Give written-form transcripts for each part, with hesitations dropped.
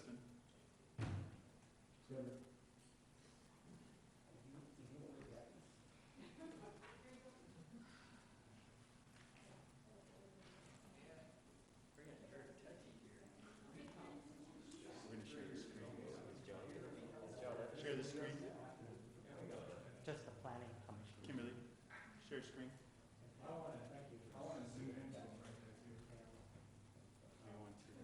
Justin. Good. We're going to share the screen. Share the screen. Just the planning commission. Kimberly, share screen. I want to, thank you. I want to zoom in that right there too. I want to.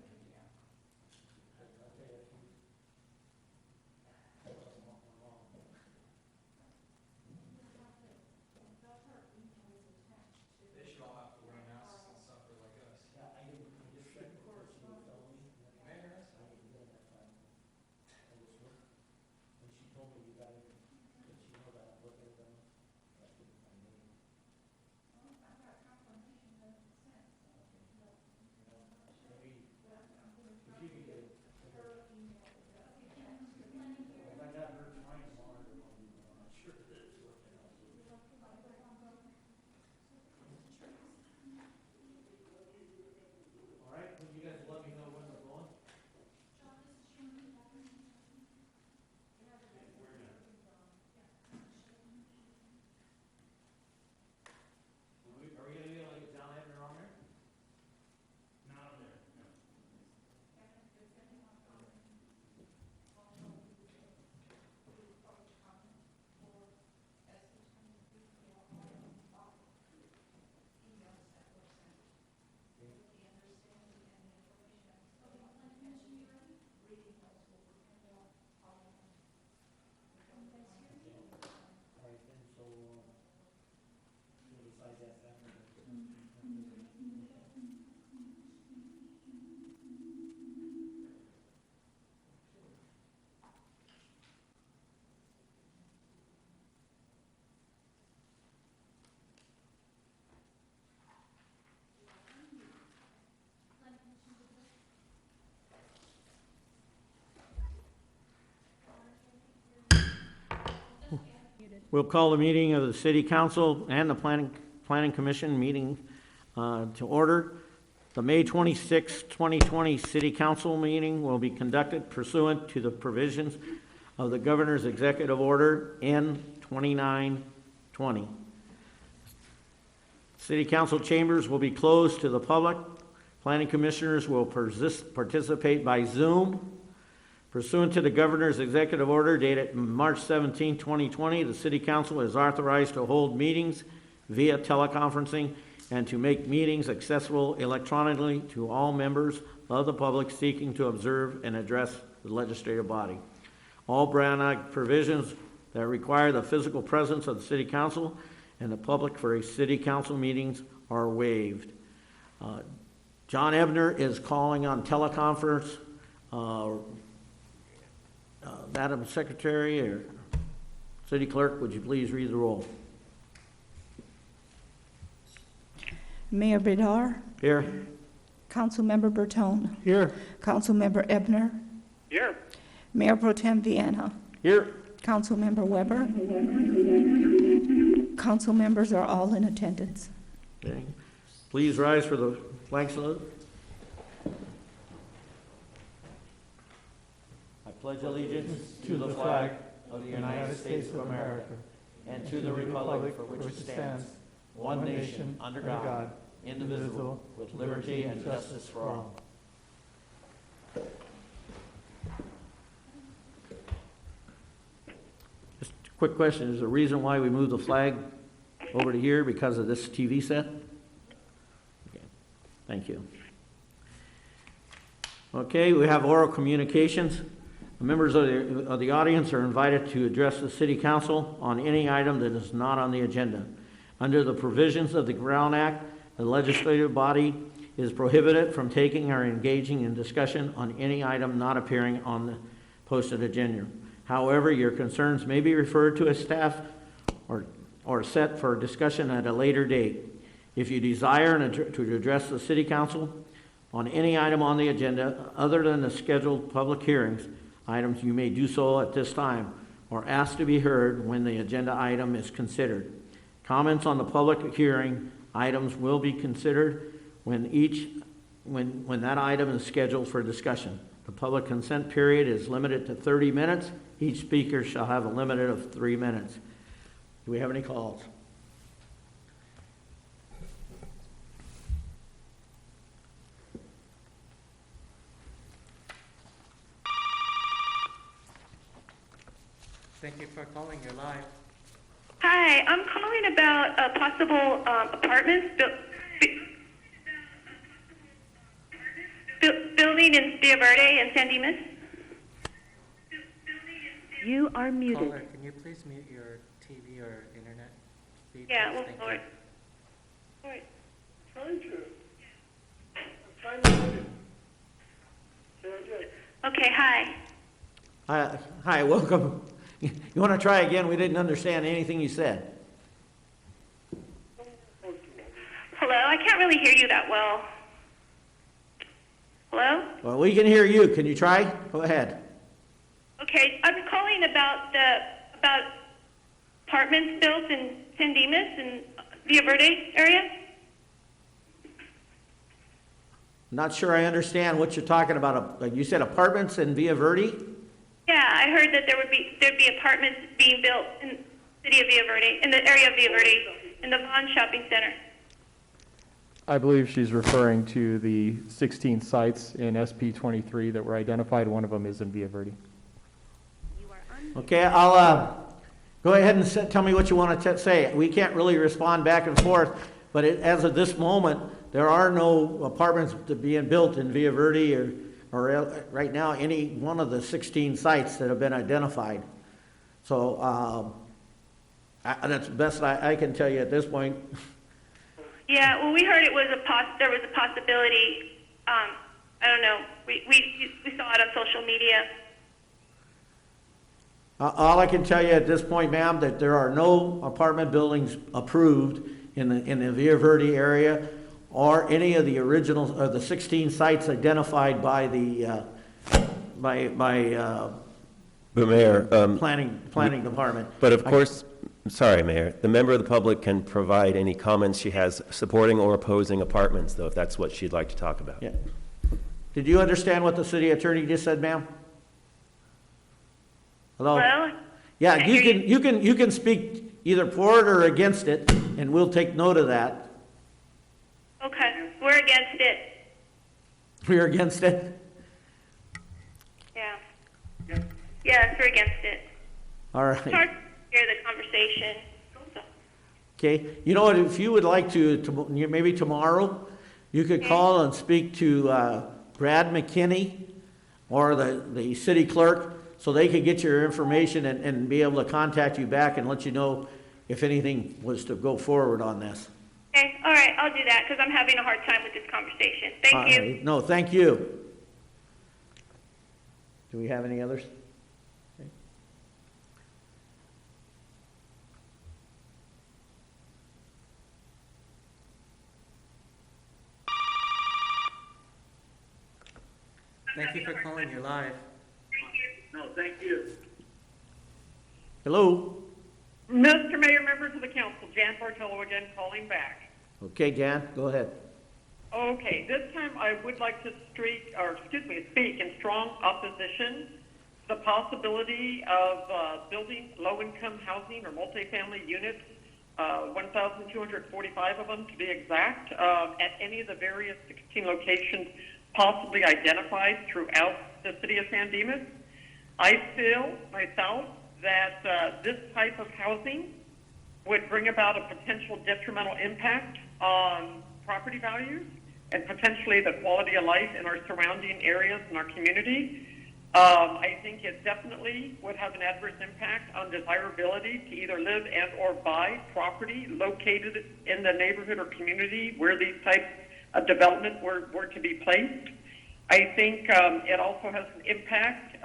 They should all have to wear masks and suffer like us. Yeah, I didn't, I just checked the course, she told me. Mayor, I didn't get that time. I just looked, and she told me you got it, did she know that I'm looking at them? That didn't find me. Maybe, if you could get it. If I got her trying to monitor, I'm not sure that it's working out. All right, would you guys let me know when we're going? Are we gonna be able to get John Edner on there? Not on there. No. All right, then, so, we'll decide that after. We'll call the meeting of the City Council and the Planning Commission meeting to order. The May 26, 2020 City Council meeting will be conducted pursuant to the provisions of the Governor's Executive Order N 2920. City Council chambers will be closed to the public. Planning Commissioners will participate by Zoom. Pursuant to the Governor's Executive Order dated March 17, 2020, the City Council is authorized to hold meetings via teleconferencing and to make meetings accessible electronically to all members of the public seeking to observe and address the legislative body. All Brown Act provisions that require the physical presence of the City Council and the public for a City Council meetings are waived. John Ebner is calling on teleconference. Madam Secretary or City Clerk, would you please read the roll? Mayor Bedar, Here. Councilmember Bertone, Here. Councilmember Ebner, Here. Mayor Pro Tem Vienna, Here. Councilmember Weber. Council members are all in attendance. Okay. Please rise for the flag salute. I pledge allegiance to the flag of the United States of America and to the republic for which it stands, one nation, under God, indivisible, with liberty and justice for all. Just a quick question. Is the reason why we moved the flag over to here because of this TV set? Okay. Thank you. Okay, we have oral communications. The members of the audience are invited to address the City Council on any item that is not on the agenda. Under the provisions of the Brown Act, the legislative body is prohibited from taking or engaging in discussion on any item not appearing on the posted agenda. However, your concerns may be referred to a staff or set for discussion at a later date. If you desire to address the City Council on any item on the agenda other than the scheduled public hearings items, you may do so at this time or ask to be heard when the agenda item is considered. Comments on the public hearing items will be considered when that item is scheduled for discussion. The public consent period is limited to 30 minutes. Each speaker shall have a limit of 3 minutes. Do we have any calls? Thank you for calling. You're live. Hi, I'm calling about possible apartments building in Villa Verde and San Dimas. You are muted. Caller, can you please mute your TV or internet feed? Yeah, please? well, Thank all you. right. All right. Trying to. I'm trying to do it. Say I did. Okay, hi. Hi, welcome. You want to try again? We didn't understand anything you said. Hello, I can't really hear you that well. Hello? Well, we can hear you. Can you try? Go ahead. Okay, I'm calling about apartments built in San Dimas and Villa Verde area. Not sure I understand what you're talking about. You said apartments in Villa Verde? Yeah, I heard that there'd be apartments being built in the city of Villa Verde, in the area of Villa Verde, in the Vaughn Shopping Center. I believe she's referring to the 16 sites in SP 23 that were identified. One of them is in Villa Verde. Okay, I'll go ahead and tell me what you want to say. We can't really respond back and forth, but as of this moment, there are no apartments being built in Villa Verde or right now any one of the 16 sites that have been identified. So that's the best I can tell you at this point. Yeah, well, we heard it was there was a possibility. I don't know. We saw it on social media. All I can tell you at this point, ma'am, that there are no apartment buildings approved in the Villa Verde area or any of the original or the 16 sites identified by the But Mayor, planning department. but of course, sorry, Mayor, the member of the public can provide any comments she has supporting or opposing apartments, though, if that's what she'd like to talk about. Yeah. Did you understand what the city attorney just said, ma'am? Hello? Well, Yeah, I hear you can speak either for it or against it, and we'll take note of that. okay, we're against it. We're against it. Yeah. Yes, we're against it. All It's right. hard to hear the conversation. So, Okay. You know what? If you would like to maybe tomorrow, you could call and speak to Brad McKinney or the city clerk, so they could get your information and be able to contact you back and let you know if anything was to go forward on this. okay, all right, I'll do that because I'm having a hard time with this conversation. Thank you. No, thank you. Do we have any others? Okay. Thank you for calling. You're live. No, thank you. Hello? Mr. Mayor, members of the council, Jan Bartolo again calling back. Okay, Jan, go ahead. Okay, this time I would like to speak in strong opposition to the possibility of building low-income housing or multifamily units, 1,245 of them to be exact, at any of the various 16 locations possibly identified throughout the city of San Dimas. I feel myself that this type of housing would bring about a potential detrimental impact on property values and potentially the quality of life in our surrounding areas in our community. I think it definitely would have an adverse impact on desirability to either live and or buy property located in the neighborhood or community where these types of development were to be placed. I think it also has an impact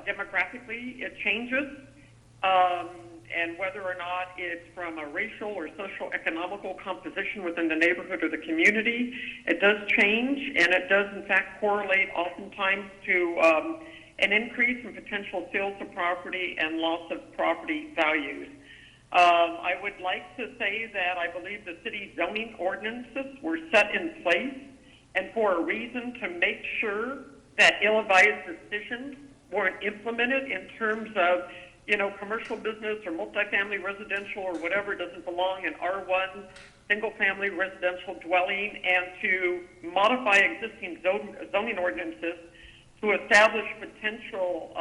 demographically. It changes, and whether or not it's from a racial or social economical composition within the neighborhood or the community, it does change, and it does in fact correlate oftentimes to an increase in potential sales of property and loss of property values. I would like to say that I believe the city zoning ordinances were set in place and for a reason to make sure that ill-advised decisions weren't implemented in terms of, commercial business or multifamily residential or whatever doesn't belong in R1 single-family residential dwelling, and to modify existing zoning ordinances to establish potential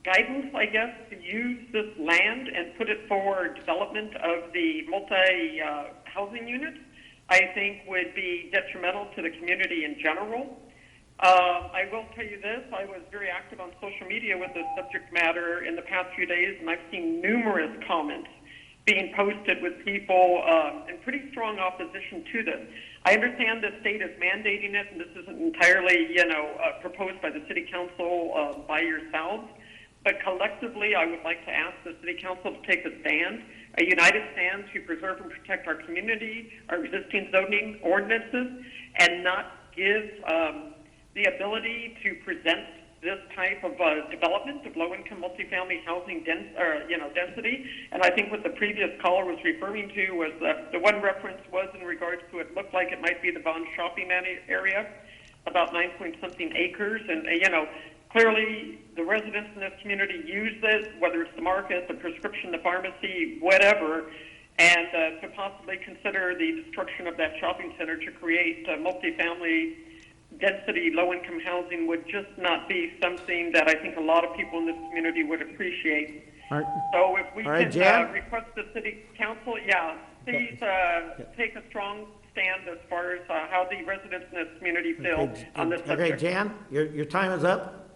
guidance, I guess, to use this land and put it for development of the multi-housing units, I think would be detrimental to the community in general. I will tell you this, I was very active on social media with this subject matter in the past few days, and I've seen numerous comments being posted with people in pretty strong opposition to this. I understand the state is mandating it, and this isn't entirely, proposed by the city council by yourselves, but collectively I would like to ask the city council to take a stand, a united stand to preserve and protect our community, our existing zoning ordinances, and not give the ability to present this type of development of low-income multifamily housing density. And I think what the previous caller was referring to was the one reference was in regards to it looked like it might be the Vaughn shopping area, about 9-point-something acres. And, clearly the residents in this community use this, whether it's the market, the prescription, the pharmacy, whatever, and to possibly consider the destruction of that shopping center to create multifamily density, low-income housing would just not be something that I think a lot of people in this community would appreciate. All right. So if we All right, can Jan? request the city council, please take a strong stand as far as how the residents in this community feel on this subject. Okay, Jan, your time is up.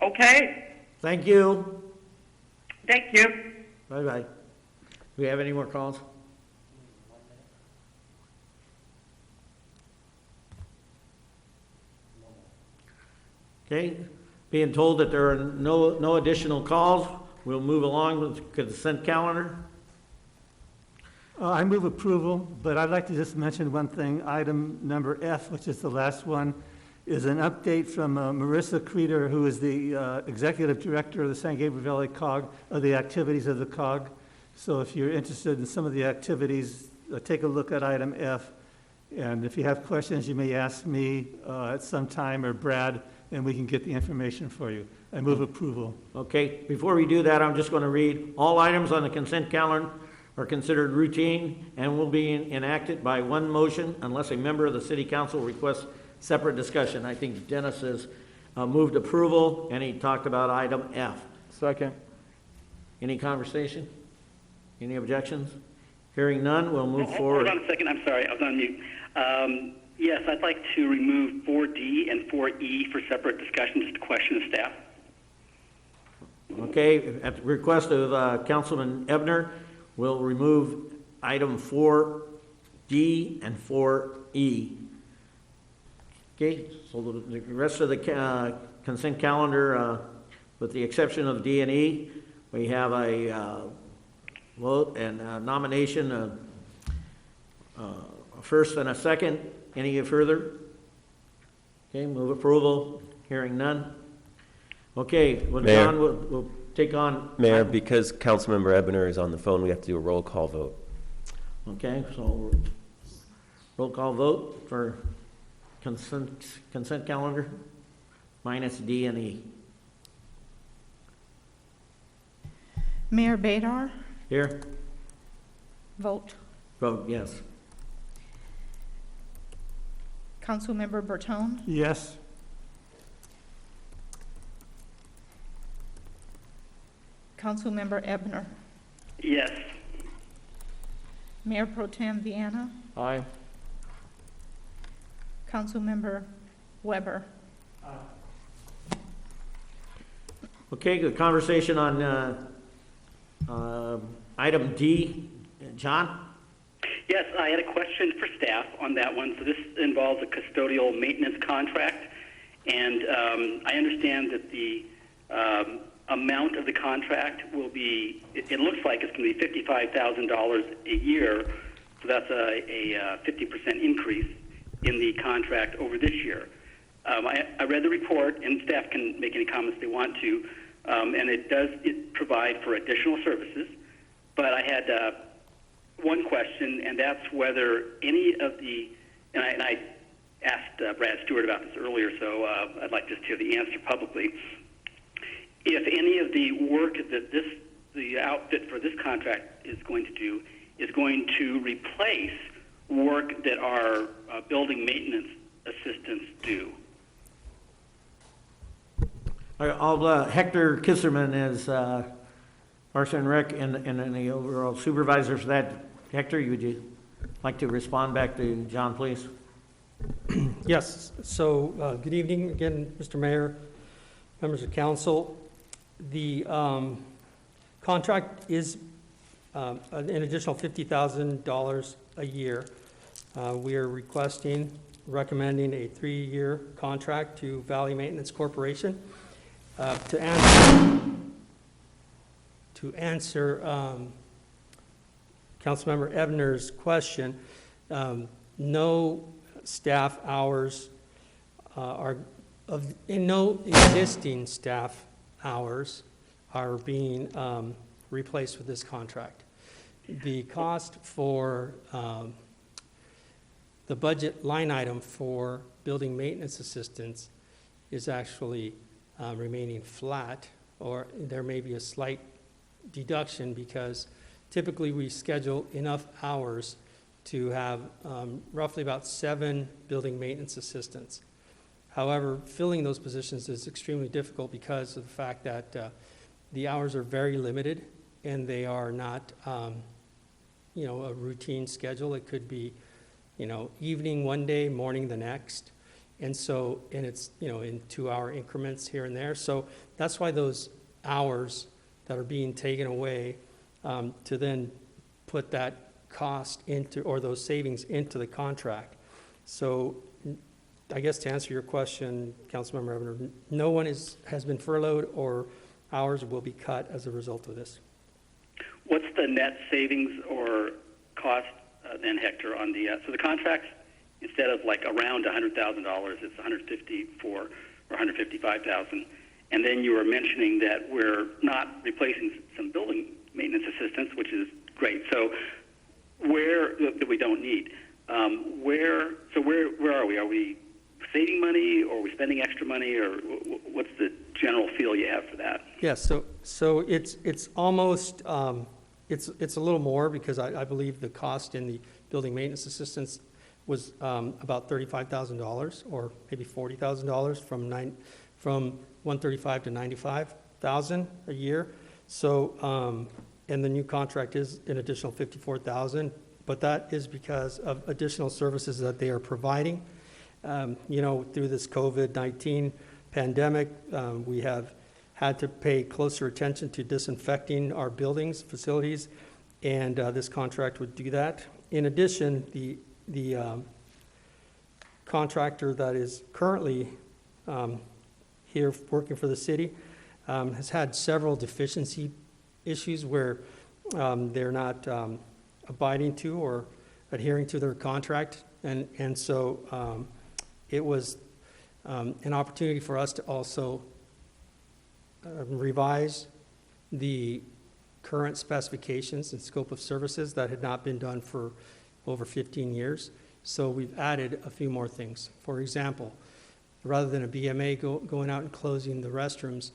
Okay. Thank you. Thank you. Bye-bye. Do we have any more calls? Okay, being told that there are no additional calls, we'll move along with the consent calendar. I move approval, but I'd like to just mention one thing. Item number F, which is the last one, is an update from Marissa Creeder, who is the Executive Director of the San Gabriel Valley COG, of the activities of the COG. So if you're interested in some of the activities, take a look at item F. And if you have questions, you may ask me at some time, or Brad, and we can get the information for you. I move approval. Okay, before we do that, I'm just going to read, all items on the consent calendar are considered routine and will be enacted by one motion unless a member of the city council requests separate discussion. I think Dennis has moved approval, and he talked about item F. Second. Any conversation? Any objections? Hearing none, we'll move forward. Hold on a second. I'm sorry. I was on mute. Yes, I'd like to remove 4D and 4E for separate discussion. Just a question of staff. Okay, at the request of Councilman Ebner, we'll remove item 4D and 4E. Okay, so the rest of the consent calendar, with the exception of D and E, we have a vote and nomination, a first and a second. Any further? Okay, move approval. Hearing none. Okay, well, Mayor. John, we'll take on. Mayor, because Councilmember Ebner is on the phone, we have to do a roll call vote. Okay, so roll call vote for consent calendar minus D and E. Mayor Badar, Here? vote. Vote yes. Councilmember Bertone, Yes. Councilmember Ebner, Yes. Mayor Pro Tem Viana, Aye. Councilmember Weber. Okay, the conversation on item D. John? Yes, I had a question for staff on that one. So this involves a custodial maintenance contract, and I understand that the amount of the contract will be, it looks like it's going to be $55,000 a year, so that's a 50% increase in the contract over this year. I read the report, and staff can make any comments they want to, and it provide for additional services, but I had one question, and that's whether any of the, and I asked Brad Stewart about this earlier, so I'd like just to hear the answer publicly. If any of the work that the outfit for this contract is going to do is going to replace work that our building maintenance assistants do. Hector Kisserman is Parks and Rec and the overall supervisor for that. Hector, would you like to respond back to John, please? Yes. So good evening again, Mr. Mayor, members of council. The contract is an additional $50,000 a year. We are recommending a 3-year contract to Valley Maintenance Corporation. To answer Councilmember Ebner's question, no staff hours no existing staff hours are being replaced with this contract. The cost for the budget line item for building maintenance assistance is actually remaining flat, or there may be a slight deduction because typically we schedule enough hours to have roughly about 7 building maintenance assistants. However, filling those positions is extremely difficult because of the fact that the hours are very limited and they are not, a routine schedule. It could be, evening one day, morning the next. And so, and it's, in 2-hour increments here and there. So that's why those hours that are being taken away to then put that cost into, or those savings into the contract. So I guess to answer your question, Councilmember Ebner, no one has been furloughed or hours will be cut as a result of this. What's the net savings or cost then, Hector, on the, so the contracts, instead of like around $100,000, it's $154,000 or $155,000. And then you were mentioning that we're not replacing some building maintenance assistants, which is great. So where that we don't need, where are we? Are we saving money, or are we spending extra money, or what's the general feel you have for that? Yes. So it's almost it's a little more because I believe the cost in the building maintenance assistance was about $35,000 or maybe $40,000 from $135,000 to $95,000 a year. So and the new contract is an additional $54,000, but that is because of additional services that they are providing. Through this COVID-19 pandemic, we have had to pay closer attention to disinfecting our buildings, facilities, and this contract would do that. In addition, the contractor that is currently here working for the city has had several deficiency issues where they're not abiding to or adhering to their contract, and so it was an opportunity for us to also revise the current specifications and scope of services that had not been done for over 15 years. So we've added a few more things. For example, rather than a BMA going out and closing the restrooms,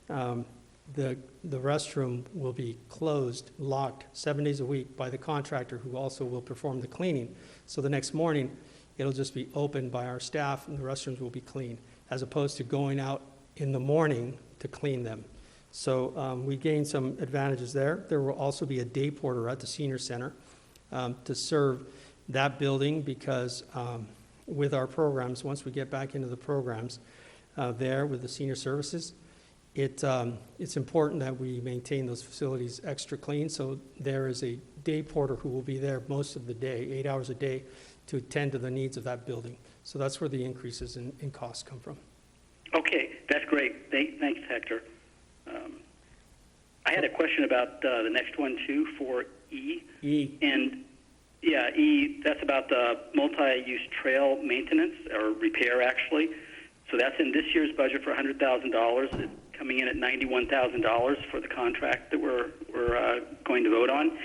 the restroom will be closed, locked 7 days a week by the contractor who also will perform the cleaning. So the next morning, it'll just be opened by our staff and the restrooms will be clean, as opposed to going out in the morning to clean them. So we gained some advantages there. There will also be a day porter at the senior center to serve that building because with our programs, once we get back into the programs there with the senior services, it's important that we maintain those facilities extra clean. So there is a day porter who will be there most of the day, 8 hours a day, to attend to the needs of that building. So that's where the increases in costs come from. Okay, that's great. Thanks, Hector. I had a question about the next one, too, for E. E. And, yeah, E, that's about the multi-use trail maintenance, or repair, actually. So that's in this year's budget for $100,000. It's coming in at $91,000 for the contract that we're going to vote on.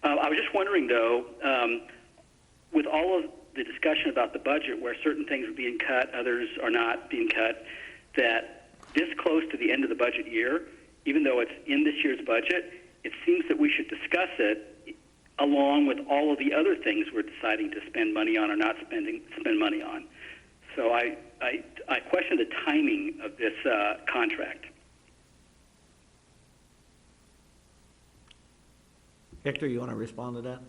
I was just wondering, though, with all of the discussion about the budget, where certain things are being cut, others are not being cut, that this close to the end of the budget year, even though it's in this year's budget, it seems that we should discuss it along with all of the other things we're deciding to spend money on or not spend money on. So I question the timing of this contract. Hector, you want to respond to that?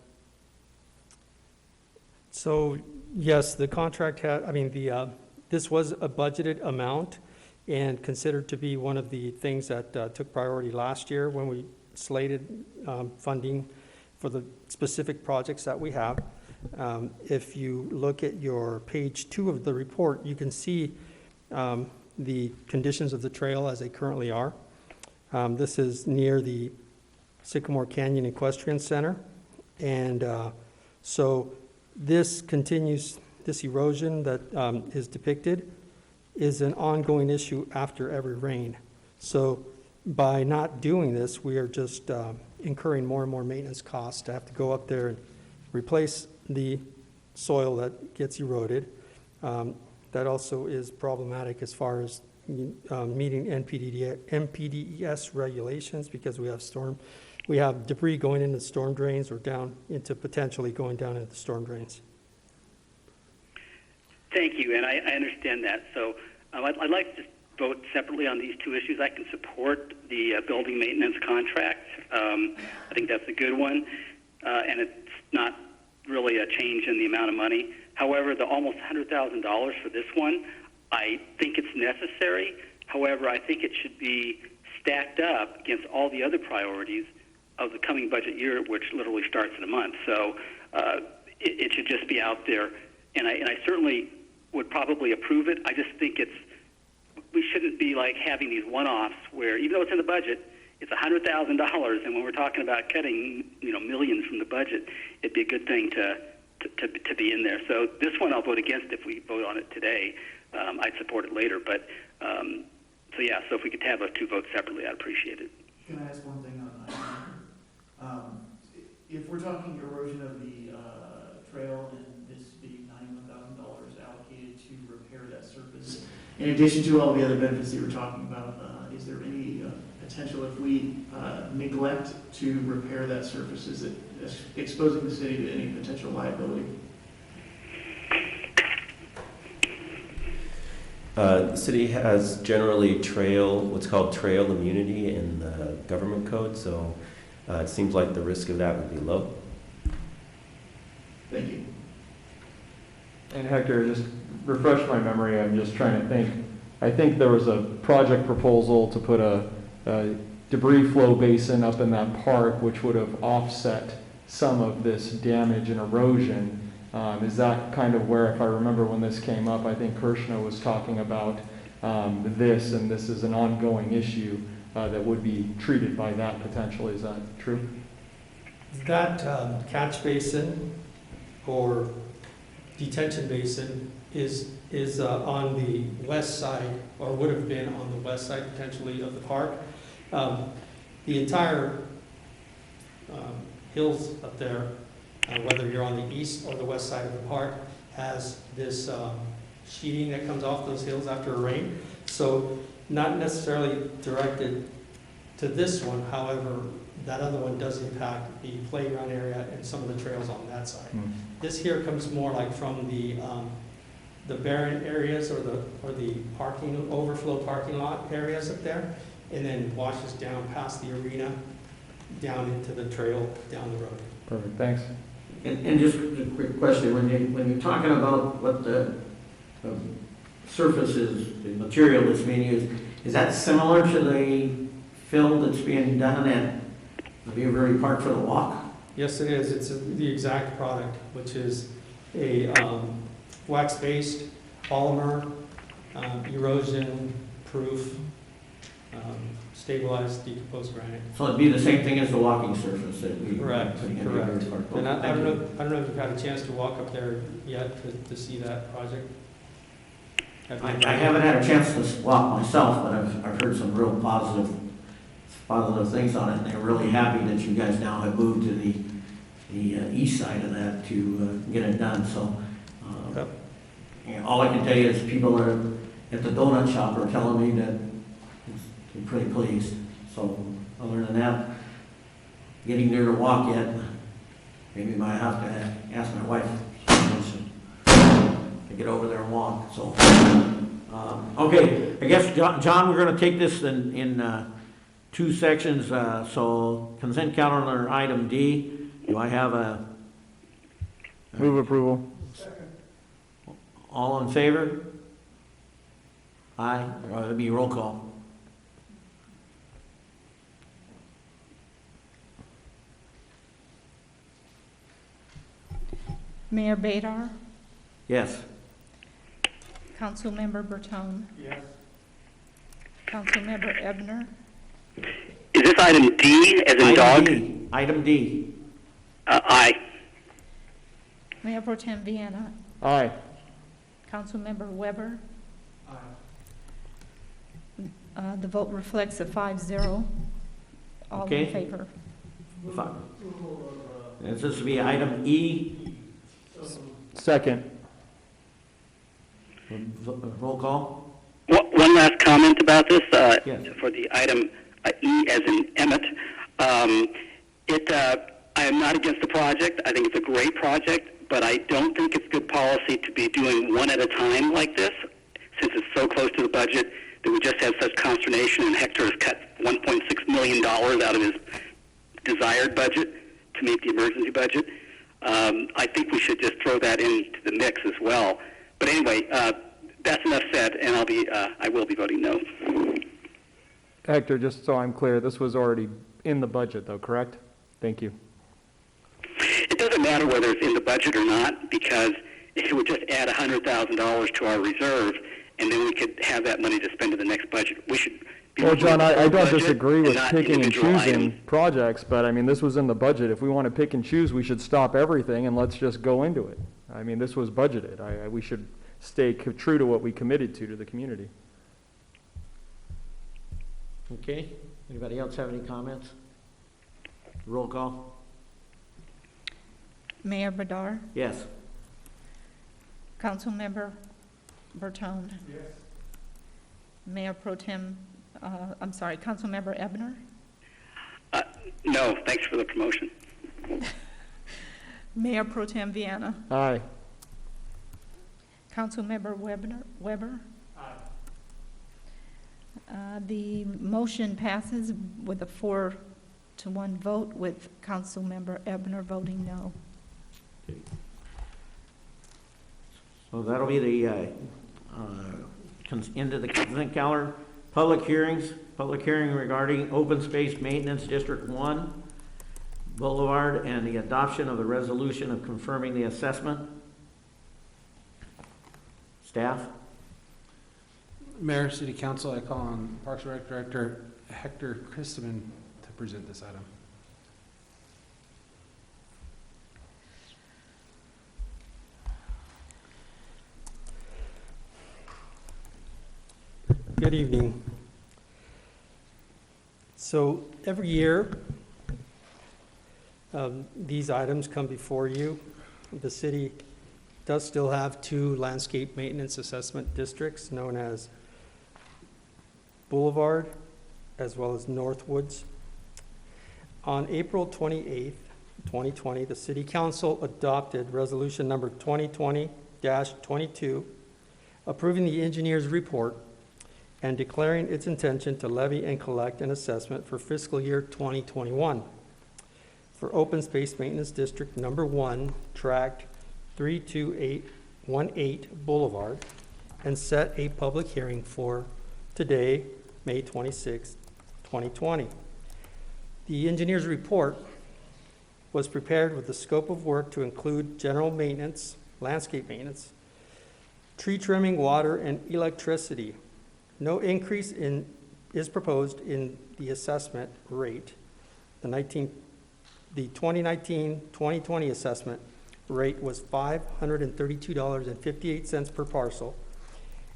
So, yes, the contract this was a budgeted amount and considered to be one of the things that took priority last year when we slated funding for the specific projects that we have. If you look at your page 2 of the report, you can see the conditions of the trail as they currently are. This is near the Sycamore Canyon Equestrian Center. And so this erosion that is depicted is an ongoing issue after every rain. So by not doing this, we are just incurring more and more maintenance costs to have to go up there and replace the soil that gets eroded. That also is problematic as far as meeting NPDES regulations, because we have debris going into storm drains or potentially going down into the storm drains. Thank you, and I understand that. So I'd like to vote separately on these two issues. I can support the building maintenance contract. I think that's a good one, and it's not really a change in the amount of money. However, the almost $100,000 for this one, I think it's necessary. However, I think it should be stacked up against all the other priorities of the coming budget year, which literally starts in a month. So it should just be out there, and I certainly would probably approve it. I just think we shouldn't be like having these one-offs where, even though it's in the budget, it's $100,000, and when we're talking about cutting millions from the budget, it'd be a good thing to be in there. So this one I'll vote against if we vote on it today. I'd support it later, but so if we could have those two votes separately, I'd appreciate it. Can I ask one thing on that? If we're talking erosion of the trail and this being $91,000 allocated to repair that surface, in addition to all the other benefits that you were talking about, is there any potential if we neglect to repair that surface? Is it exposing the city to any potential liability? The city has generally what's called trail immunity in the government code, so it seems like the risk of that would be low. Thank you. And Hector, just refresh my memory, I'm just trying to think. I think there was a project proposal to put a debris flow basin up in that park, which would have offset some of this damage and erosion. Is that kind of where, if I remember when this came up, I think Kirshner was talking about this, and this is an ongoing issue that would be treated by that potentially. Is that true? That catch basin or detention basin is on the west side, or would have been on the west side potentially of the park. The entire hills up there, whether you're on the east or the west side of the park, has this sheeting that comes off those hills after a rain. So not necessarily directed to this one, however, that other one does impact the playground area and some of the trails on that side. This here comes more like from the barren areas or the parking overflow parking lot areas up there, and then washes down past the arena, down into the trail down the road. Perfect, thanks. And just a quick question, when you're talking about what the surface is, the material that's being used, is that similar to the fill that's being done at the Beaver Park for the walk? Yes, it is. It's the exact product, which is a wax-based polymer, erosion-proof, stabilized, decomposed granite. So it'd be the same thing as the walking surface that we Correct. putting in Correct. Beaver Park. And I Thank don't you. know if you've had a chance to walk up there yet to see that project. I haven't had a chance to walk myself, but I've heard some real positive things on it, and they're really happy that you guys now have moved to the east side of that to get it done. So And all I can tell you is people that are at the donut shop are telling me that they're pretty pleased. So other than that, getting there to walk yet, maybe might have to ask my wife to get over there and walk. So, okay, I guess John, we're going to take this in two sections. So consent calendar item D. Do I have a Move approval. all in favor? Aye. It'll be roll call. Mayor Badar, Yes. Councilmember Bertone, Yes. Councilmember Ebner, Is this item D as in Item dog? D. Item D. Aye. Mayor Pro Tem Vienna, Aye. Councilmember Weber. Aye. The vote reflects a 5-0. All Okay. in favor. Approval of, This will be item E. Second. Roll call. One last comment about this Yes. for the item E as in Emmett. I am not against the project. I think it's a great project, but I don't think it's good policy to be doing one at a time like this, since it's so close to the budget that we just have such consternation, and Hector has cut $1.6 million out of his desired budget to meet the emergency budget. I think we should just throw that into the mix as well. But anyway, that's enough said, and I will be voting no. Hector, just so I'm clear, this was already in the budget though, correct? Thank you. It doesn't matter whether it's in the budget or not, because it would just add $100,000 to our reserve, and then we could have that money to spend in the next budget. We should be Well, looking John, at the I whole don't budget disagree with not picking and individual choosing items. projects, but I mean, this was in the budget. If we want to pick and choose, we should stop everything and let's just go into it. I mean, this was budgeted. We should stay true to what we committed to the community. Okay. Anybody else have any comments? Roll call. Mayor Badar, Yes. Councilmember Bertone, Yes. Mayor Pro Tem, Councilmember Ebner, No, thanks for the promotion. Mayor Pro Tem Vienna, Aye. Councilmember Weber. Aye. The motion passes with a 4-1 vote, with Councilmember Ebner voting no. So that'll be the end of the consent calendar. Public hearings. Public hearing regarding open space maintenance District 1 Boulevard and the adoption of the resolution of confirming the assessment. Staff? Mayor, City Council, I call on Parks and Rec Director Hector Christman to present this item. Good evening. So every year, these items come before you. The city does still have 2 landscape maintenance assessment districts known as Boulevard as well as Northwoods. On April 28th, 2020, the City Council adopted Resolution Number 2020-22, approving the engineer's report and declaring its intention to levy and collect an assessment for fiscal year 2021 for Open Space Maintenance District Number 1, Tract 32818 Boulevard, and set a public hearing for today, May 26, 2020. The engineer's report was prepared with the scope of work to include general maintenance, landscape maintenance, tree trimming, water, and electricity. No increase is proposed in the assessment rate. The 2019-2020 assessment rate was $532.58 per parcel,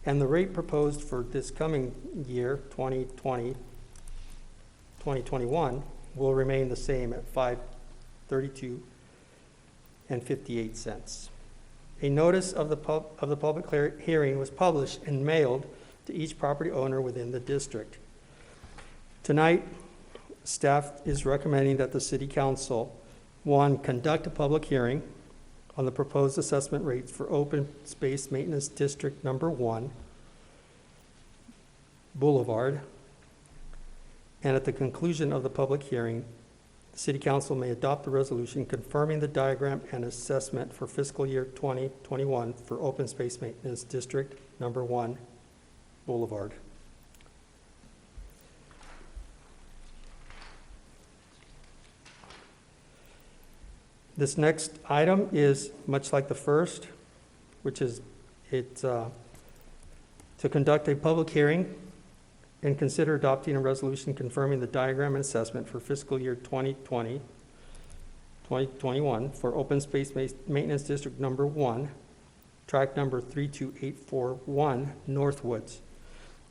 and the rate proposed for this coming year, 2020-2021, will remain the same at $532.58. A notice of the public hearing was published and mailed to each property owner within the district. Tonight, staff is recommending that the City Council, 1, conduct a public hearing on the proposed assessment rates for Open Space Maintenance District Number 1, Boulevard, and at the conclusion of the public hearing, the City Council may adopt the resolution confirming the diagram and assessment for fiscal year 2021 for Open Space Maintenance District Number 1, Boulevard. This next item is much like the first, which is to conduct a public hearing and consider adopting a resolution confirming the diagram and assessment for fiscal year 2021 for Open Space Maintenance District Number 1, tract number 32841, Northwoods.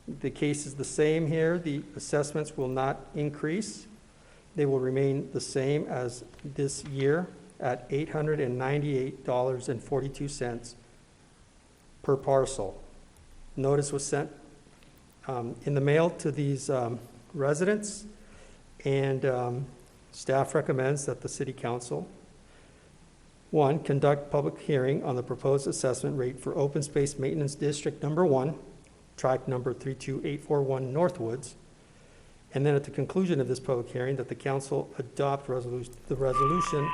The case is the same here. The assessments will not increase. They will remain the same as this year at $898.42 per parcel. Notice was sent in the mail to these residents, and staff recommends that the City Council, 1, conduct public hearing on the proposed assessment rate for Open Space Maintenance District Number 1, tract number 32841 Northwoods, and then at the conclusion of this public hearing that the council adopt the resolution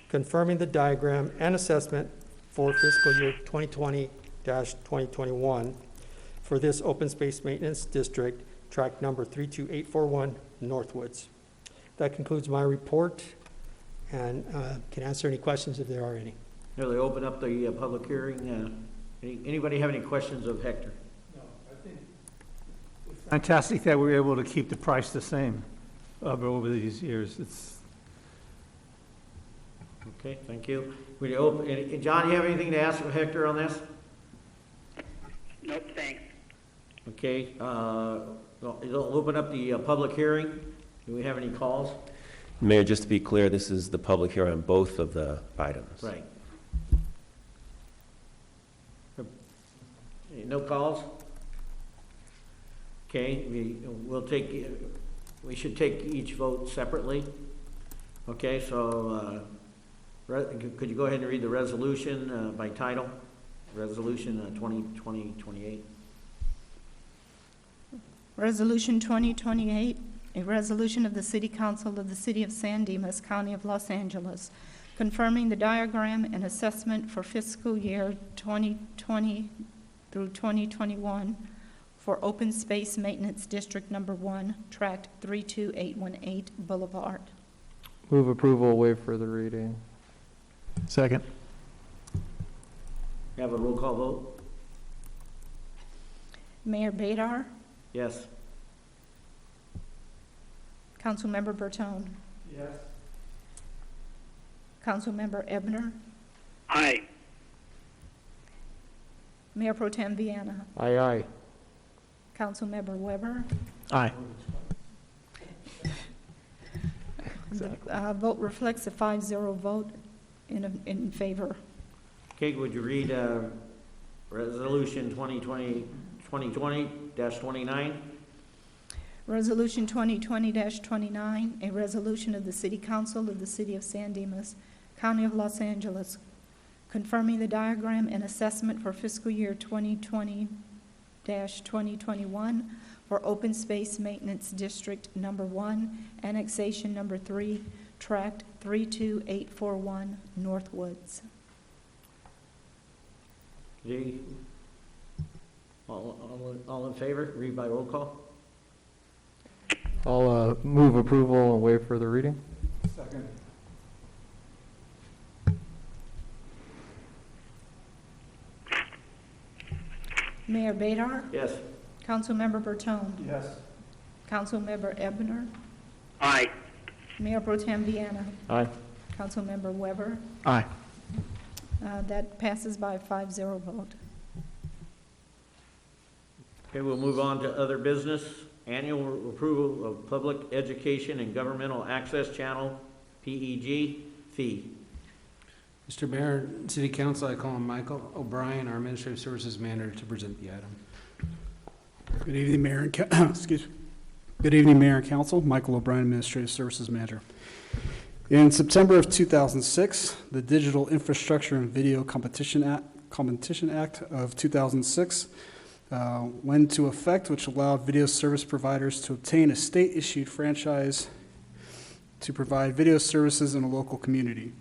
confirming the diagram and assessment for fiscal year 2020-2021 for this Open Space Maintenance District, tract number 32841 Northwoods. That concludes my report, and can answer any questions if there are any. Nearly open up the public hearing. Anybody have any questions of Hector? No, I think it's fantastic that we were able to keep the price the same over these years. Okay, thank you. John, do you have anything to ask of Hector on this? Nope, thanks. Okay, it'll open up the public hearing. Do we have any calls? Mayor, just to be clear, this is the public hearing on both of the items. Right. No calls? Okay, we should take each vote separately. Okay, so could you go ahead and read the resolution by title? Resolution 2020-28. Resolution 2028, a resolution of the City Council of the City of San Dimas, County of Los Angeles, confirming the diagram and assessment for fiscal year 2020 through 2021 for Open Space Maintenance District Number 1, tract 32818 Boulevard. Move approval, waive further reading. Second. Have a roll call vote? Mayor Badar, Yes. Councilmember Bertone, Yes. Councilmember Ebner, Aye. Mayor Pro Tem Viana, Aye, aye. Councilmember Weber. Aye. The vote reflects a 5-0 vote in favor. Okay, would you read Resolution 2020-29? Resolution 2020-29, a resolution of the City Council of the City of San Dimas, County of Los Angeles, confirming the diagram and assessment for fiscal year 2020-2021 for Open Space Maintenance District Number 1, Annexation Number 3, Tract 32841, Northwoods. All in favor? Read by roll call. I'll move approval and waive further reading. Second. Mayor Badar, Yes. Councilmember Bertone, Yes. Councilmember Ebner, Aye. Mayor Pro Tem Viana, Aye. Councilmember Weber. Aye. That passes by a 5-0 vote. Okay, we'll move on to other business. Annual approval of Public Education and Governmental Access Channel, PEG, fee. Mr. Mayor, City Council, I call on Michael O'Brien, our Administrative Services Manager, to present the item. Good evening, Mayor and excuse me. Good evening, Mayor and Council. Michael O'Brien, Administrative Services Manager. In September of 2006, the Digital Infrastructure and Video Competition Act of 2006 went into effect, which allowed video service providers to obtain a state-issued franchise to provide video services in a local community.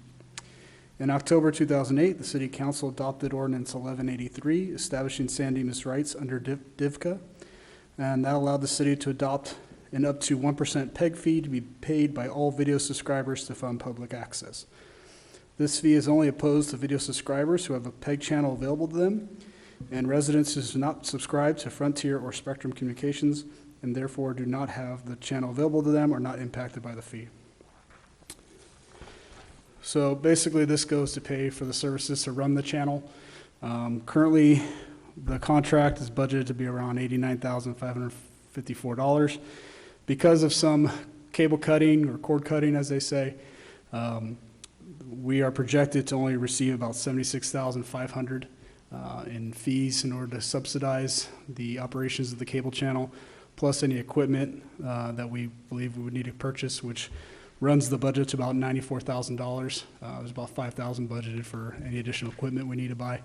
In October 2008, the City Council adopted Ordinance 1183, establishing San Dimas rights under DIVCA, and that allowed the city to adopt an up to 1% PEG fee to be paid by all video subscribers to fund public access. This fee is only opposed to video subscribers who have a PEG channel available to them, and residents who do not subscribe to Frontier or Spectrum Communications and therefore do not have the channel available to them are not impacted by the fee. So basically this goes to pay for the services to run the channel. Currently, the contract is budgeted to be around $89,554. Because of some cable cutting or cord cutting, as they say, we are projected to only receive about $76,500 in fees in order to subsidize the operations of the cable channel, plus any equipment that we believe we would need to purchase, which runs the budget to about $94,000. There's about $5,000 budgeted for any additional equipment we need to buy.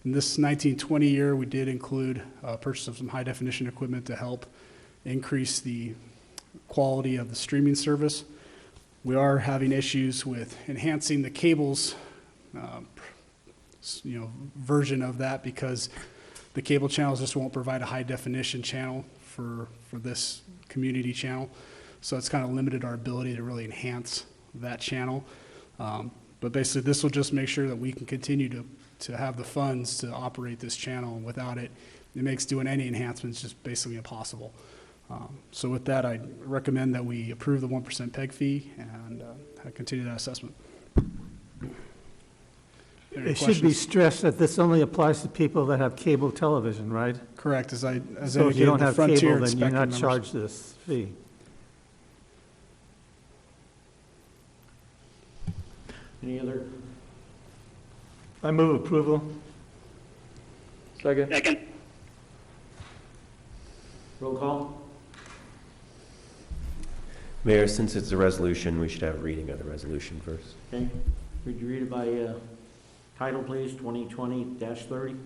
In this 1920 year, we did include purchase of some high definition equipment to help increase the quality of the streaming service. We are having issues with enhancing the cable's version of that because the cable channels just won't provide a high definition channel for this community channel. So it's kind of limited our ability to really enhance that channel. But basically this will just make sure that we can continue to have the funds to operate this channel. And without it, it makes doing any enhancements just basically impossible. So with that, I recommend that we approve the 1% PEG fee and continue that assessment. It should be stressed that this only applies to people that have cable television, right? Correct. So if you don't have cable, then you're not charged this fee. Any other? I move approval. Second. Second. Roll call? Mayor, since it's a resolution, we should have a reading of the resolution first. Okay. Would you read it by title, please? 2020-30.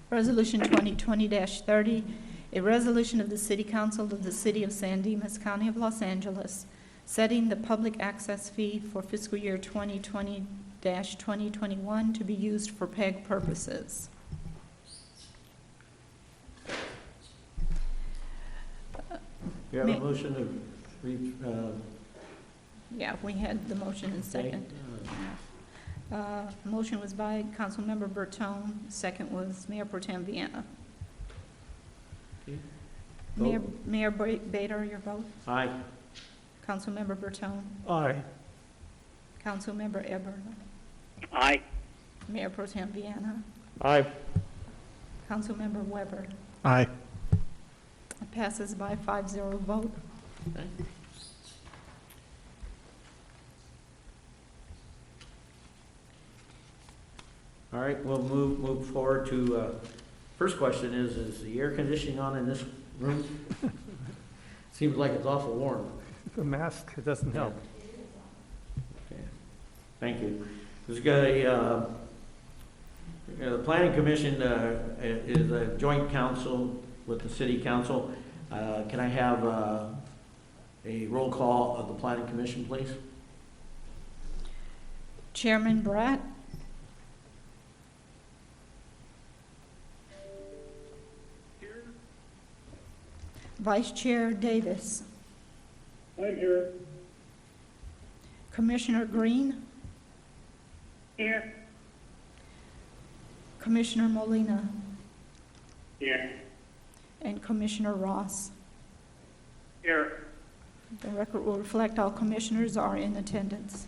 Resolution 2020-30, a resolution of the City Council of the City of San Dimas, County of Los Angeles, setting the public access fee for fiscal year 2020-2021 to be used for PEG purposes. You have a motion to read? Yeah, we had the motion and second. Motion was by Councilmember Bertone. Second was Mayor Pro Tem Viana. Okay. Mayor Bader, your vote? Aye. Councilmember Bertone? Aye. Councilmember Eber? Aye. Mayor Pro Tem Viana? Aye. Councilmember Weber? Aye. It passes by 5-0 vote. Okay. All right, we'll move forward to, first question is the air conditioning on in this room? Seems like it's awful warm. The mask, it doesn't help. Okay. Thank you. There's got the Planning Commission is a joint council with the City Council. Can I have a roll call of the Planning Commission, please? Chairman Bratt? Vice Chair Davis? I'm here. Commissioner Green? Here. Commissioner Molina? Here. And Commissioner Ross? Here. The record will reflect all commissioners are in attendance.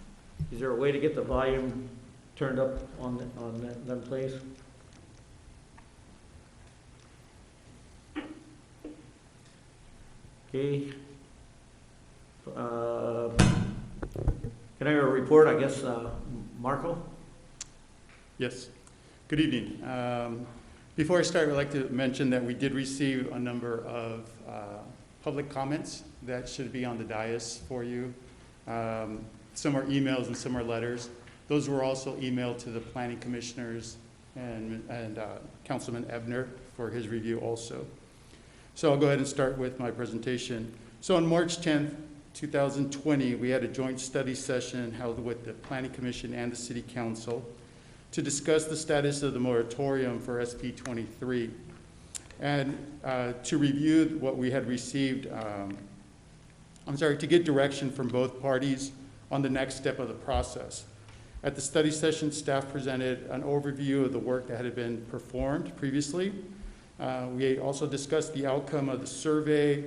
Is there a way to get the volume turned up on them, please? Okay. Can I have a report, I guess, Marco? Yes. Good evening. Before I start, I'd like to mention that we did receive a number of public comments that should be on the dais for you. Some are emails and some are letters. Those were also emailed to the planning commissioners and Councilman Ebner for his review also. So I'll go ahead and start with my presentation. So on March 10th, 2020, we had a joint study session held with the Planning Commission and the City Council to discuss the status of the moratorium for SB 23 and to review what we had received, to get direction from both parties on the next step of the process. At the study session, staff presented an overview of the work that had been performed previously. We also discussed the outcome of the survey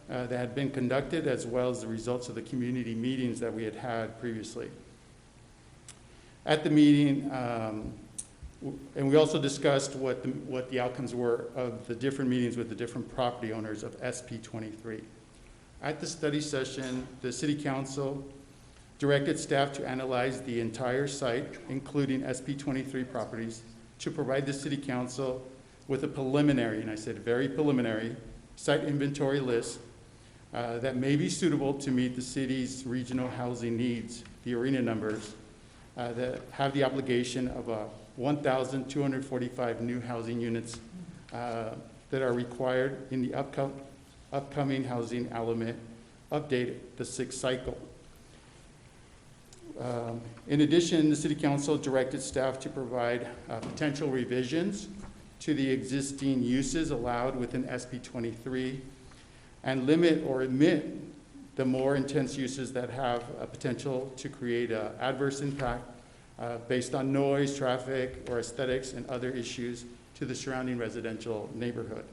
that had been conducted, as well as the results of the community meetings that we had had previously. At the meeting, and we also discussed what the outcomes were of the different meetings with the different property owners of SP 23. At the study session, the City Council directed staff to analyze the entire site, including SP 23 properties, to provide the City Council with a preliminary, and I said very preliminary, site inventory list that may be suitable to meet the city's regional housing needs, the arena numbers, that have the obligation of 1,245 new housing units that are required in the upcoming housing element update, the sixth cycle. In addition, the City Council directed staff to provide potential revisions to the existing uses allowed within SB 23 and limit or omit the more intense uses that have a potential to create an adverse impact based on noise, traffic, or aesthetics and other issues to the surrounding residential neighborhood.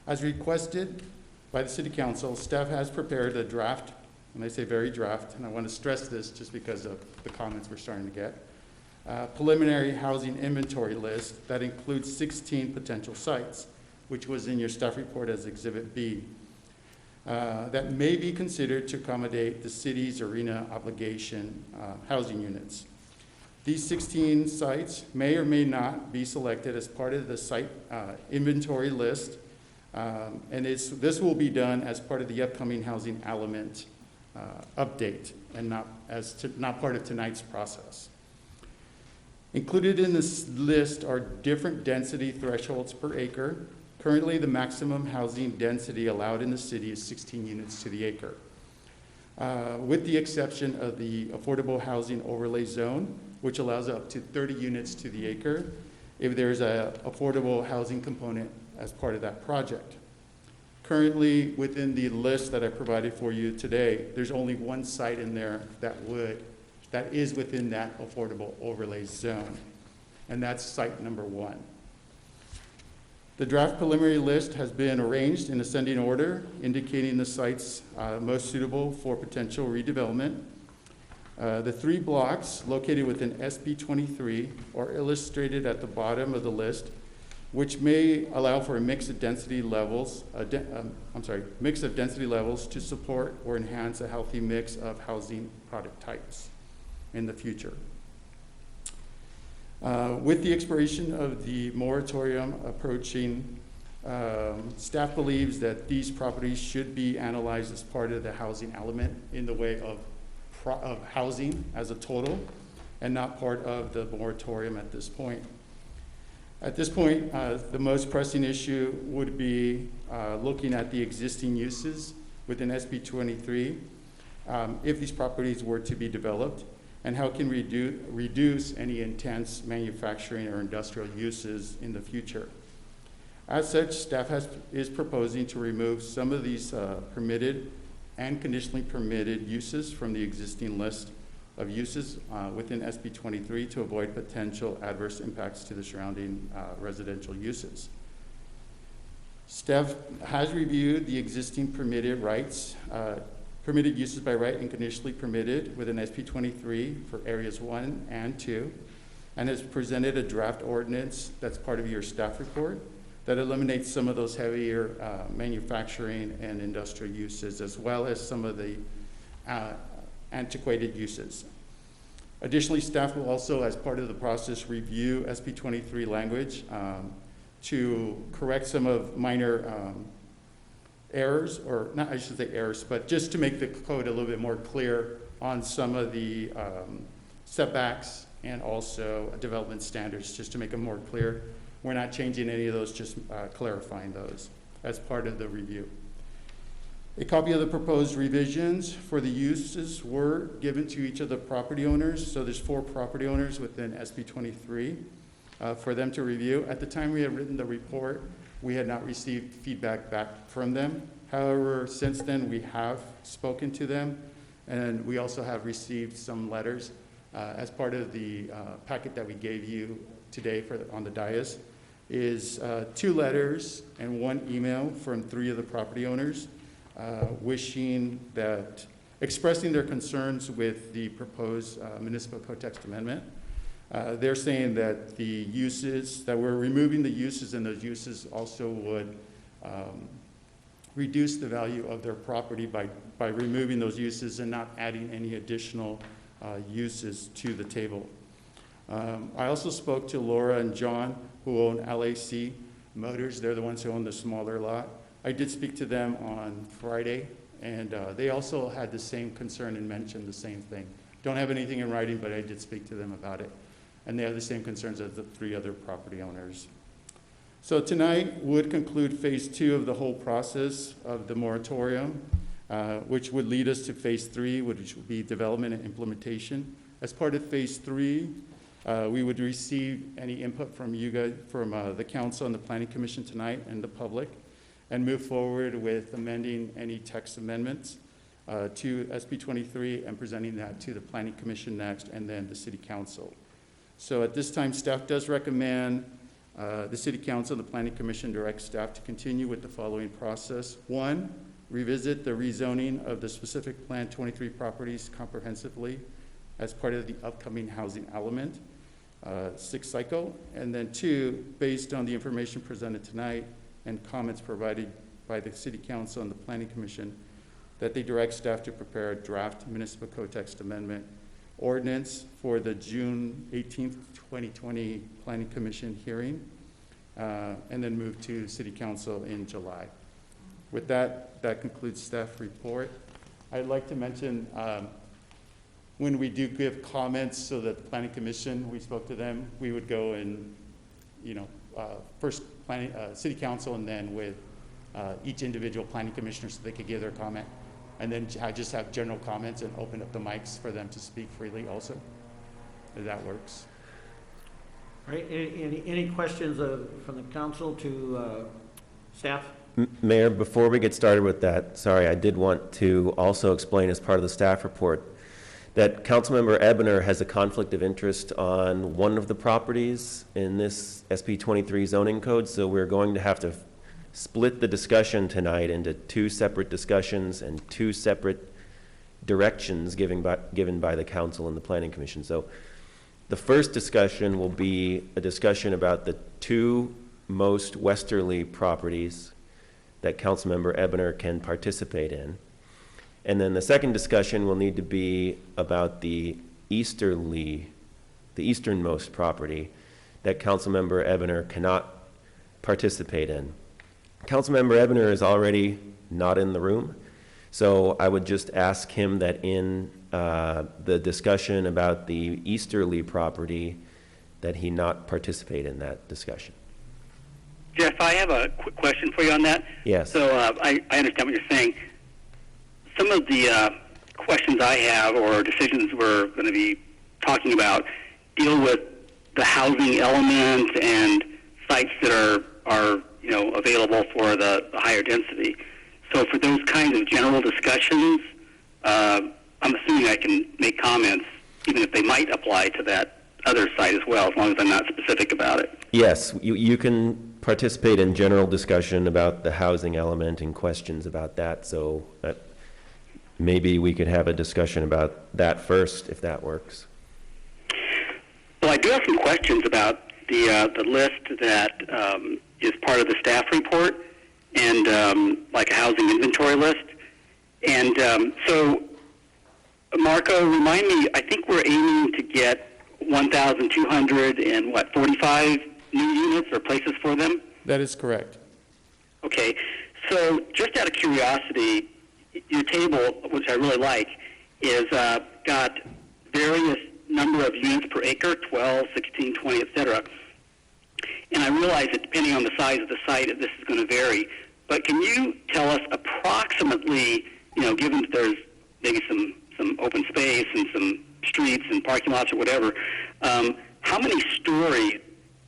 As requested by the City Council, staff has prepared a draft, and I say very draft, and I want to stress this just because of the comments we're starting to get, preliminary housing inventory list that includes 16 potential sites, which was in your staff report as Exhibit B, that may be considered to accommodate the city's arena obligation housing units. These 16 sites may or may not be selected as part of the site inventory list, and this will be done as part of the upcoming housing element update and not part of tonight's process. Included in this list are different density thresholds per acre. Currently, the maximum housing density allowed in the city is 16 units to the acre, with the exception of the affordable housing overlay zone, which allows up to 30 units to the acre if there's an affordable housing component as part of that project. Currently, within the list that I provided for you today, there's only one site in there that is within that affordable overlay zone, and that's site number 1. The draft preliminary list has been arranged in ascending order, indicating the sites most suitable for potential redevelopment. The 3 blocks located within SB 23 are illustrated at the bottom of the list, which may allow for a mix of density levels, to support or enhance a healthy mix of housing product types in the future. With the expiration of the moratorium approaching, staff believes that these properties should be analyzed as part of the housing element in the way of housing as a total and not part of the moratorium at this point. At this point, the most pressing issue would be looking at the existing uses within SB 23 if these properties were to be developed, and how can we reduce any intense manufacturing or industrial uses in the future. As such, staff is proposing to remove some of these permitted and conditionally permitted uses from the existing list of uses within SB 23 to avoid potential adverse impacts to the surrounding residential uses. Staff has reviewed the existing permitted uses by right and conditionally permitted within SB 23 for areas 1 and 2, and has presented a draft ordinance that's part of your staff report that eliminates some of those heavier manufacturing and industrial uses, as well as some of the antiquated uses. Additionally, staff will also, as part of the process, review SB 23 language to correct some of minor errors, or not, I should say errors, but just to make the code a little bit more clear on some of the setbacks and also development standards, just to make them more clear. We're not changing any of those, just clarifying those as part of the review. A copy of the proposed revisions for the uses were given to each of the property owners. So there's 4 property owners within SB 23 for them to review. At the time we had written the report, we had not received feedback back from them. However, since then we have spoken to them, and we also have received some letters as part of the packet that we gave you today on the dais. Is 2 letters and 1 email from 3 of the property owners expressing their concerns with the proposed municipal code text amendment. They're saying that the uses, that we're removing the uses, and those uses also would reduce the value of their property by removing those uses and not adding any additional uses to the table. I also spoke to Laura and John, who own LAC Motors. They're the ones who own the smaller lot. I did speak to them on Friday, and they also had the same concern and mentioned the same thing. Don't have anything in writing, but I did speak to them about it. And they have the same concerns as the 3 other property owners. So tonight would conclude phase 2 of the whole process of the moratorium, which would lead us to phase 3, which would be development and implementation. As part of phase 3, we would receive any input from you guys, from the council and the planning commission tonight and the public, and move forward with amending any text amendments to SB 23 and presenting that to the planning commission next, and then the city council. So at this time, staff does recommend the city council and the planning commission direct staff to continue with the following process. 1, revisit the rezoning of the specific Plan 23 properties comprehensively as part of the upcoming housing element 6 cycle. And then 2, based on the information presented tonight and comments provided by the city council and the planning commission, that they direct staff to prepare a draft municipal code text amendment ordinance for the June 18th, 2020 planning commission hearing, and then move to city council in July. With that, that concludes staff report. I'd like to mention when we do give comments, so that the planning commission, we spoke to them, we would go and, first planning, city council, and then with each individual planning commissioner, so they could give their comment. And then I just have general comments and open up the mics for them to speak freely also, if that works. All right, any questions from the council to staff? Mayor, before we get started with that, sorry, I did want to also explain as part of the staff report that Councilmember Ebner has a conflict of interest on one of the properties in this SB 23 zoning code, so we're going to have to split the discussion tonight into 2 separate discussions and 2 separate directions given by the council and the planning commission. So the first discussion will be a discussion about the 2 most westerly properties that Councilmember Ebner can participate in. And then the second discussion will need to be about the easternmost property that Councilmember Ebner cannot participate in. Councilmember Ebner is already not in the room, so I would just ask him that in the discussion about the easterly property that he not participate in that discussion. Jeff, I have a quick question for you on that. Yes. So I understand what you're saying. Some of the questions I have or decisions we're going to be talking about deal with the housing element and sites that are available for the higher density. So for those kinds of general discussions, I'm assuming I can make comments even if they might apply to that other site as well, as long as I'm not specific about it. Yes, you can participate in general discussion about the housing element and questions about that, so maybe we could have a discussion about that first, if that works. Well, I do have some questions about the list that is part of the staff report, and like a housing inventory list. And so, Marco, remind me, I think we're aiming to get 1,245 new units or places for them? That is correct. Okay, so just out of curiosity, your table, which I really like, is got various number of units per acre, 12, 16, 20, et cetera. And I realize that depending on the size of the site, this is going to vary. But can you tell us approximately, given that there's maybe some open space and some streets and parking lots or whatever, how many stories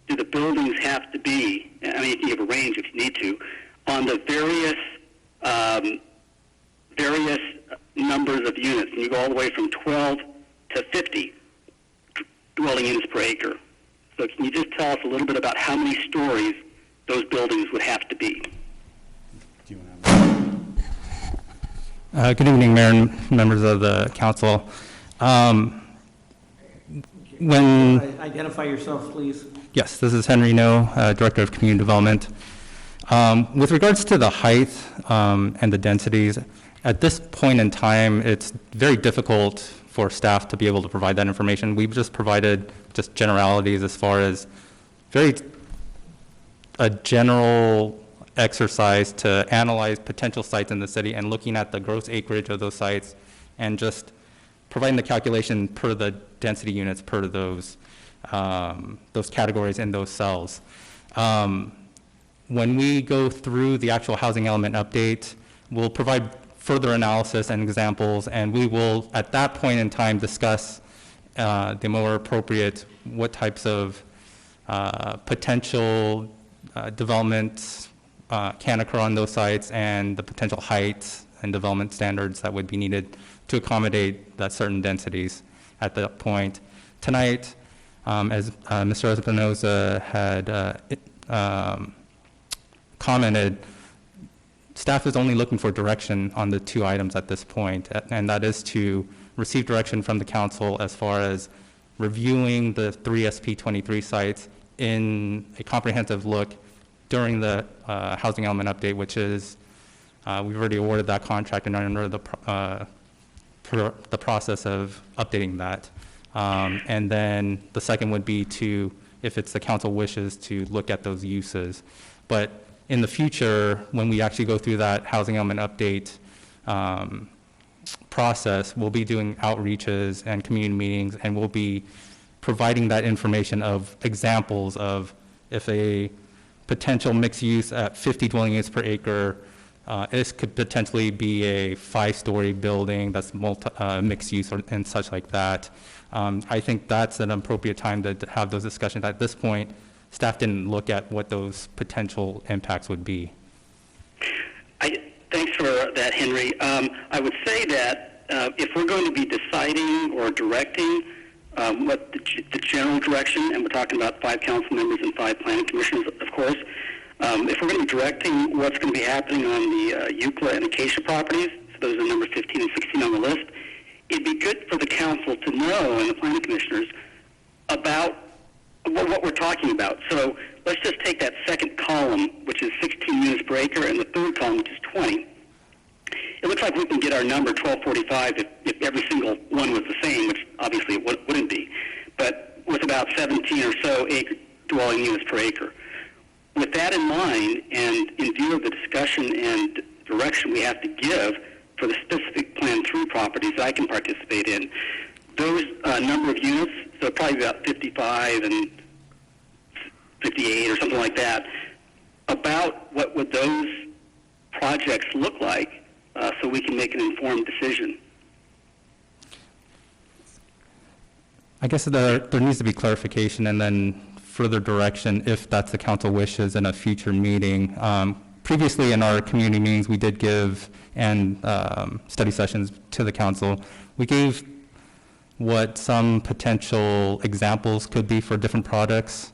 do the buildings have to be? I mean, you can give a range if you need to, on the various numbers of units. And you go all the way from 12 to 50 dwelling units per acre. So can you just tell us a little bit about how many stories those buildings would have to be? Good evening, Mayor and members of the council. Identify yourself, please. Yes, this is Henry No, Director of Community Development. With regards to the height and the densities, at this point in time, it's very difficult for staff to be able to provide that information. We've just provided just generalities as far as a general exercise to analyze potential sites in the city and looking at the gross acreage of those sites and just providing the calculation per the density units per those categories in those cells. When we go through the actual housing element update, we'll provide further analysis and examples, and we will, at that point in time, discuss the more appropriate, what types of potential development can occur on those sites and the potential heights and development standards that would be needed to accommodate that certain densities at that point. Tonight, as Mr. Espinoza had commented, staff is only looking for direction on the two items at this point, and that is to receive direction from the council as far as reviewing the 3 SP23 sites in a comprehensive look during the housing element update, which is, we've already awarded that contract and are under the process of updating that. And then the second would be to, if it's the council wishes, to look at those uses. But in the future, when we actually go through that housing element update process, we'll be doing outreaches and community meetings, and we'll be providing that information of examples of if a potential mixed use at 50 dwelling units per acre, this could potentially be a 5-story building that's mixed use and such like that. I think that's an appropriate time to have those discussions. At this point, staff didn't look at what those potential impacts would be. Thanks for that, Henry. I would say that if we're going to be deciding or directing what the general direction, and we're talking about 5 council members and 5 planning commissioners, of course, if we're going to be directing what's going to be happening on the Euclid and Acacia properties, so those are number 15 and 16 on the list, it'd be good for the council to know, and the planning commissioners, about what we're talking about. So let's just take that second column, which is 16 units per acre, and the third column, which is 20. It looks like we can get our number 1245 if every single one was the same, which obviously it wouldn't be, but with about 17 or so dwelling units per acre. With that in mind, and in view of the discussion and direction we have to give for the specific Plan 3 properties I can participate in, those number of units, so probably about 55 and 58 or something like that, about what would those projects look like so we can make an informed decision. I guess there needs to be clarification and then further direction if that's the council wishes in a future meeting. Previously in our community meetings, we did give and study sessions to the council. We gave what some potential examples could be for different products,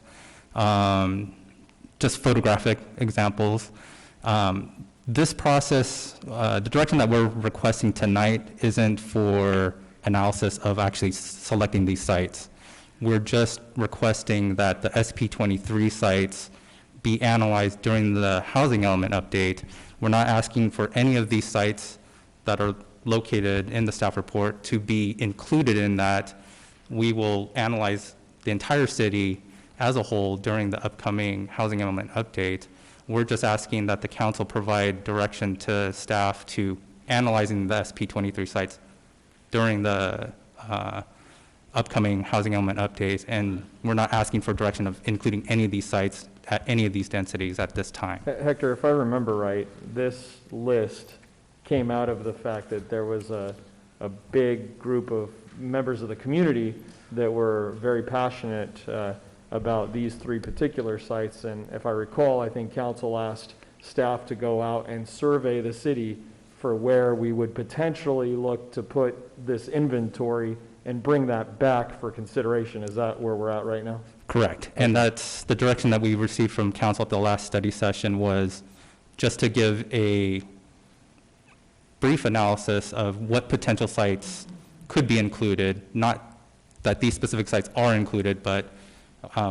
just photographic examples. This process, the direction that we're requesting tonight isn't for analysis of actually selecting these sites. We're just requesting that the SP23 sites be analyzed during the housing element update. We're not asking for any of these sites that are located in the staff report to be included in that. We will analyze the entire city as a whole during the upcoming housing element update. We're just asking that the council provide direction to staff to analyzing the SP23 sites during the upcoming housing element updates, and we're not asking for direction of including any of these sites at any of these densities at this time. Hector, if I remember right, this list came out of the fact that there was a big group of members of the community that were very passionate about these three particular sites. And if I recall, I think council asked staff to go out and survey the city for where we would potentially look to put this inventory and bring that back for consideration. Is that where we're at right now? Correct. And that's the direction that we received from council at the last study session, was just to give a brief analysis of what potential sites could be included, not that these specific sites are included, but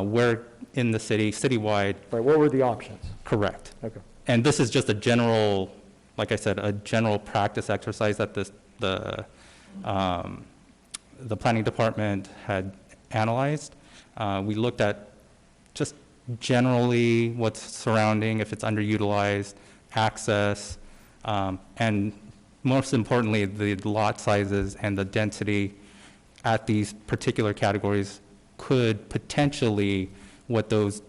where in the city, citywide. Right, what were the options? Correct. Okay. And this is just a general, like I said, a general practice exercise that the planning department had analyzed. We looked at just generally what's surrounding, if it's underutilized, access, and most importantly, the lot sizes and the density at these particular categories could potentially, what those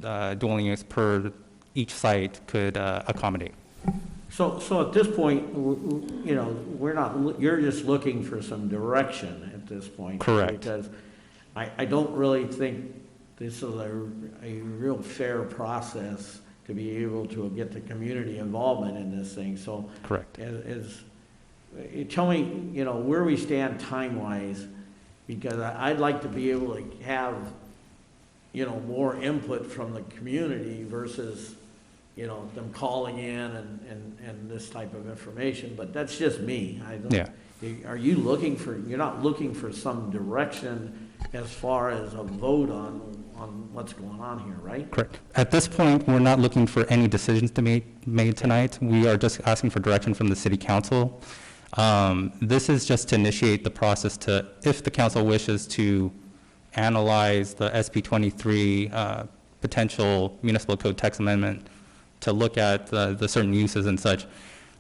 dwelling units per each site could accommodate. So at this point, you know, we're not, you're just looking for some direction at this point. Correct. Because I don't really think this is a real fair process to be able to get the community involvement in this thing. So correct. Tell me, you know, where we stand time-wise, because I'd like to be able to have, you know, more input from the community versus, you know, them calling in and this type of information, but that's just me. I don't, yeah. Are you looking for, you're not looking for some direction as far as a vote on what's going on here, right? Correct. At this point, we're not looking for any decisions to be made tonight. We are just asking for direction from the city council. This is just to initiate the process to, if the council wishes to analyze the SP23 potential municipal code text amendment, to look at the certain uses and such,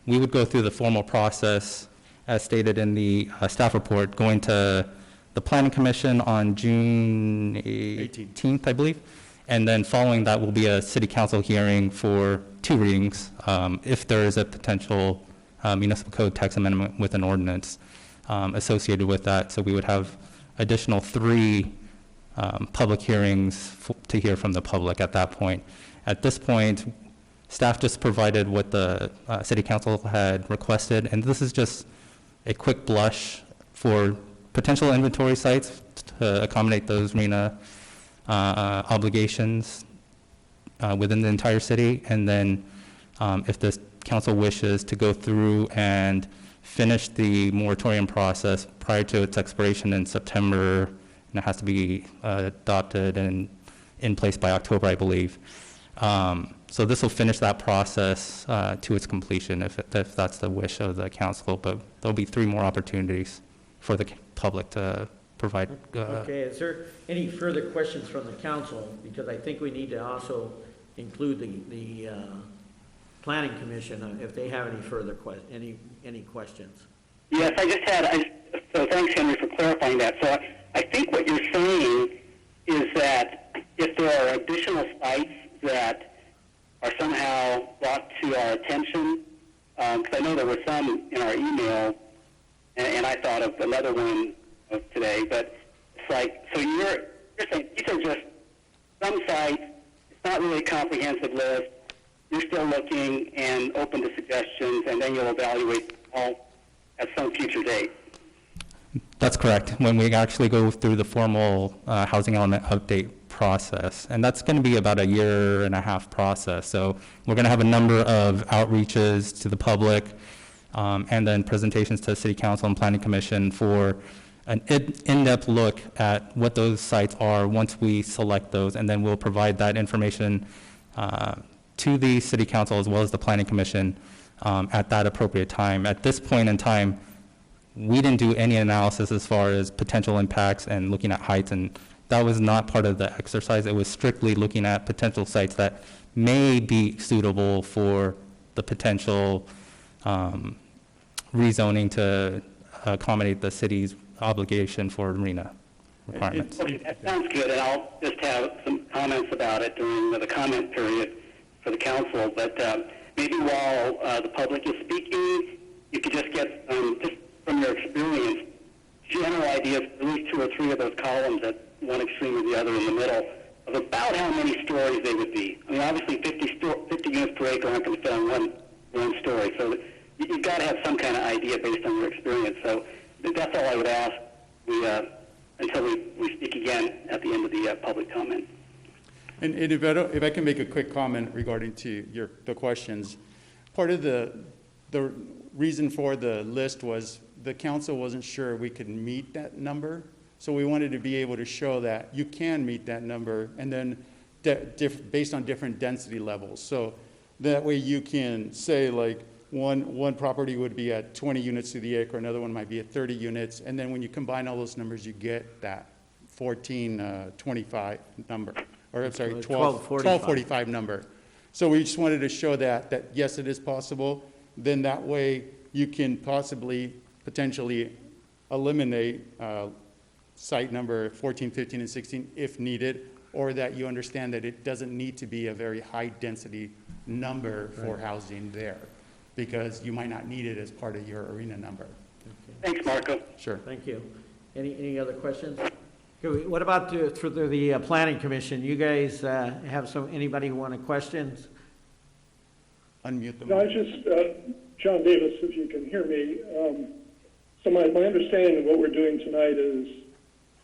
we would go through the formal process as stated in the staff report, going to the Planning Commission on June 18th, I believe. And then following that will be a city council hearing for 2 readings if there is a potential municipal code text amendment with an ordinance associated with that. So we would have additional 3 public hearings to hear from the public at that point. At this point, staff just provided what the city council had requested, and this is just a quick blush for potential inventory sites to accommodate those RENA obligations within the entire city. And then if the council wishes to go through and finish the moratorium process prior to its expiration in September, and it has to be adopted and in place by October, I believe. So this will finish that process to its completion if that's the wish of the council, but there'll be 3 more opportunities for the public to provide. Okay, is there any further questions from the council? Because I think we need to also include the planning commission if they have any further any questions. Yes, I just had, so thanks, Henry, for clarifying that. So I think what you're saying is that if there are additional sites that are somehow brought to our attention, because I know there were some in our email, and I thought of another one today, but it's like, so you're saying these are just some sites, it's not really a comprehensive list, you're still looking and open to suggestions, and then you'll evaluate all at some future date. That's correct. When we actually go through the formal housing element update process, and that's going to be about a 1.5-year process. So we're going to have a number of outreaches to the public, and then presentations to the City Council and Planning Commission for an in-depth look at what those sites are once we select those, and then we'll provide that information to the city council as well as the planning commission at that appropriate time. At this point in time, we didn't do any analysis as far as potential impacts and looking at heights, and that was not part of the exercise. It was strictly looking at potential sites that may be suitable for the potential rezoning to accommodate the city's obligation for marina requirements. Okay, that sounds good, and I'll just have some comments about it during the comment period for the council. But maybe while the public is speaking, you could just get, just from your experience, general ideas, at least 2 or 3 of those columns at one extreme or the other in the middle, of about how many stories they would be. I mean, obviously 50 units per acre aren't going to fit on one story, so you've got to have some kind of idea based on your experience. So that's all I would ask until we speak again at the end of the public comment. And if I can make a quick comment regarding to the questions, part of the reason for the list was the council wasn't sure we could meet that number. So we wanted to be able to show that you can meet that number, and then based on different density levels. So that way you can say, like, one property would be at 20 units to the acre, another one might be at 30 units, and then when you combine all those numbers, you get that 1425 number, or I'm sorry, 1245 number. So we just wanted to show that yes, it is possible. Then that way you can potentially eliminate site number 14, 15, and 16 if needed, or that you understand that it doesn't need to be a very high density number for housing there, because you might not need it as part of your arena number. Okay. Thanks, Marco. Sure. Thank you. Any other questions? Okay, what about through the planning commission? You guys have anybody who wanted questions? Unmute them. No, I just, John Davis, if you can hear me. So my understanding of what we're doing tonight is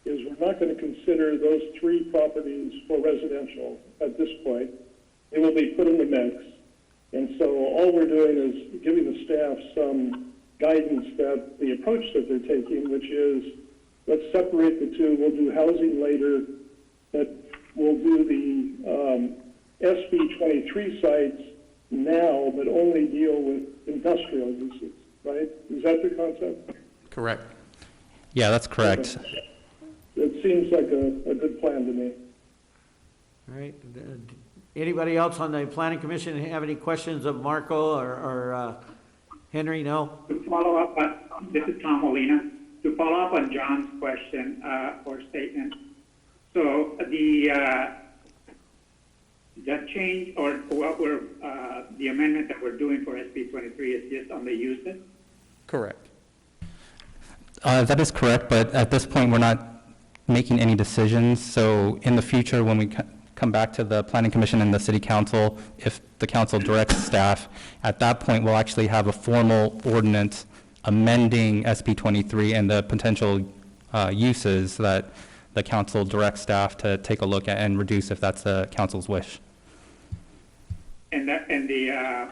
we're not going to consider those 3 properties for residential at this point. They will be put in the mix. And so all we're doing is giving the staff some guidance that the approach that they're taking, which is let's separate the 2. We'll do housing later, but we'll do the SB 23 sites now, but only deal with industrial uses, right? Is that the concept? Correct. Yeah, that's correct. Okay. It seems like a good plan to me. All right. Anybody else on the planning commission have any questions of Marco or Henry? No? To follow up, this is Tom Molina. To follow up on John's question or statement, so the change or what the amendment that we're doing for SB 23 is just on the uses? Correct. That is correct, but at this point, we're not making any decisions. So in the future, when we come back to the planning commission and the city council, if the council directs staff, at that point, we'll actually have a formal ordinance amending SB 23 and the potential uses that the council directs staff to take a look at and reduce if that's the council's wish. And the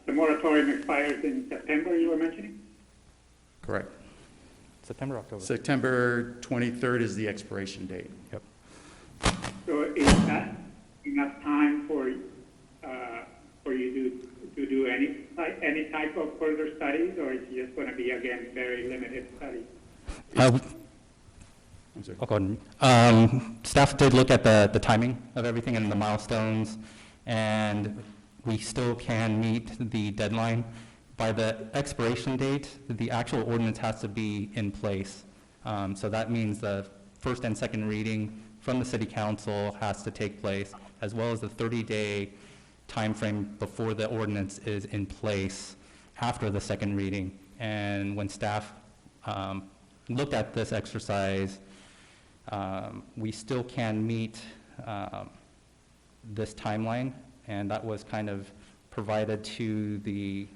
moratorium expires in September, you were mentioning? Correct. September, October. September 23rd is the expiration date. Yep. So is that enough time for you to do any type of further studies, or is it just going to be, again, very limited studies? I'll go ahead. Staff did look at the timing of everything and the milestones, and we still can meet the deadline. By the expiration date, the actual ordinance has to be in place. So that means the first and second reading from the city council has to take place, as well as the 30-day timeframe before the ordinance is in place after the second reading. And when staff looked at this exercise, we still can meet this timeline, and that was kind of provided to the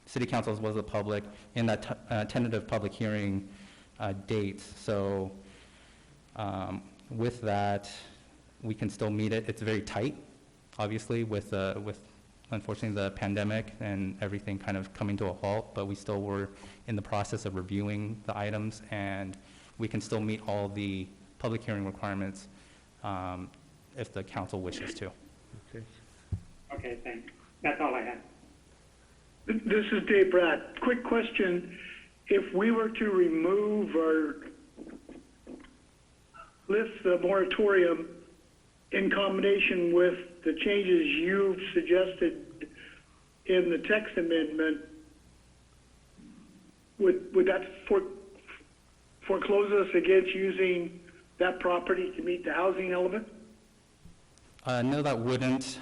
city council as well as the public in that tentative public hearing dates. So with that, we can still meet it. It's very tight, obviously, with unfortunately the pandemic and everything kind of coming to a halt, but we still were in the process of reviewing the items, and we can still meet all the public hearing requirements if the council wishes to. Okay. Okay, thanks. That's all I had. This is Dave Bratt. Quick question. If we were to remove or lift the moratorium in combination with the changes you've suggested in the text amendment, would that foreclose us against using that property to meet the housing element? No, that wouldn't.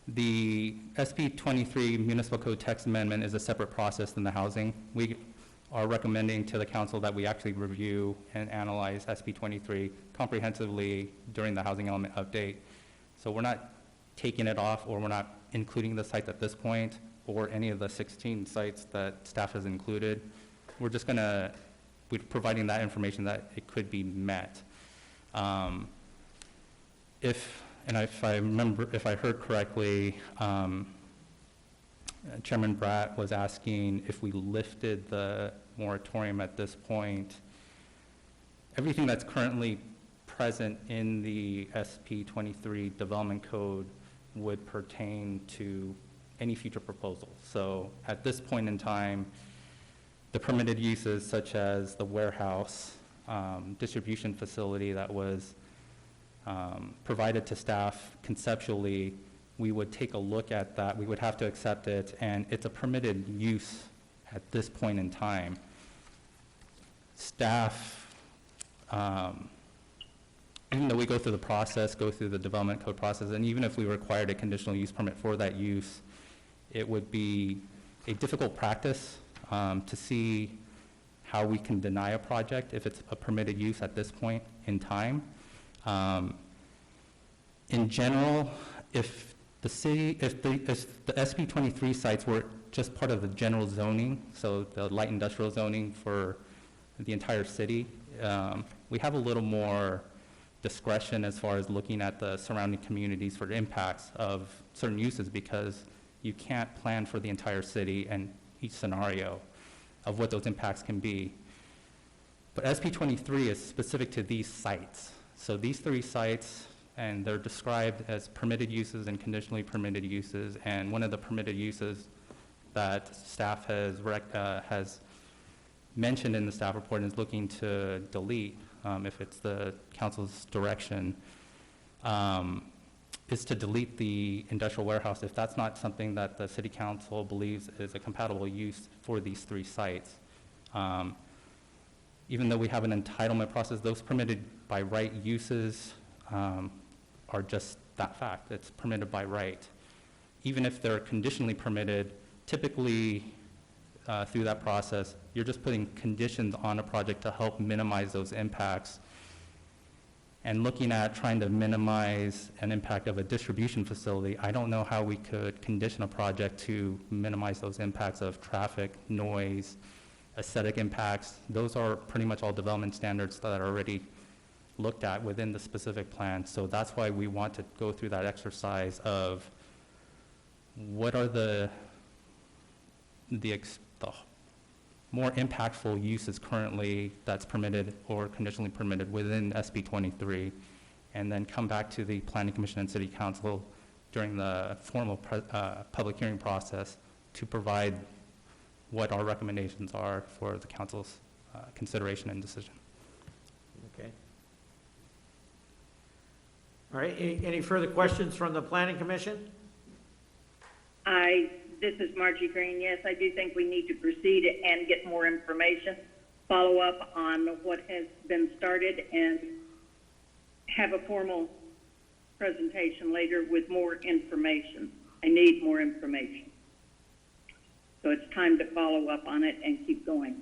The SB 23 Municipal Code Text Amendment is a separate process than the housing. We are recommending to the council that we actually review and analyze SB 23 comprehensively during the housing element update. So we're not taking it off, or we're not including the sites at this point, or any of the 16 sites that staff has included. We're just we're providing that information that it could be met. If I heard correctly, Chairman Bratt was asking if we lifted the moratorium at this point. Everything that's currently present in the SP 23 Development Code would pertain to any future proposal. So at this point in time, the permitted uses such as the warehouse, distribution facility that was provided to staff conceptually, we would take a look at that. We would have to accept it, and it's a permitted use at this point in time. Staff, even though we go through the process, go through the development code process, and even if we required a conditional use permit for that use, it would be a difficult practice to see how we can deny a project if it's a permitted use at this point in time. In general, if the SB 23 sites were just part of the general zoning, so the light industrial zoning for the entire city, we have a little more discretion as far as looking at the surrounding communities for the impacts of certain uses, because you can't plan for the entire city and each scenario of what those impacts can be. But SB 23 is specific to these sites. So these 3 sites, and they're described as permitted uses and conditionally permitted uses, and one of the permitted uses that staff has mentioned in the staff report and is looking to delete, if it's the council's direction, is to delete the industrial warehouse if that's not something that the city council believes is a compatible use for these 3 sites. Even though we have an entitlement process, those permitted by right uses are just that fact. It's permitted by right. Even if they're conditionally permitted, typically through that process, you're just putting conditions on a project to help minimize those impacts. And looking at trying to minimize an impact of a distribution facility, I don't know how we could condition a project to minimize those impacts of traffic, noise, aesthetic impacts. Those are pretty much all development standards that are already looked at within the specific plan. So that's why we want to go through that exercise of what are the more impactful uses currently that's permitted or conditionally permitted within SB 23, and then come back to the Planning Commission and City Council during the formal public hearing process to provide what our recommendations are for the council's consideration and decision. Okay. All right, any further questions from the Planning Commission? This is Margie Green. Yes, I do think we need to proceed and get more information, follow up on what has been started, and have a formal presentation later with more information. I need more information. So it's time to follow up on it and keep going.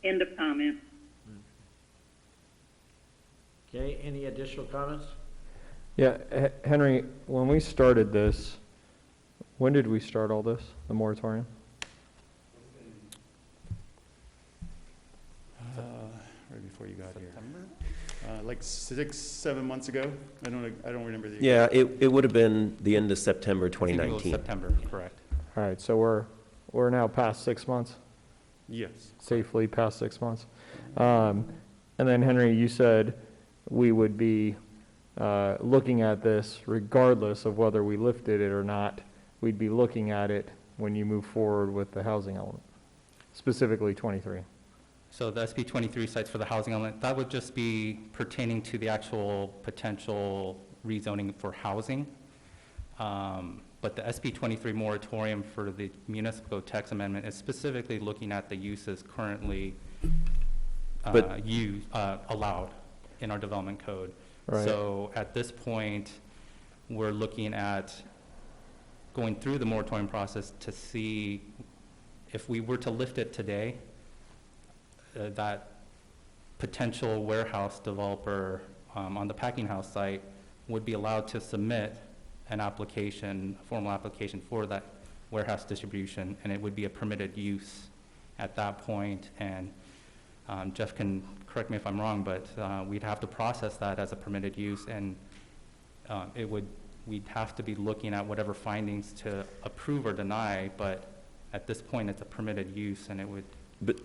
End of comment. Okay, any additional comments? Yeah, Henry, when we started this, when did we start all this, the moratorium? Right before you got here. Like 6-7 months ago. I don't remember the. Yeah, it would have been the end of September 2019. September, correct. All right, so we're now past 6 months. Yes. Safely past 6 months. And then Henry, you said we would be looking at this regardless of whether we lifted it or not. We'd be looking at it when you move forward with the housing element, specifically 23. So the SB 23 sites for the housing element, that would just be pertaining to the actual potential rezoning for housing. But the SB 23 moratorium for the municipal tax amendment is specifically looking at the uses currently allowed in our development code. Right. So at this point, we're looking at going through the moratorium process to see if we were to lift it today, that potential warehouse developer on the packing house site would be allowed to submit an application, a formal application for that warehouse distribution, and it would be a permitted use at that point. And Jeff can correct me if I'm wrong, but we'd have to process that as a permitted use, and we'd have to be looking at whatever findings to approve or deny, but at this point it's a permitted use, and it would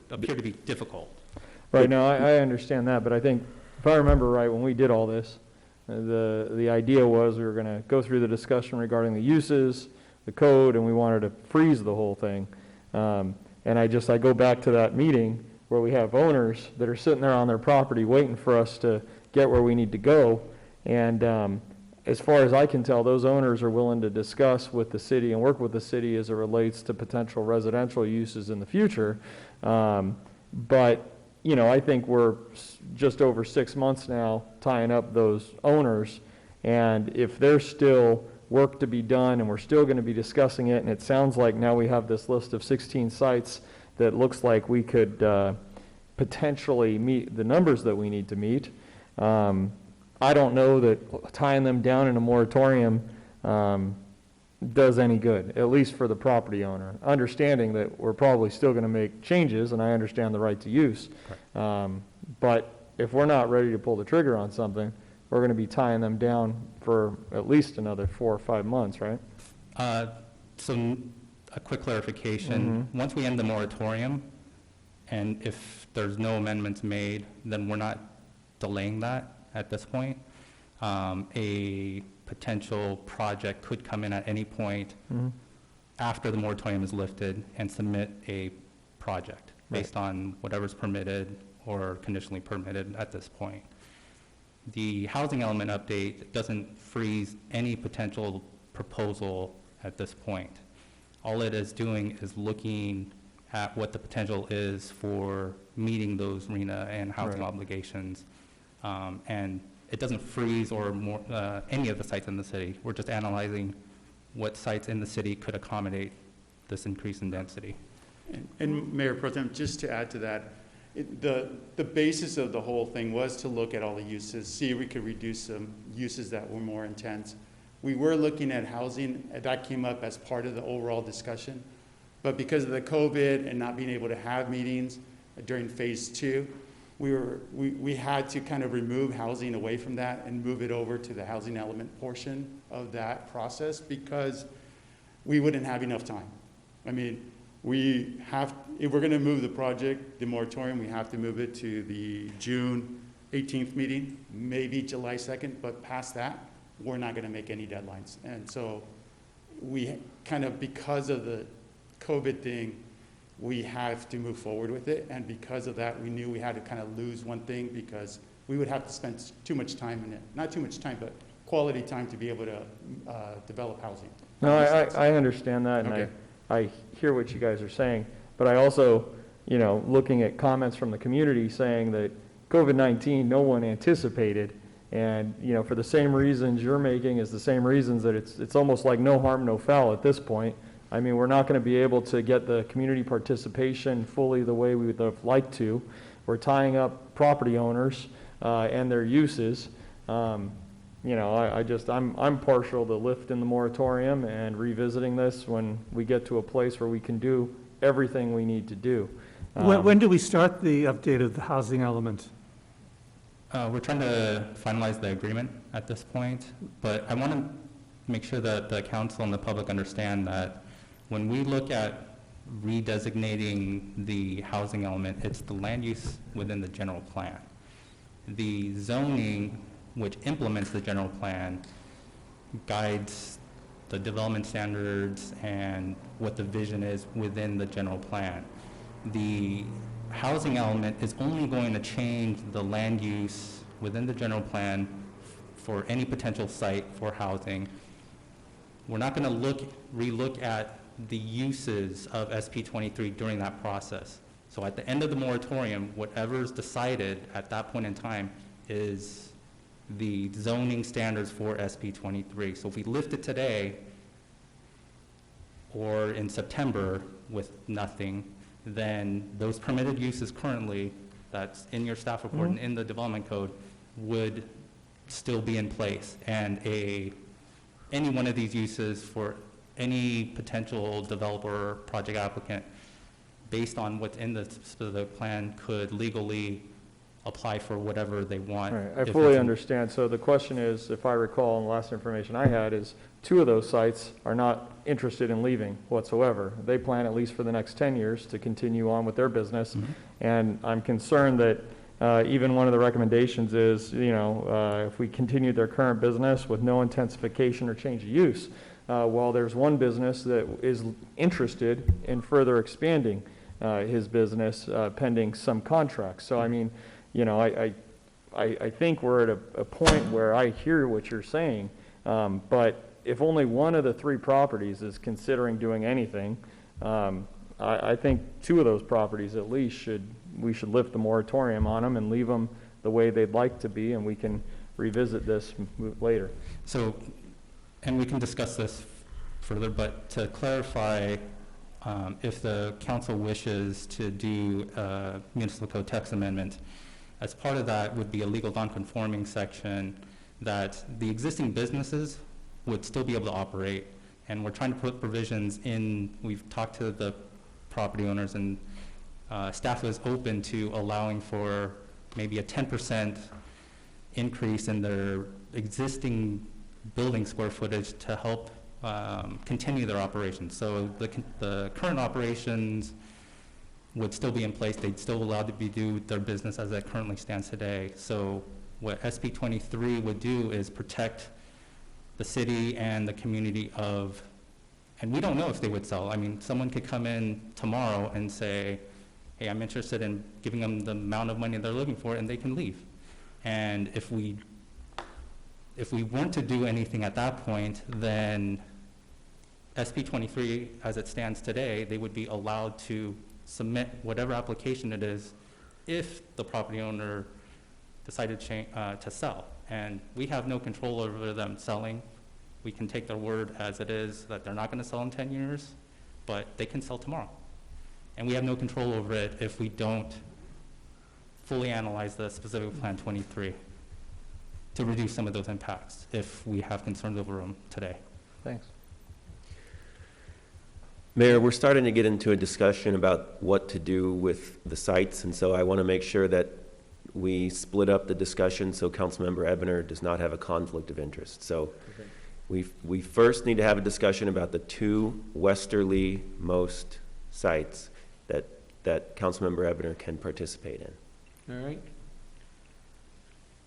appear to be difficult. Right, now I understand that, but I think, if I remember right, when we did all this, the idea was we were going to go through the discussion regarding the uses, the code, and we wanted to freeze the whole thing. And I go back to that meeting where we have owners that are sitting there on their property waiting for us to get where we need to go. And as far as I can tell, those owners are willing to discuss with the city and work with the city as it relates to potential residential uses in the future. But I think we're just over 6 months now tying up those owners, and if there's still work to be done and we're still going to be discussing it, and it sounds like now we have this list of 16 sites that looks like we could potentially meet the numbers that we need to meet. I don't know that tying them down in a moratorium does any good, at least for the property owner, understanding that we're probably still going to make changes, and I understand the right to use. But if we're not ready to pull the trigger on something, we're going to be tying them down for at least another 4 or 5 months, right? So a quick clarification. Mm-hmm. Once we end the moratorium, and if there's no amendments made, then we're not delaying that at this point. A potential project could come in at any point after the moratorium is lifted and submit a project based on whatever's permitted or conditionally permitted at this point. The housing element update doesn't freeze any potential proposal at this point. All it is doing is looking at what the potential is for meeting those RHNA and housing obligations. And it doesn't freeze or any of the sites in the city. We're just analyzing what sites in the city could accommodate this increase in density. And Mayor Pro Tem, just to add to that, the basis of the whole thing was to look at all the uses, see if we could reduce some uses that were more intense. We were looking at housing, that came up as part of the overall discussion. But because of the COVID and not being able to have meetings during phase 2, we had to kind of remove housing away from that and move it over to the housing element portion of that process because we wouldn't have enough time. I mean, if we're going to move the project, the moratorium, we have to move it to the June 18th meeting, maybe July 2nd, but past that, we're not going to make any deadlines. And so we kind of, because of the COVID thing, we have to move forward with it, and because of that, we knew we had to kind of lose one thing because we would have to spend too much time in it. Not too much time, but quality time to be able to develop housing. No, I understand that, and Okay. I hear what you guys are saying, but I also, looking at comments from the community saying that COVID-19 no one anticipated, and, for the same reasons you're making is the same reasons that it's almost like no harm, no foul at this point. I mean, we're not going to be able to get the community participation fully the way we would have liked to. We're tying up property owners and their uses. I'm partial to lifting the moratorium and revisiting this when we get to a place where we can do everything we need to do. When do we start the update of the housing element? We're trying to finalize the agreement at this point, but I want to make sure that the council and the public understand that when we look at redesignating the housing element, it's the land use within the general plan. The zoning, which implements the general plan, guides the development standards and what the vision is within the general plan. The housing element is only going to change the land use within the general plan for any potential site for housing. We're not going to relook at the uses of SP 23 during that process. So at the end of the moratorium, whatever's decided at that point in time is the zoning standards for SP 23. So if we lift it today or in September with nothing, then those permitted uses currently that's in your staff report and in the development code would still be in place. And any one of these uses for any potential developer or project applicant, based on what's in the specific plan, could legally apply for whatever they want. Right. I fully understand. So the question is, if I recall, and the last information I had is 2 of those sites are not interested in leaving whatsoever. They plan, at least for the next 10 years, to continue on with their business. And I'm concerned that even one of the recommendations is, if we continue their current business with no intensification or change of use, while there's one business that is interested in further expanding his business pending some contracts. So, I mean, I think we're at a point where I hear what you're saying, but if only one of the 3 properties is considering doing anything, I think 2 of those properties at least we should lift the moratorium on them and leave them the way they'd like to be, and we can revisit this later. So, and we can discuss this further, but to clarify, if the council wishes to do a municipal code text amendment, as part of that would be a legal non-conforming section that the existing businesses would still be able to operate. And we're trying to put provisions in. We've talked to the property owners, and staff is open to allowing for maybe a 10% increase in their existing building square footage to help continue their operations. So the current operations would still be in place. They'd still allowed to do their business as it currently stands today. So what SB 23 would do is protect the city and the community of, and we don't know if they would sell. I mean, someone could come in tomorrow and say, hey, I'm interested in giving them the amount of money they're looking for, and they can leave. And if we weren't to do anything at that point, then SB 23, as it stands today, they would be allowed to submit whatever application it is if the property owner decided to sell. And we have no control over them selling. We can take their word as it is that they're not going to sell in 10 years, but they can sell tomorrow. And we have no control over it if we don't fully analyze the specific Plan 23 to reduce some of those impacts if we have concerns over them today. Thanks. Mayor, we're starting to get into a discussion about what to do with the sites, and so I want to make sure that we split up the discussion so Councilmember Ebner does not have a conflict of interest. So we first need to have a discussion about the 2 westerly most sites that Councilmember Ebner can participate in. All right.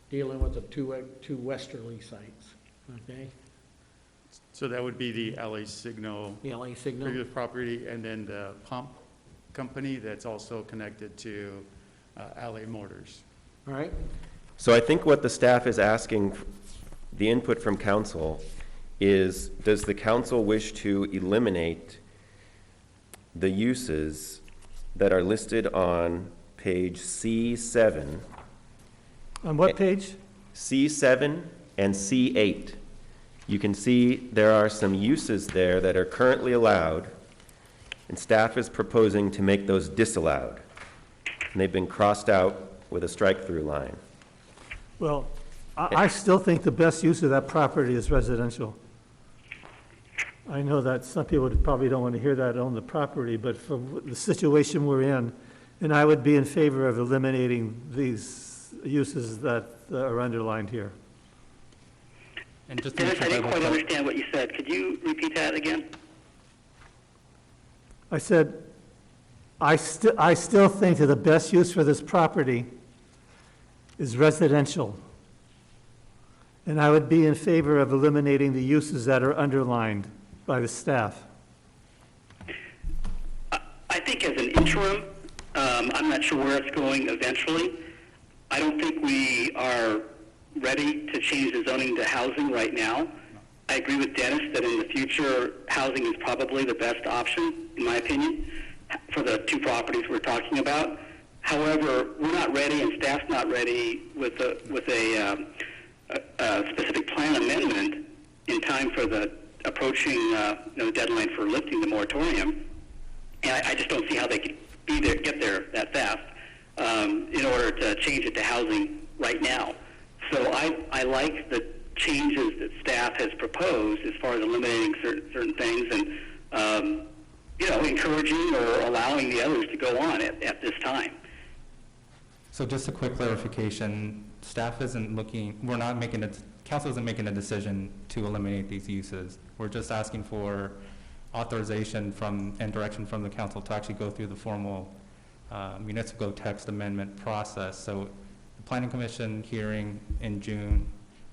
Dealing with the two westerly sites, okay? So that would be the LA Signal. The LA Signal. Regular property, and then the pump company that's also connected to LA Motors. All right. So I think what the staff is asking, the input from council, is does the council wish to eliminate the uses that are listed on page C7? On what page? C7 and C8. You can see there are some uses there that are currently allowed, and staff is proposing to make those disallowed. And they've been crossed out with a strike-through line. Well, I still think the best use of that property is residential. I know that some people probably don't want to hear that on the property, but for the situation we're in, and I would be in favor of eliminating these uses that are underlined here. And just Dennis, I didn't quite understand what you said. Could you repeat that again? I said, I still think that the best use for this property is residential. And I would be in favor of eliminating the uses that are underlined by the staff. I think as an interim, I'm not sure where it's going eventually. I don't think we are ready to change the zoning to housing right now. I agree with Dennis that in the future, housing is probably the best option, in my opinion, for the two properties we're talking about. However, we're not ready, and staff's not ready with a specific plan amendment in time for the approaching the deadline for lifting the moratorium. And I just don't see how they could get there that fast in order to change it to housing right now. So I like the changes that staff has proposed as far as eliminating certain things and encouraging or allowing the others to go on at this time. So just a quick clarification, staff isn't looking, we're not making a, council isn't making a decision to eliminate these uses. We're just asking for authorization and direction from the council to actually go through the formal municipal code text amendment process. So the Planning Commission hearing in June,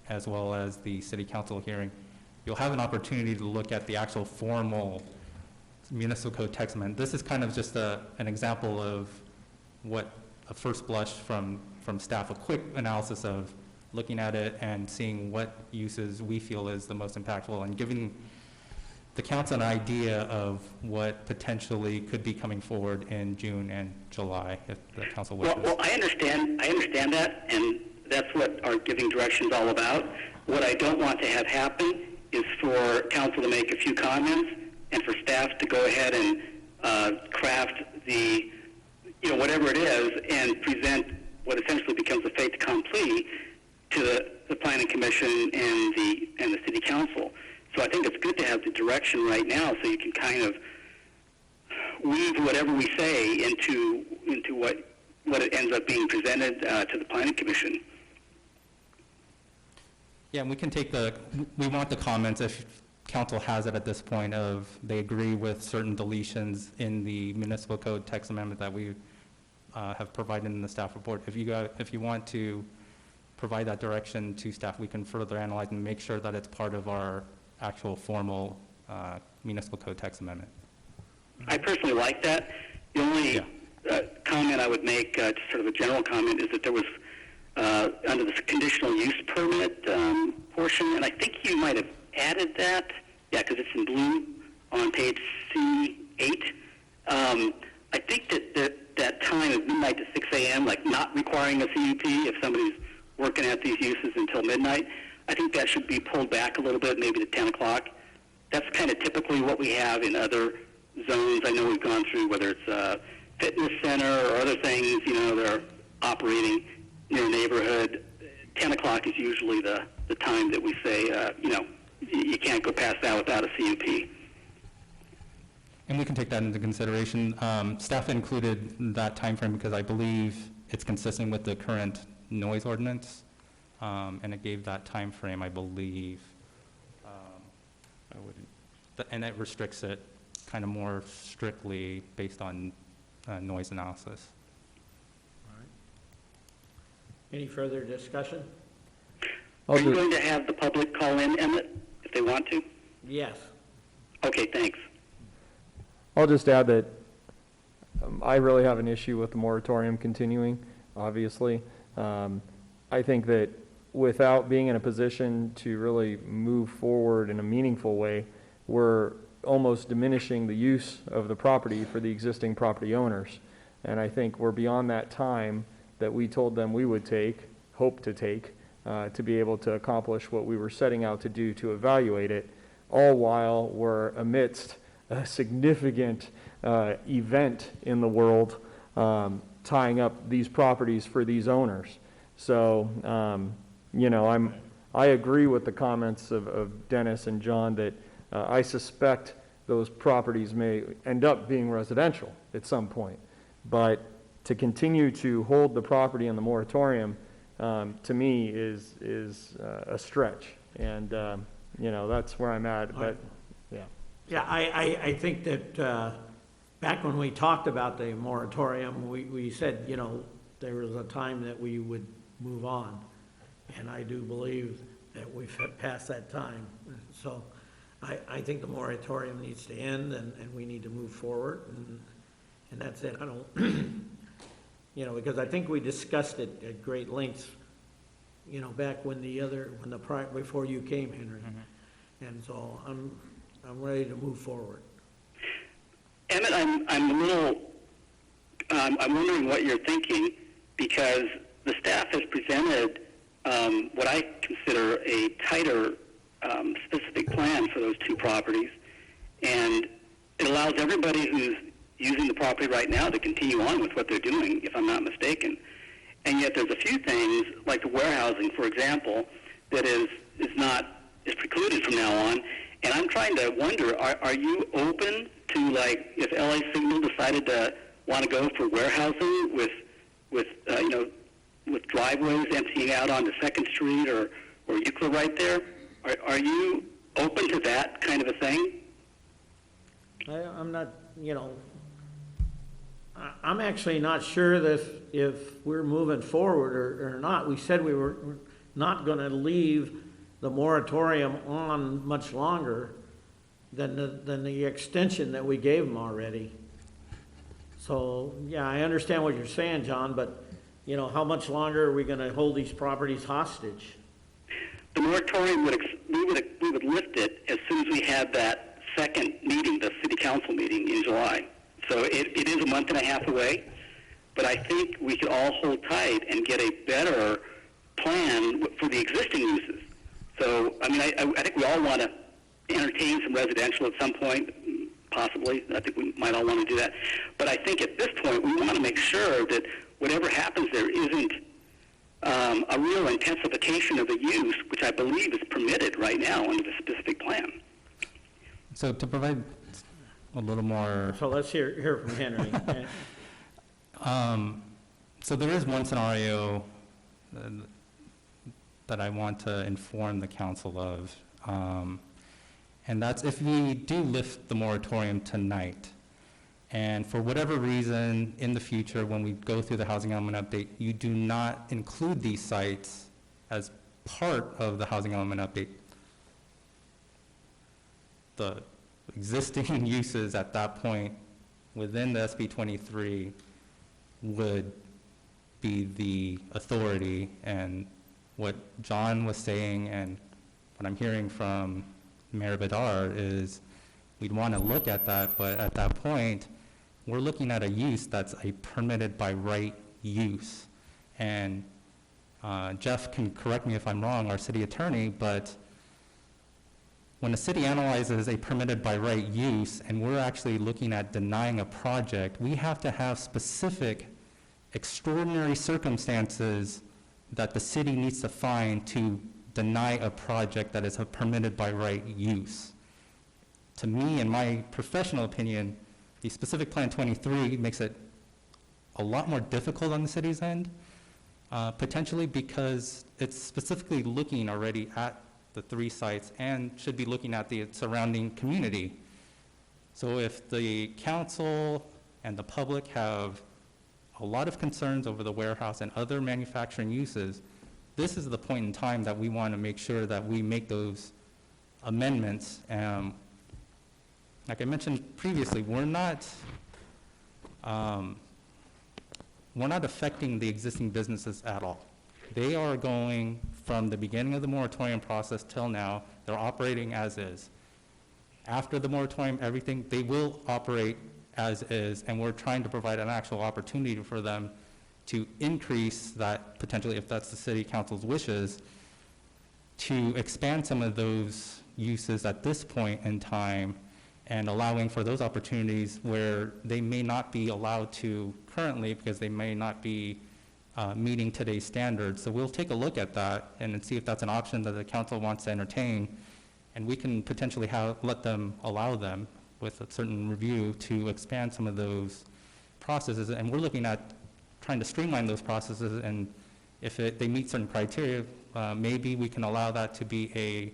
as well as the City Council hearing, you'll have an opportunity to look at the actual formal municipal code text amendment. This is kind of just an example of what a first blush from staff, a quick analysis of looking at it and seeing what uses we feel is the most impactful and giving the council an idea of what potentially could be coming forward in June and July if the council wishes. Well, I understand that, and that's what our giving direction is all about. What I don't want to have happen is for council to make a few comments and for staff to go ahead and craft the, whatever it is and present what essentially becomes a fait accompli to the Planning Commission and the City Council. So I think it's good to have the direction right now so you can kind of weave whatever we say into what it ends up being presented to the Planning Commission. Yeah, and we can take we want the comments if council has it at this point of they agree with certain deletions in the municipal code text amendment that we have provided in the staff report. If you want to provide that direction to staff, we can further analyze and make sure that it's part of our actual formal municipal code text amendment. I personally like that. The only comment I would make, just sort of a general comment, is that there was under the conditional use permit portion, and I think you might have added that, because it's in blue on page C8. I think that time is midnight to 6 a.m., like not requiring a CUP if somebody's working at these uses until midnight. I think that should be pulled back a little bit, maybe to 10 o'clock. That's kind of typically what we have in other zones. I know we've gone through, whether it's a fitness center or other things, they're operating near a neighborhood. 10 o'clock is usually the time that we say, you can't go past that without a CUP. And we can take that into consideration. Staff included that time frame because I believe it's consistent with the current noise ordinance, and it gave that time frame, I believe. And it restricts it kind of more strictly based on noise analysis. All right. Any further discussion? Are you going to have the public call in, Emmett, if they want to? Yes. Okay, thanks. I'll just add that I really have an issue with the moratorium continuing, obviously. I think that without being in a position to really move forward in a meaningful way, we're almost diminishing the use of the property for the existing property owners. And I think we're beyond that time that we told them we would hope to take, to be able to accomplish what we were setting out to do to evaluate it, all while we're amidst a significant event in the world tying up these properties for these owners. So, I agree with the comments of Dennis and John that I suspect those properties may end up being residential at some point. But to continue to hold the property in the moratorium, to me, is a stretch. And, that's where I'm at. But, yeah. Yeah, I think that back when we talked about the moratorium, we said, there was a time that we would move on. And I do believe that we've passed that time. So I think the moratorium needs to end, and we need to move forward, and that's it. I don't, because I think we discussed it at great lengths, back when before you came, Henry. Mm-hmm. And so I'm ready to move forward. Emmett, I'm wondering what you're thinking, because the staff has presented what I consider a tighter specific plan for those two properties, and it allows everybody who's using the property right now to continue on with what they're doing, if I'm not mistaken. And yet there's a few things, like the warehousing, for example, that is precluded from now on. And I'm trying to wonder, are you open to, like, if LA Signal decided to want to go for warehousing with driveways emptying out onto 2nd Street or Euclid right there? Are you open to that kind of a thing? I'm not, I'm actually not sure that if we're moving forward or not. We said we were not going to leave the moratorium on much longer than the extension that we gave them already. So, yeah, I understand what you're saying, John, but, how much longer are we going to hold these properties hostage? The moratorium we would lift it as soon as we had that second meeting, the city council meeting in July. So it is a month and a half away, but I think we could all hold tight and get a better plan for the existing uses. So, I mean, I think we all want to entertain some residential at some point, possibly. I think we might all want to do that. But I think at this point, we want to make sure that whatever happens there isn't a real intensification of the use, which I believe is permitted right now under the specific plan. So to provide a little more... So let's hear from Henry. So there is one scenario that I want to inform the council of, and that's if we do lift the moratorium tonight, and for whatever reason in the future when we go through the housing element update, you do not include these sites as part of the housing element update, the existing uses at that point within the SB 23 would be the authority. And what John was saying and what I'm hearing from Mayor Bedard is we'd want to look at that, but at that point we're looking at a use that's a permitted by right use. And Jeff can correct me if I'm wrong, our city attorney, but when a city analyzes a permitted by right use and we're actually looking at denying a project, we have to have specific extraordinary circumstances that the city needs to find to deny a project that is a permitted by right use. To me, in my professional opinion, the specific Plan 23 makes it a lot more difficult on the city's end, potentially because it's specifically looking already at the 3 sites and should be looking at the surrounding community. So if the council and the public have a lot of concerns over the warehouse and other manufacturing uses, this is the point in time that we want to make sure that we make those amendments. Like I mentioned previously, we're not affecting the existing businesses at all. They are going from the beginning of the moratorium process till now, they're operating as is. After the moratorium, everything, they will operate as is, and we're trying to provide an actual opportunity for them to increase that, potentially, if that's the city council's wishes, to expand some of those uses at this point in time and allowing for those opportunities where they may not be allowed to currently because they may not be meeting today's standards. So we'll take a look at that and see if that's an option that the council wants to entertain, and we can potentially let them allow them with a certain review to expand some of those processes. And we're looking at trying to streamline those processes, and if they meet certain criteria, maybe we can allow that to be a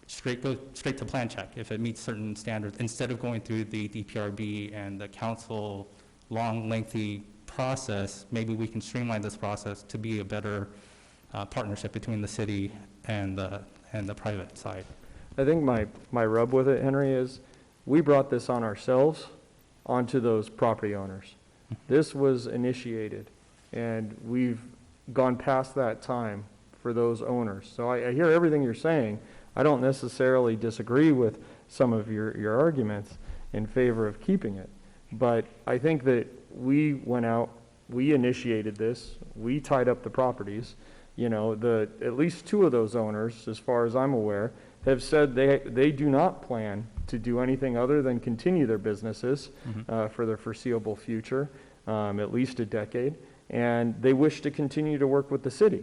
straight to plan check if it meets certain standards, instead of going through the DPRB and the council long, lengthy process. Maybe we can streamline this process to be a better partnership between the city and the private side. I think my rub with it, Henry, is we brought this on ourselves onto those property owners. This was initiated, and we've gone past that time for those owners. So I hear everything you're saying. I don't necessarily disagree with some of your arguments in favor of keeping it. But I think that we went out, we initiated this, we tied up the properties. You know, at least two of those owners, as far as I'm aware, have said they do not plan to do anything other than continue their businesses for the foreseeable future, at least a decade, and they wish to continue to work with the city.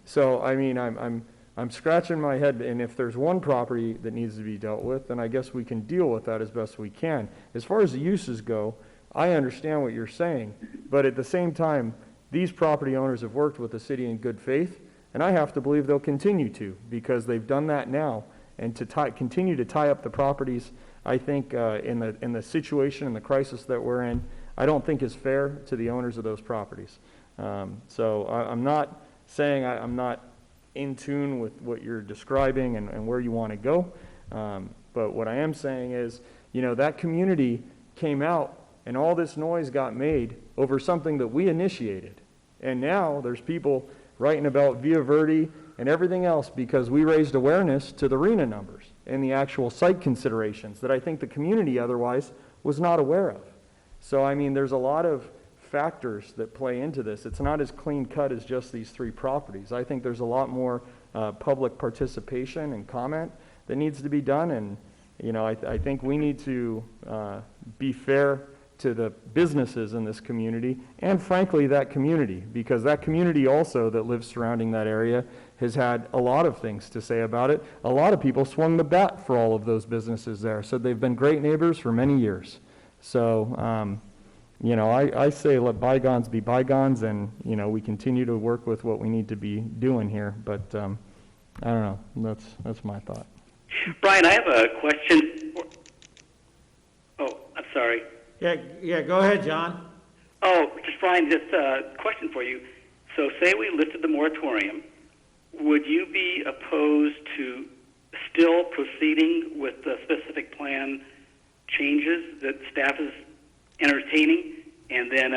So, I mean, I'm scratching my head, and if there's one property that needs to be dealt with, then I guess we can deal with that as best we can. As far as the uses go, I understand what you're saying, but at the same time, these property owners have worked with the city in good faith, and I have to believe they'll continue to, because they've done that now. And to continue to tie up the properties, I think in the situation and the crisis that we're in, I don't think is fair to the owners of those properties. So I'm not saying I'm not in tune with what you're describing and where you want to go. But what I am saying is, you know, that community came out and all this noise got made over something that we initiated. And now there's people writing about Via Verde and everything else because we raised awareness to the RENA numbers and the actual site considerations that I think the community otherwise was not aware of. So, I mean, there's a lot of factors that play into this. It's not as clean cut as just these three properties. I think there's a lot more public participation and comment that needs to be done. And, you know, I think we need to be fair to the businesses in this community and, frankly, that community, because that community also that lives surrounding that area has had a lot of things to say about it. A lot of people swung the bat for all of those businesses there, so they've been great neighbors for many years. So, you know, I say let bygones be bygones, and, you know, we continue to work with what we need to be doing here, but I don't know, that's my thought. Brian, I have a question. Oh, I'm sorry. Yeah, go ahead, John. Oh, just Brian, just a question for you. So say we lifted the moratorium, would you be opposed to still proceeding with the specific plan changes that staff is entertaining? And then,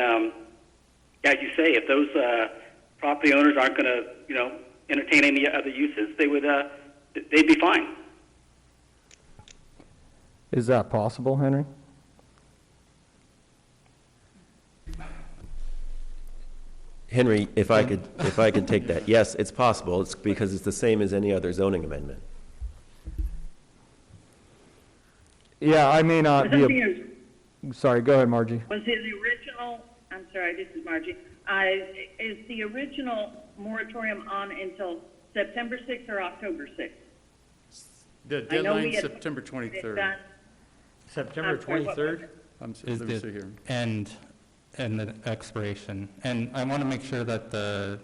as you say, if those property owners aren't going to, you know, entertain any other uses, they'd be fine. Is that possible, Henry? Henry, if I could take that. Yes, it's possible. It's because it's the same as any other zoning amendment. Yeah, I may not be. Sorry, go ahead, Margie. Was it the original? I'm sorry, this is Margie. Is the original moratorium on until September 6th or October 6th? The deadline is September 23rd. September 23rd? Is the and the expiration. And I want to make sure that the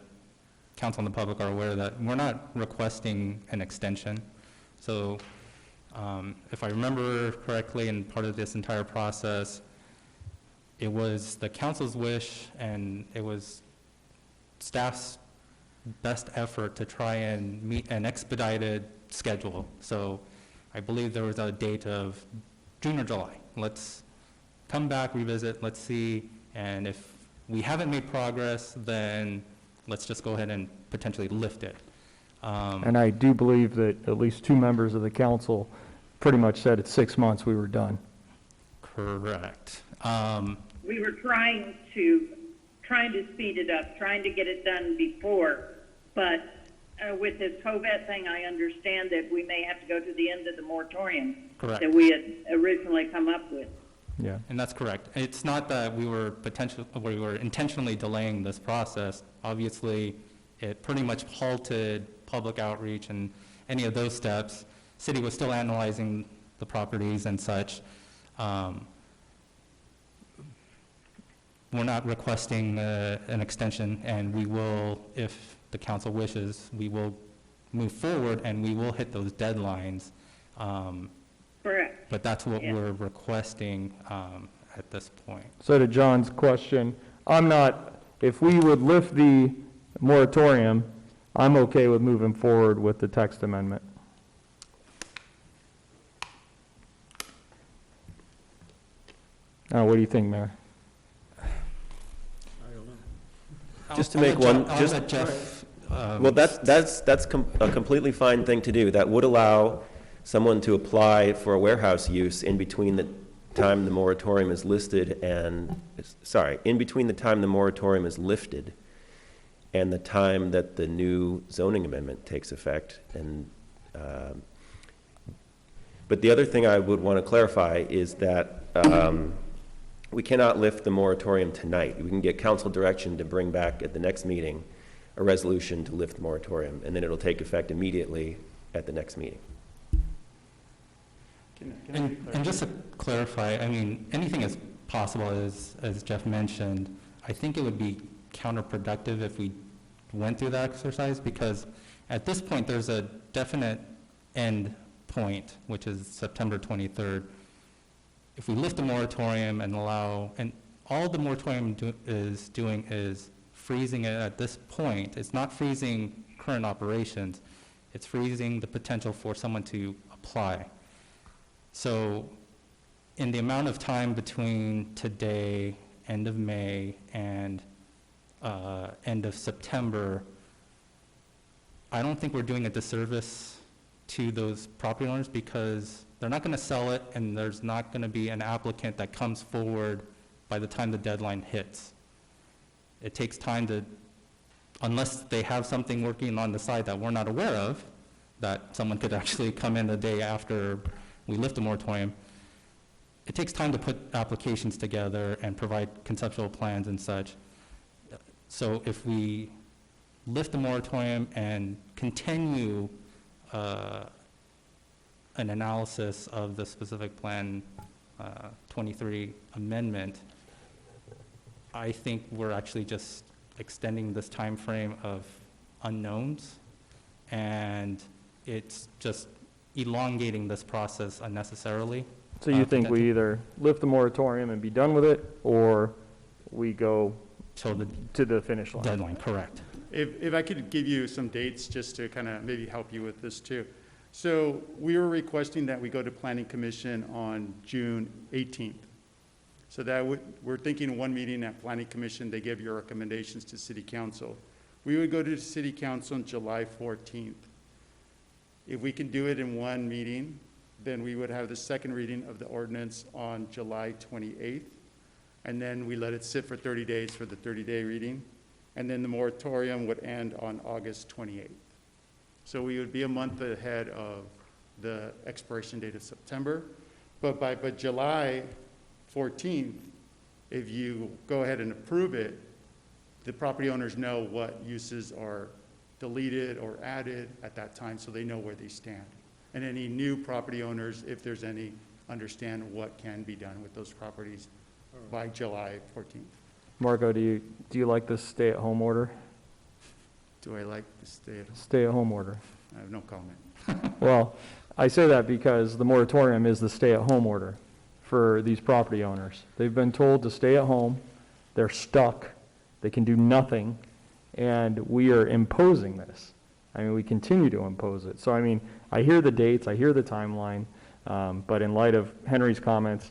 council and the public are aware that we're not requesting an extension. So if I remember correctly, in part of this entire process, it was the council's wish and it was staff's best effort to try and meet an expedited schedule. So I believe there was a date of June or July. Let's come back, revisit, let's see. And if we haven't made progress, then let's just go ahead and potentially lift it. And I do believe that at least two members of the council pretty much said at 6 months we were done. Correct. We were trying to speed it up, trying to get it done before, but with this COVID thing, I understand that we may have to go to the end of the moratorium that we had originally come up with. Yeah, and that's correct. It's not that we were intentionally delaying this process. Obviously, it pretty much halted public outreach and any of those steps. City was still analyzing the properties and such. We're not requesting an extension, and we will, if the council wishes, we will move forward and we will hit those deadlines. Correct. But that's what we're requesting at this point. So to John's question, if we would lift the moratorium, I'm okay with moving forward with the text amendment. What do you think, Mayor? Just to make one, just, well, that's a completely fine thing to do. That would allow someone to apply for a warehouse use in between the time the moratorium is listed and, in between the time the moratorium is lifted and the time that the new zoning amendment takes effect. And, but the other thing I would want to clarify is that we cannot lift the moratorium tonight. We can get council direction to bring back at the next meeting a resolution to lift the moratorium, and then it'll take effect immediately at the next meeting. And just to clarify, I mean, anything is possible, as Jeff mentioned. I think it would be counterproductive if we went through that exercise, because at this point, there's a definite end point, which is September 23rd. If we lift the moratorium and allow, and all the moratorium is doing is freezing it at this point. It's not freezing current operations. It's freezing the potential for someone to apply. So in the amount of time between today, end of May, and end of September, I don't think we're doing a disservice to those property owners, because they're not going to sell it, and there's not going to be an applicant that comes forward by the time the deadline hits. It takes time to, unless they have something working on the side that we're not aware of, that someone could actually come in the day after we lift the moratorium. It takes time to put applications together and provide conceptual plans and such. So if we lift the moratorium and continue an analysis of the specific plan 23 amendment, I think we're actually just extending this time frame of unknowns, and it's just elongating this process unnecessarily. So you think we either lift the moratorium and be done with it, or we go to the finish line? Deadline, correct. If I could give you some dates just to kind of maybe help you with this too. So we were requesting that we go to Planning Commission on June 18th. So that we're thinking one meeting at Planning Commission, they give your recommendations to City Council. We would go to the City Council on July 14th. If we can do it in one meeting, then we would have the second reading of the ordinance on July 28th. And then we let it sit for 30 days for the 30-day reading. And then the moratorium would end on August 28th. So we would be a month ahead of the expiration date of September. But by July 14th, if you go ahead and approve it, the property owners know what uses are deleted or added at that time, so they know where they stand. And any new property owners, if there's any, understand what can be done with those properties by July 14th. Marco, do you like this stay-at-home order? Do I like the stay-at-home order? I have no comment. Well, I say that because the moratorium is the stay-at-home order for these property owners. They've been told to stay at home. They're stuck. They can do nothing. And we are imposing this. I mean, we continue to impose it. So, I mean, I hear the dates, I hear the timeline, but in light of Henry's comments,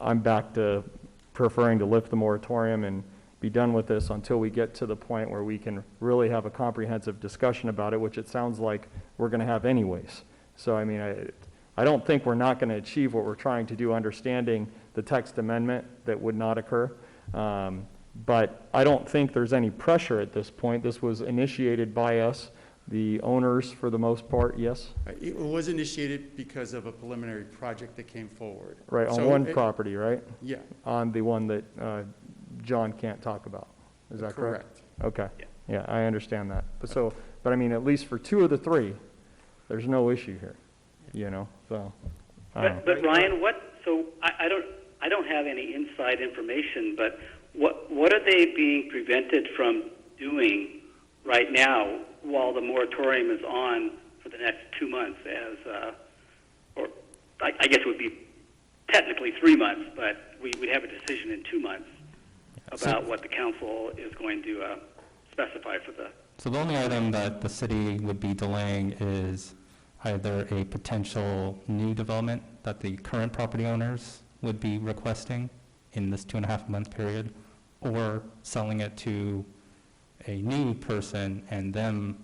I'm back to preferring to lift the moratorium and be done with this until we get to the point where we can really have a comprehensive discussion about it, which it sounds like we're going to have anyways. So, I mean, I don't think we're not going to achieve what we're trying to do, understanding the text amendment that would not occur. But I don't think there's any pressure at this point. This was initiated by us, the owners for the most part, yes? It was initiated because of a preliminary project that came forward. Right, on one property, right? Yeah. On the one that John can't talk about. Is that correct? Okay. Yeah, I understand that. But I mean, at least for two of the three, there's no issue here, you know, so. But Ryan, I don't have any inside information, but what are they being prevented from doing right now while the moratorium is on for the next 2 months or I guess it would be technically 3 months, but we'd have a decision in 2 months about what the council is going to specify for the So the only item that the city would be delaying is either a potential new development that the current property owners would be requesting in this 2.5-month period, or selling it to a new person and them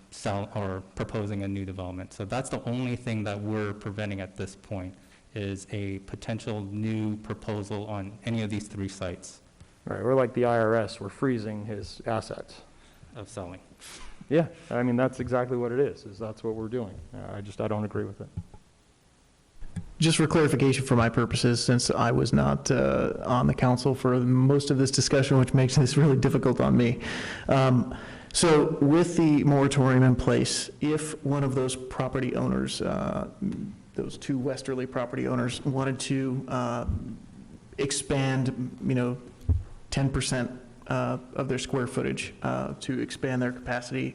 sell or proposing a new development. So that's the only thing that we're preventing at this point, is a potential new proposal on any of these 3 sites. Right, we're like the IRS, we're freezing his assets. Of selling. Yeah, I mean, that's exactly what it is that's what we're doing. I don't agree with it. Just for clarification for my purposes, since I was not on the council for most of this discussion, which makes this really difficult on me. So with the moratorium in place, if one of those property owners, those 2 westerly property owners, wanted to expand, 10% of their square footage to expand their capacity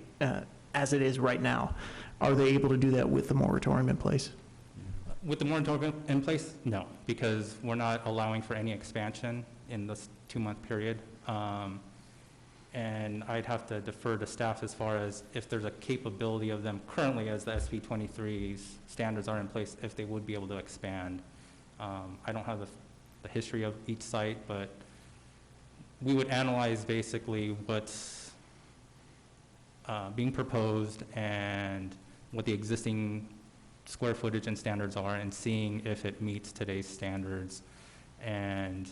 as it is right now, are they able to do that with the moratorium in place? With the moratorium in place, no, because we're not allowing for any expansion in this 2-month period. And I'd have to defer to staff as far as if there's a capability of them currently, as the SB 23's standards are in place, if they would be able to expand. I don't have the history of each site, but we would analyze basically what's being proposed and what the existing square footage and standards are, and seeing if it meets today's standards. And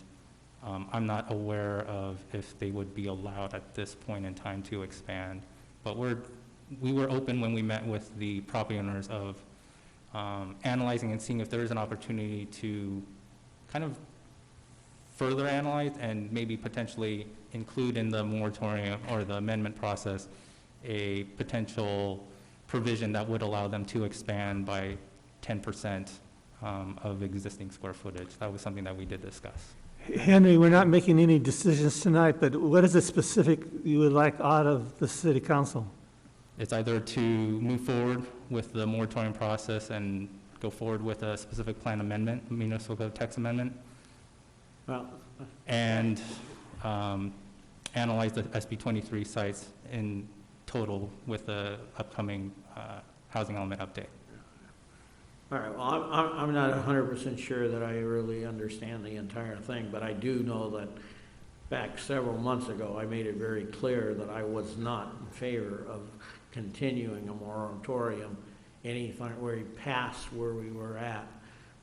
I'm not aware of if they would be allowed at this point in time to expand. But we were open when we met with the property owners of analyzing and seeing if there is an opportunity to kind of further analyze and maybe potentially include in the moratorium or the amendment process a potential provision that would allow them to expand by 10% of existing square footage. That was something that we did discuss. Henry, we're not making any decisions tonight, but what is the specific you would like out of the city council? It's either to move forward with the moratorium process and go forward with a specific plan amendment, municipal code text amendment, and analyze the SB 23 sites in total with the upcoming housing element update. All right, well, I'm not 100% sure that I really understand the entire thing, but I do know that back several months ago, I made it very clear that I was not in favor of continuing a moratorium where we passed where we were at.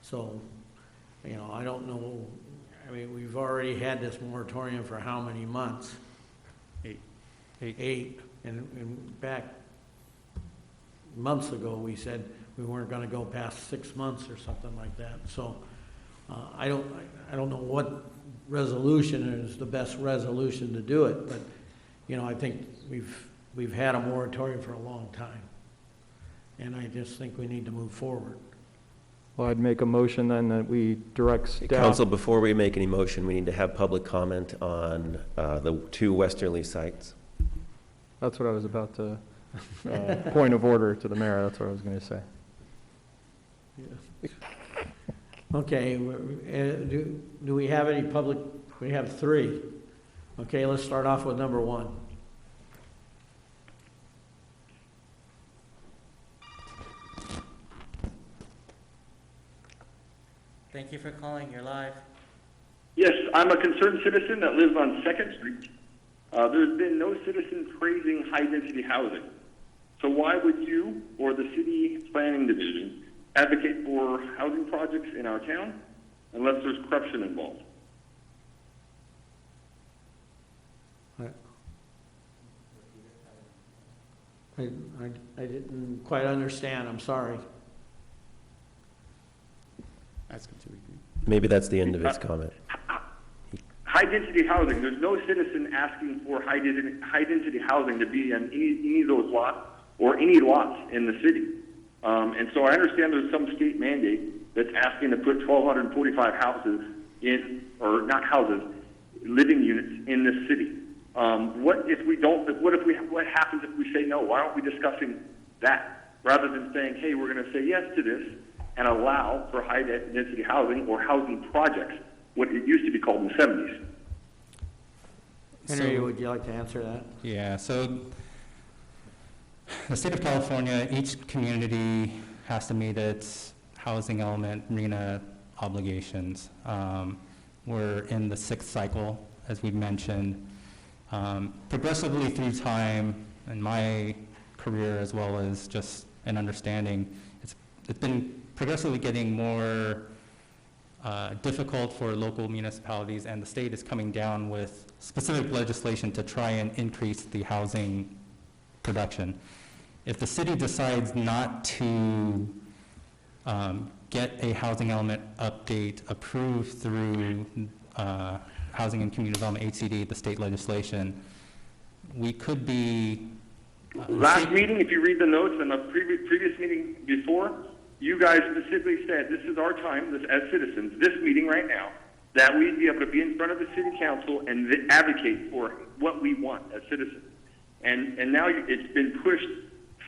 So, I don't know. I mean, we've already had this moratorium for how many months? 8. And back months ago, we said we weren't going to go past 6 months or something like that. So I don't know what resolution is the best resolution to do it, but I think we've had a moratorium for a long time, and I just think we need to move forward. Well, I'd make a motion then that we direct staff. Council, before we make any motion, we need to have public comment on the 2 westerly sites. That's what I was about to, point of order to the mayor, that's what I was going to say. Okay, do we have any public? We have 3. Okay, let's start off with number 1. Thank you for calling. You're live. Yes, I'm a concerned citizen that lives on 2nd Street. There's been no citizen praising high-density housing. So why would you or the city planning division advocate for housing projects in our town unless there's corruption involved? I didn't quite understand. I'm sorry. Maybe that's the end of his comment. High-density housing, there's no citizen asking for high-density housing to be in any of those lots or any lots in the city. And so I understand there's some state mandate that's asking to put 1,245 houses in, or not houses, living units in this city. What happens if we say no? Why aren't we discussing that rather than saying, hey, we're going to say yes to this and allow for high-density housing or housing projects, what it used to be called in the 70s? Henry, would you like to answer that? Yeah, so the state of California, each community has to meet its housing element RENA obligations. We're in the 6th cycle, as we mentioned. Progressively through time, in my career as well as just an understanding, it's been progressively getting more difficult for local municipalities, and the state is coming down with specific legislation to try and increase the housing production. If the city decides not to get a housing element update approved through Housing and Community Development, HCD, the state legislation, we could be... Last meeting, if you read the notes in the previous meeting before, you guys specifically said this is our time as citizens, this meeting right now, that we'd be able to be in front of the city council and advocate for what we want as citizens. And now it's been pushed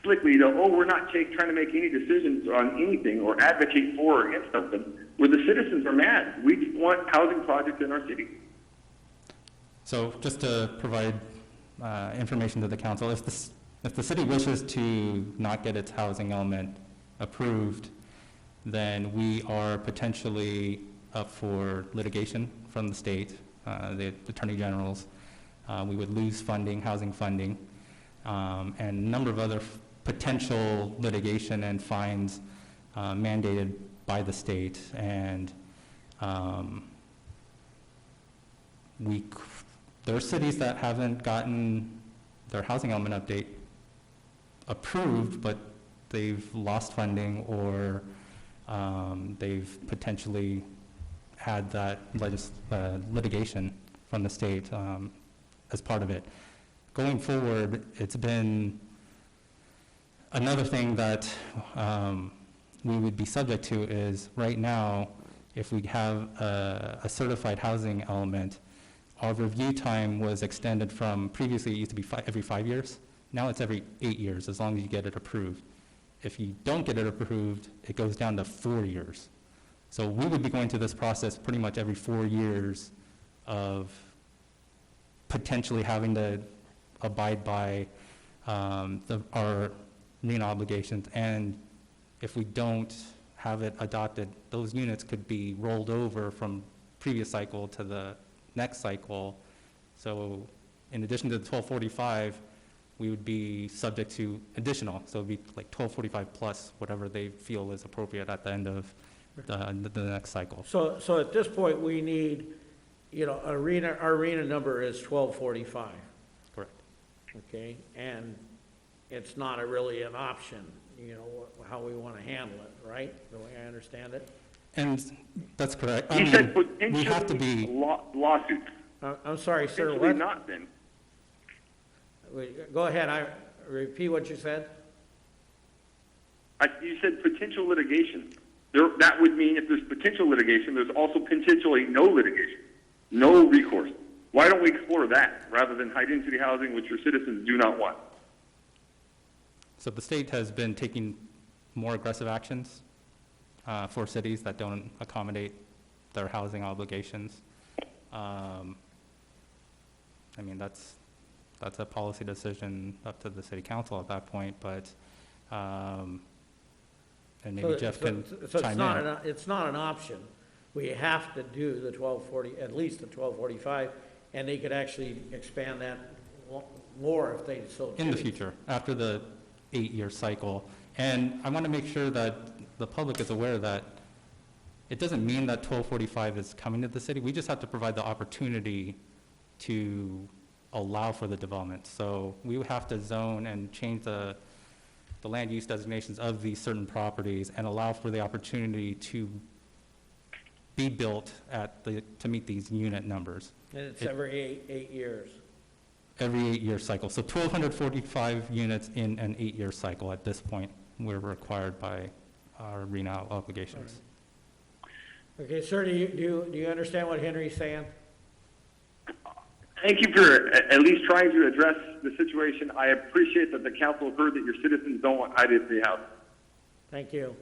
slickly to, we're not trying to make any decisions on anything or advocate for or against something, where the citizens are mad. We want housing projects in our city. So just to provide information to the council, if the city wishes to not get its housing element approved, then we are potentially up for litigation from the state, the attorney generals. We would lose funding, housing funding, and a number of other potential litigation and fines mandated by the state. And there are cities that haven't gotten their housing element update approved, but they've lost funding, or they've potentially had that litigation from the state as part of it. Going forward, it's been another thing that we would be subject to is right now, if we have a certified housing element, our review time was extended from previously it used to be every 5 years. Now it's every 8 years, as long as you get it approved. If you don't get it approved, it goes down to 4 years. So we would be going through this process pretty much every 4 years of potentially having to abide by our RENA obligations. And if we don't have it adopted, those units could be rolled over from previous cycle to the next cycle. So in addition to the 1245, we would be subject to additional, so it would be like 1245 plus whatever they feel is appropriate at the end of the next cycle. So at this point, we need, our RENA number is 1245. Correct. Okay, and it's not really an option, how we want to handle it, right? The way I understand it. And that's correct. He said potentially we have to be lawsuits. I'm sorry, sir. Potentially What? not then. Go ahead. Repeat what you said. You said potential litigation. That would mean if there's potential litigation, there's also potentially no litigation, no recourse. Why don't we explore that rather than high-density housing, which your citizens do not want? So the state has been taking more aggressive actions for cities that don't accommodate their housing obligations. That's a policy decision up to the city council at that point, but, and maybe Jeff can chime in. It's not an option. We have to do the 1240, at least the 1245, and they could actually expand that more if they so choose. In the future, after the 8-year cycle. And I want to make sure that the public is aware that it doesn't mean that 1245 is coming to the city. We just have to provide the opportunity to allow for the development. So we would have to zone and change the land use designations of these certain properties and allow for the opportunity to be built to meet these unit numbers. And it's every eight years. Every 8-year cycle. So 1,245 units in an 8-year cycle at this point. We're required by our RENA obligations. Okay, sir, do you understand what Henry's saying? Thank you for at least trying to address the situation. I appreciate that the council heard that your citizens don't want high-density housing. Thank you.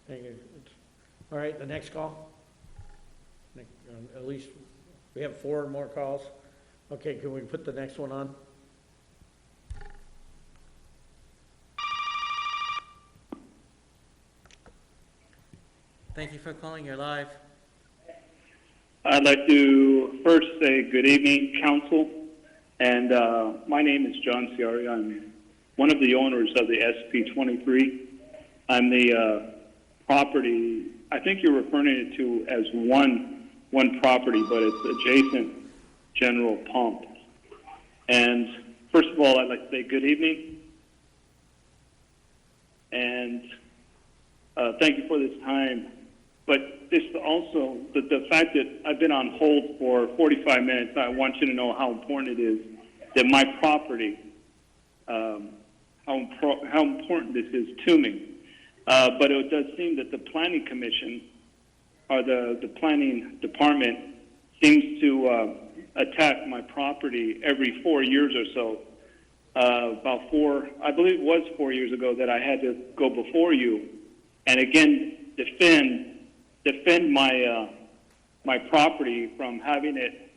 Thank you. All right, the next call. At least we have 4 more calls. Okay, can we put the next one on? Thank you for calling. You're live. I'd like to first say good evening, council. And my name is John Ciari. I'm one of the owners of the SP23. I'm the property, I think you're referring it to as one property, but it's adjacent General Pump. And first of all, I'd like to say good evening. And thank you for this time. But this also, the fact that I've been on hold for 45 minutes, I want you to know how important it is that my property, how important this is to me. But it does seem that the Planning Commission, or the Planning Department, seems to attack my property every 4 years or so. I believe it was 4 years ago that I had to go before you and again defend my property from having it,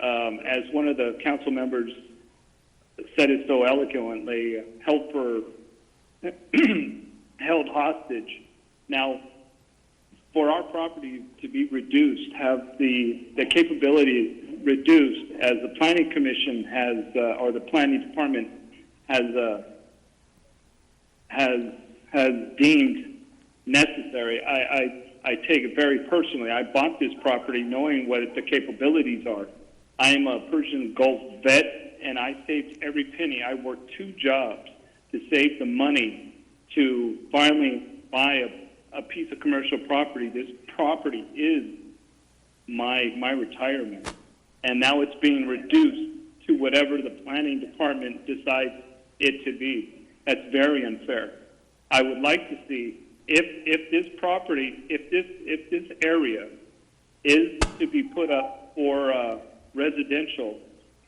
as one of the council members said it so eloquently, held hostage. Now, for our property to be reduced, have the capability reduced, as the Planning Commission has, or the Planning Department has deemed necessary, I take it very personally. I bought this property knowing what the capabilities are. I am a Persian Gulf vet, and I saved every penny. I worked 2 jobs to save the money to finally buy a piece of commercial property. This property is my retirement, and now it's being reduced to whatever the Planning Department decides it to be. That's very unfair. I would like to see if this property, if this area is to be put up for residential,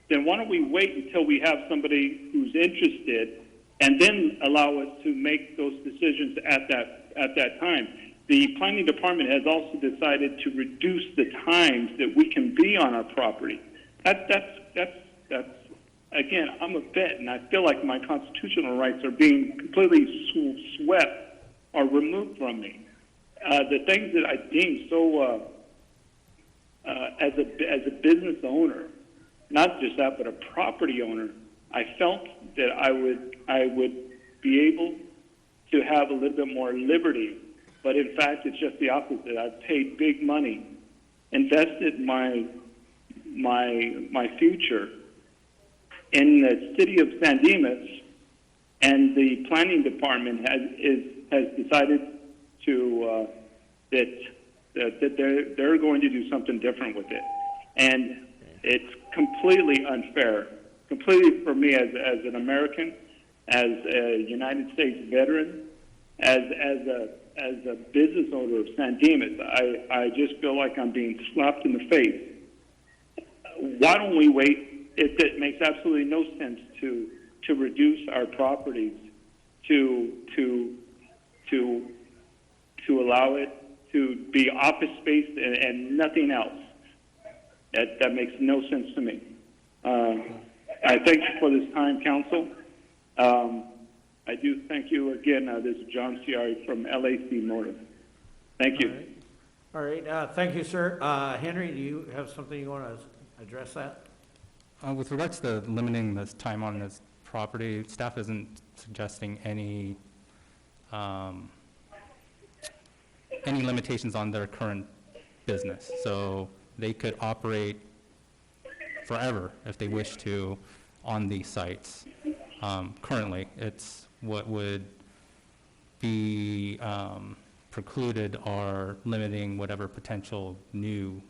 then why don't we wait until we have somebody who's interested, and then allow us to make those decisions at that time. The Planning Department has also decided to reduce the times that we can be on our property. That's again, I'm a vet, and I feel like my constitutional rights are being completely swept or removed from me. The things that I deem so, as a business owner, not just that, but a property owner, I felt that I would be able to have a little bit more liberty. But in fact, it's just the opposite. I've paid big money, invested my future in the city of San Dimas, and the Planning Department has decided to that they're going to do something different with it, and it's completely unfair. Completely for me as an American, as a United States veteran, as a business owner of San Dimas, I just feel like I'm being slapped in the face. Why don't we wait? It makes absolutely no sense to reduce our properties to allow it to be office space and nothing else. That makes no sense to me. I thank you for this time, council. I do thank you again. This is John Ciari from LAC Motive. Thank you. All right. Thank you, sir. Henry, do you have something you want to address that? With regards to limiting this time on this property, staff isn't suggesting any limitations on their current business. So they could operate forever if they wish to on these sites. Currently, it's what would be precluded are limiting whatever potential new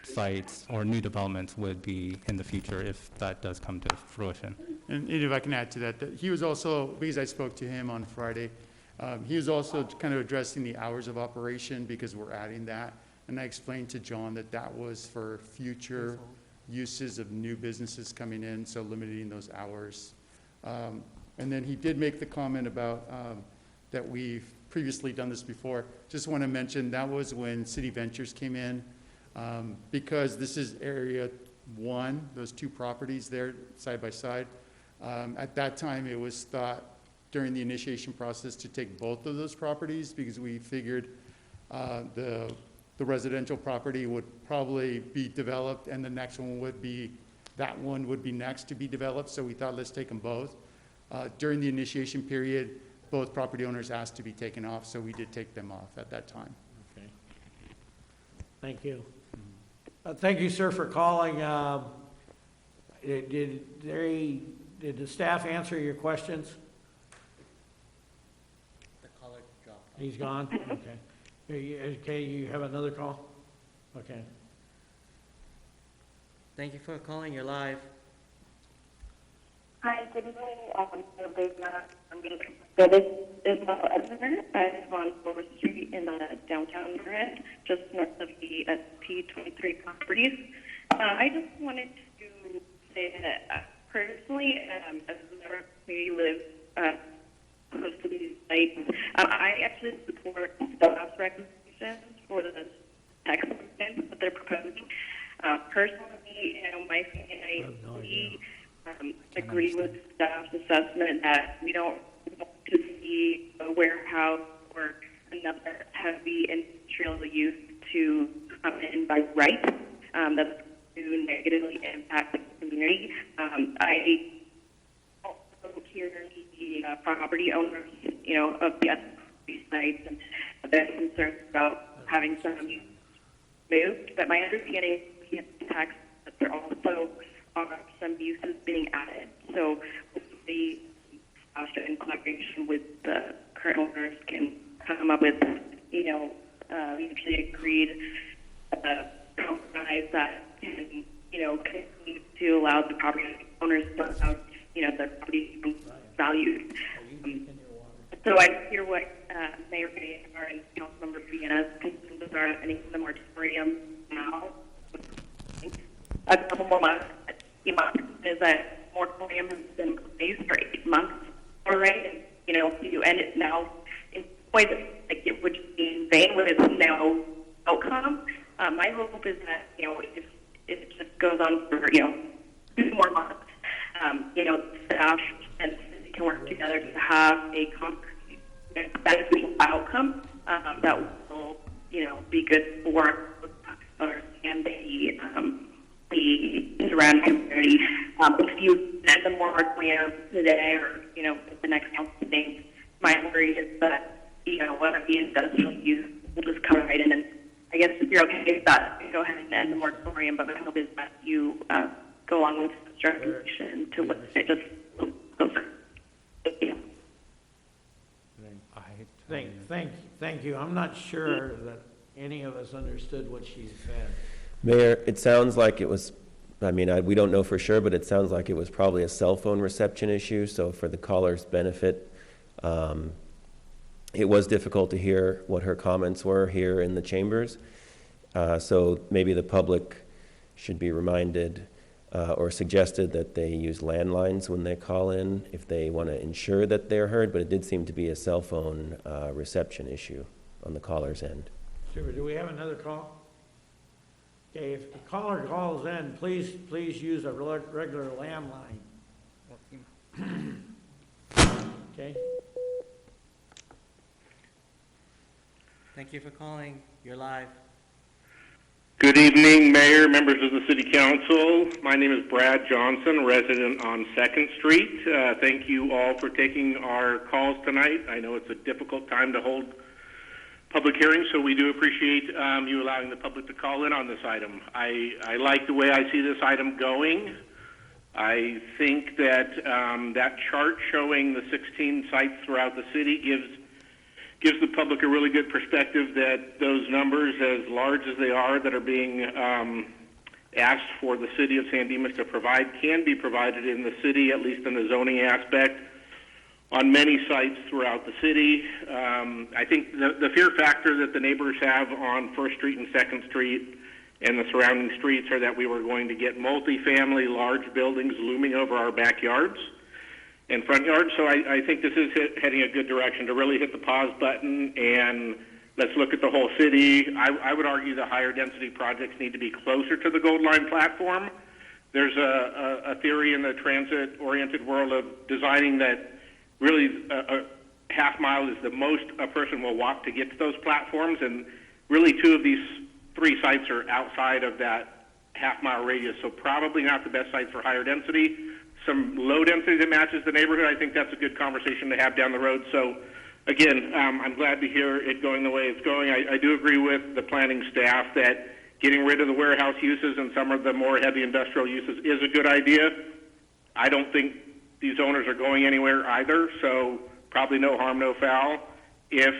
sites or new developments would be in the future if that does come to fruition. And if I can add to that, he was also, because I spoke to him on Friday, he was also kind of addressing the hours of operation because we're adding that. And I explained to John that that was for future uses of new businesses coming in, so limiting those hours. And then he did make the comment about that we've previously done this before. Just want to mention that was when City Ventures came in, because this is area one, those two properties there side by side. At that time, it was thought during the initiation process to take both of those properties because we figured the residential property would probably be developed and the next one would be, that one would be next to be developed. So we thought, let's take them both. During the initiation period, both property owners asked to be taken off, so we did take them off at that time. Okay. Thank you. Thank you, sir, for calling. Did the staff answer your questions? The caller dropped. He's gone? Okay. Okay, you have another call? Okay. Thank you for calling. You're live. Hi, good evening. This is Edmund. I live on 4th Street in the downtown area, just north of the SP23 properties. I just wanted to say that personally, as a community lives close to these sites, I actually support staff's recommendations for the tax amendments that they're proposing. Personally, my family and I agree with staff's assessment that we don't want to see a warehouse or another heavy industrial use to come in by right. That's to negatively impact the community. I also hear the property owners, of the sites and their concerns about having some moved. But my understanding is tax that there also are some uses being added. So the in collaboration with the current owners can come up with, mutually agreed compromise that can, continue to allow the property owners to allow, the property valued. So I hear what Mayor Bayar and Councilmember Vienna's concerns are. I think the moratorium now, a couple more months, is that moratorium has been in place for 8 months already, and if you end it now, in ways like it would be in vain with no outcome. My hope is that if it just goes on for 2 more months, staff and the city can work together to have a concrete, beneficial outcome that will be good for owners and the surrounding community. If you end the moratorium today or, at the next council meeting, my worry is that, one of the industrial use will just come right in. And I guess if you're okay with that, go ahead and end the moratorium, but my hope is that you go along with the recommendation to what it just goes. Thank you. I'm not sure that any of us understood what she said. Mayor, it sounds like it was, we don't know for sure, but it sounds like it was probably a cell phone reception issue. So for the caller's benefit, it was difficult to hear what her comments were here in the chambers. So maybe the public should be reminded or suggested that they use landlines when they call in if they want to ensure that they're heard, but it did seem to be a cell phone reception issue on the caller's end. Super. Do we have another call? Okay, if the caller calls in, please use a regular landline. Okay. Thank you for calling. You're live. Good evening, Mayor, members of the City Council. My name is Brad Johnson, resident on 2nd Street. Thank you all for taking our calls tonight. I know it's a difficult time to hold public hearings, so we do appreciate you allowing the public to call in on this item. I like the way I see this item going. I think that that chart showing the 16 sites throughout the city gives the public a really good perspective that those numbers, as large as they are, that are being asked for the city of San Dimas to provide, can be provided in the city, at least in the zoning aspect, on many sites throughout the city. I think the fear factor that the neighbors have on 1st Street and 2nd Street and the surrounding streets are that we were going to get multifamily large buildings looming over our backyards and front yards. So I think this is heading a good direction to really hit the pause button and let's look at the whole city. I would argue the higher density projects need to be closer to the Gold Line platform there's a theory in the transit-oriented world of designing that really a half mile is the most a person will walk to get to those platforms, and really 2 of these 3 sites are outside of that half-mile radius, so probably not the best site for higher density. Some low density that matches the neighborhood, I think that's a good conversation to have down the road. So again, I'm glad to hear it going the way it's going. I do agree with the planning staff that getting rid of the warehouse uses and some of the more heavy industrial uses is a good idea. I don't think these owners are going anywhere either, so probably no harm, no foul. If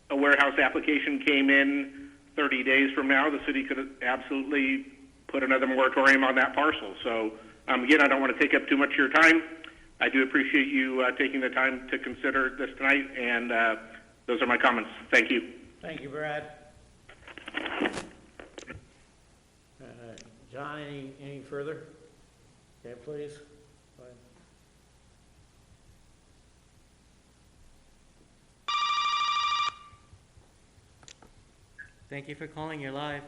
a warehouse application came in 30 days from now, the city could absolutely put another moratorium on that parcel. So again, I don't want to take up too much of your time. I do appreciate you taking the time to consider this tonight, and those are my comments. Thank you. Thank you, Brad. John, any further? Okay, please. Go ahead. Thank you for calling. You're live.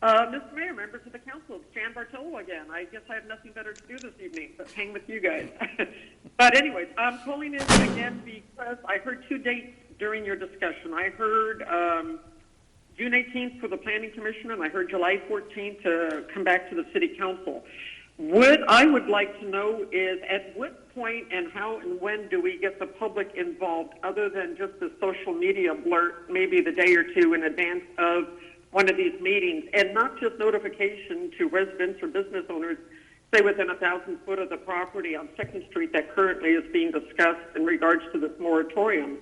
Mr. Mayor, members of the council, it's Jan Bartolo again. I guess I have nothing better to do this evening but hang with you guys. But anyways, I'm calling in again because I heard 2 dates during your discussion. I heard June 18th for the Planning Commission, and I heard July 14th to come back to the City Council. What I would like to know is at what point and how and when do we get the public involved other than just the social media blurt maybe the day or 2 in advance of one of these meetings, and not just notification to residents or business owners, say within 1,000 foot of the property on 2nd Street that currently is being discussed in regards to this moratorium.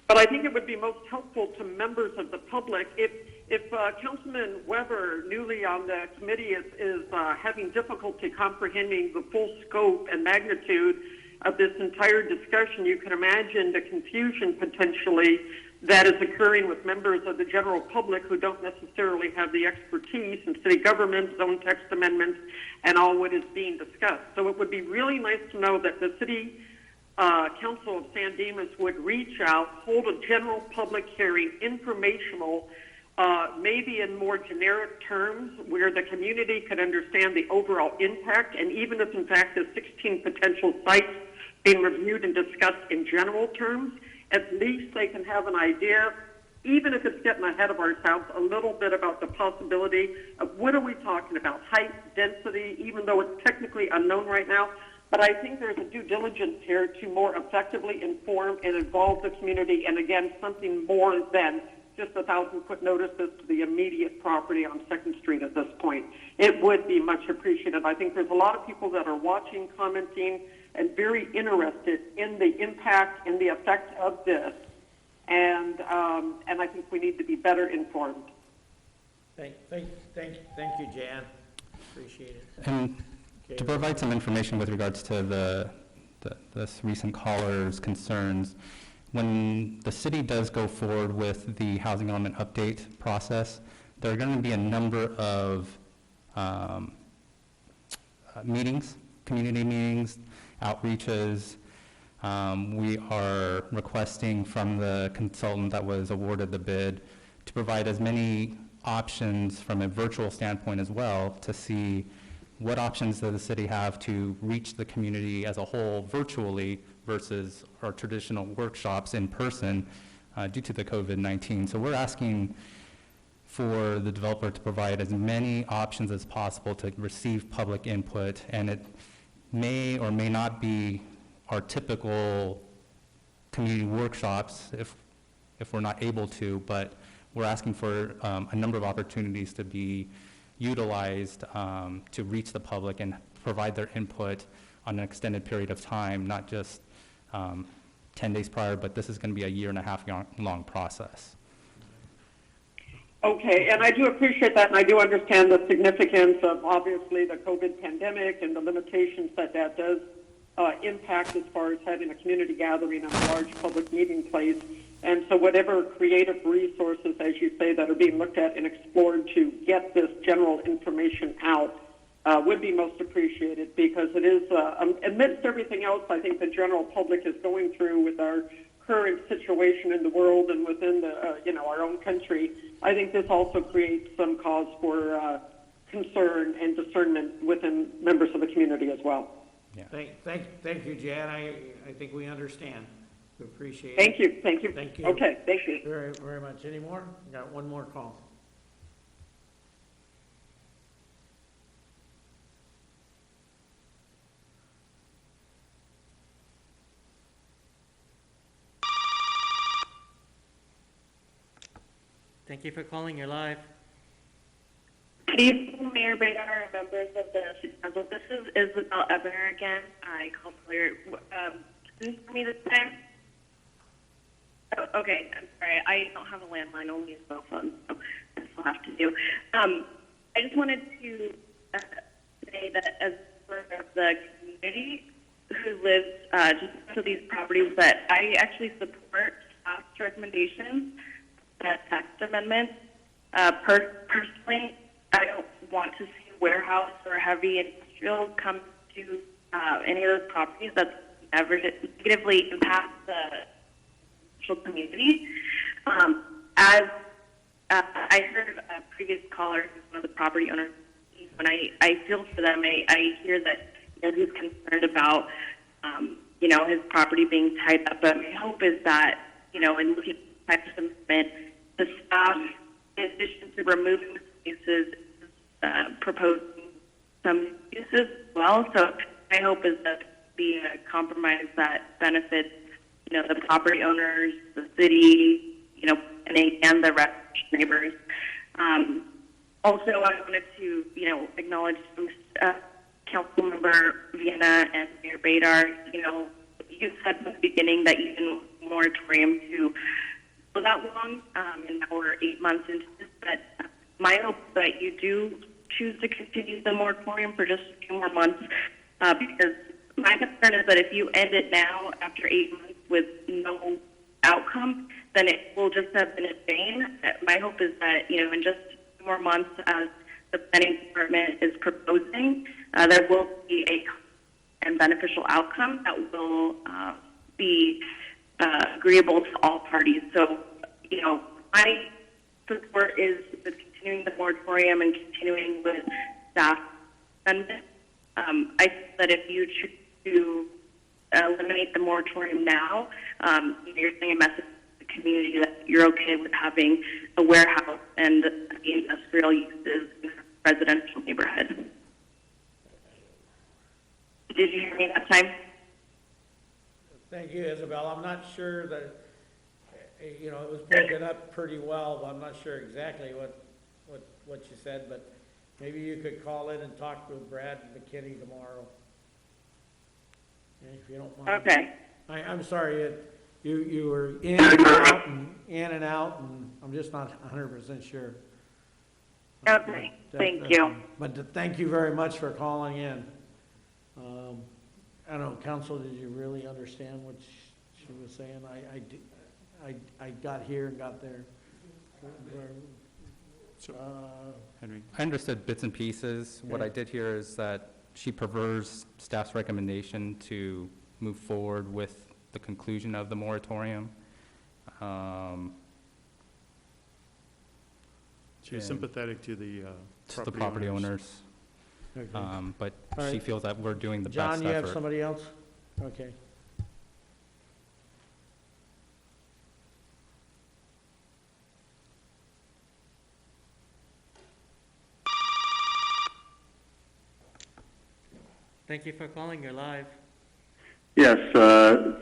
But I think it would be most helpful to members of the public if Councilman Weber, newly on the committee, is having difficulty comprehending the full scope and magnitude of this entire discussion. You can imagine the confusion potentially that is occurring with members of the general public who don't necessarily have the expertise in city government, zone text amendments, and all what is being discussed. So it would be really nice to know that the City Council of San Dimas would reach out, hold a general public hearing, informational, maybe in more generic terms where the community could understand the overall impact, and even if in fact the 16 potential sites being reviewed and discussed in general terms, at least they can have an idea, even if it's getting ahead of ourselves, a little bit about the possibility of what are we talking about, height, density, even though it's technically unknown right now. But I think there's a due diligence here to more effectively inform and involve the community, and again, something more than just 1,000-foot notices to the immediate property on 2nd Street at this point. It would be much appreciated. I think there's a lot of people that are watching, commenting, and very interested in the impact and the effect of this. And I think we need to be better informed. Thank you, Jan. Appreciate it. And to provide some information with regards to this recent caller's concerns, when the city does go forward with the housing element update process, there are going to be a number of meetings, community meetings, outreaches. We are requesting from the consultant that was awarded the bid to provide as many options from a virtual standpoint as well to see what options does the city have to reach the community as a whole virtually versus our traditional workshops in person due to the COVID-19. So we're asking for the developer to provide as many options as possible to receive public input, and it may or may not be our typical community workshops if we're not able to, but we're asking for a number of opportunities to be utilized to reach the public and provide their input on an extended period of time, not just 10 days prior, but this is going to be a 1.5 year long process. Okay, and I do appreciate that, and I do understand the significance of obviously the COVID pandemic and the limitations that does impact as far as having a community gathering and a large public meeting place. And so whatever creative resources, as you say, that are being looked at and explored to get this general information out would be most appreciated, because it is, amidst everything else I think the general public is going through with our current situation in the world and within the, our own country, I think this also creates some cause for concern and discernment within members of the community as well. Thank you, Jan. I think we understand. We appreciate it. Thank you. Thank you. Thank you. Okay, thank you. Very, very much. Any more? Got one more call. Thank you for calling. You're live. Good evening, Mayor Bader and members of the City Council. This is Isabel Ebner again. I called earlier. Can you hear me this time? Oh, okay, I'm sorry. I don't have a landline, only a cell phone, so that's what I'll have to do. I just wanted to say that as part of the community who lives just to these properties, that I actually support staff's recommendations, that text amendment. Personally, I don't want to see a warehouse or heavy industrial come to any of those properties that negatively impact the community. As I heard a previous caller, who's one of the property owners, when I feel for them, I hear that he's concerned about his property being tied up. But my hope is that in looking at the amendment, the staff, in addition to removing the uses, proposing some uses as well. So my hope is that be a compromise that benefits, the property owners, the city, and the rest of the neighbors. Also, I wanted to, acknowledge Councilmember Vienna and Mayor Badar. You said from the beginning that you didn't want a moratorium to go that long, and now we're 8 months into this. But my hope is that you do choose to continue the moratorium for just a few more months, because my concern is that if you end it now after 8 months with no outcome, then it will just have been in vain. My hope is that, in just 2 more months, as the planning department is proposing, there will be a and beneficial outcome that will be agreeable to all parties. So, my support is with continuing the moratorium and continuing with staff amendment. I think that if you choose to eliminate the moratorium now, you're sending a message to the community that you're okay with having a warehouse and the industrial uses in a residential neighborhood. Did you hear me that time? Thank you, Isabel. I'm not sure that, it was broken up pretty well, but I'm not sure exactly what you said, but maybe you could call in and talk with Brad McKinney tomorrow. If you don't mind. Okay. I'm sorry, you were in and out, and I'm just not 100% sure. Okay, thank you. But thank you very much for calling in. I don't know, Council, did you really understand what she was saying? I got here and got there. Henry, I understood bits and pieces. What I did hear is that she prefers staff's recommendation to move forward with the conclusion of the moratorium. She's sympathetic to the property owners. Okay. But right. She feels that we're doing the John, best you effort. have somebody else? Okay. Thank you for calling. You're live. Yes,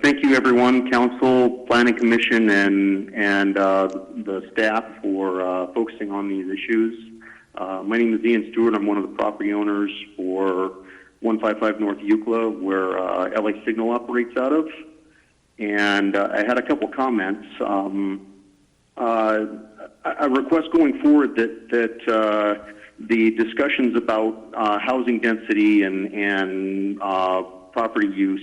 thank you everyone, Council, Planning Commission, and the staff for focusing on these issues. My name is Ian Stewart. I'm one of the property owners for 155 North Euclid, where LA Signal operates out of. And I had a couple comments. A request going forward that the discussions about housing density and property use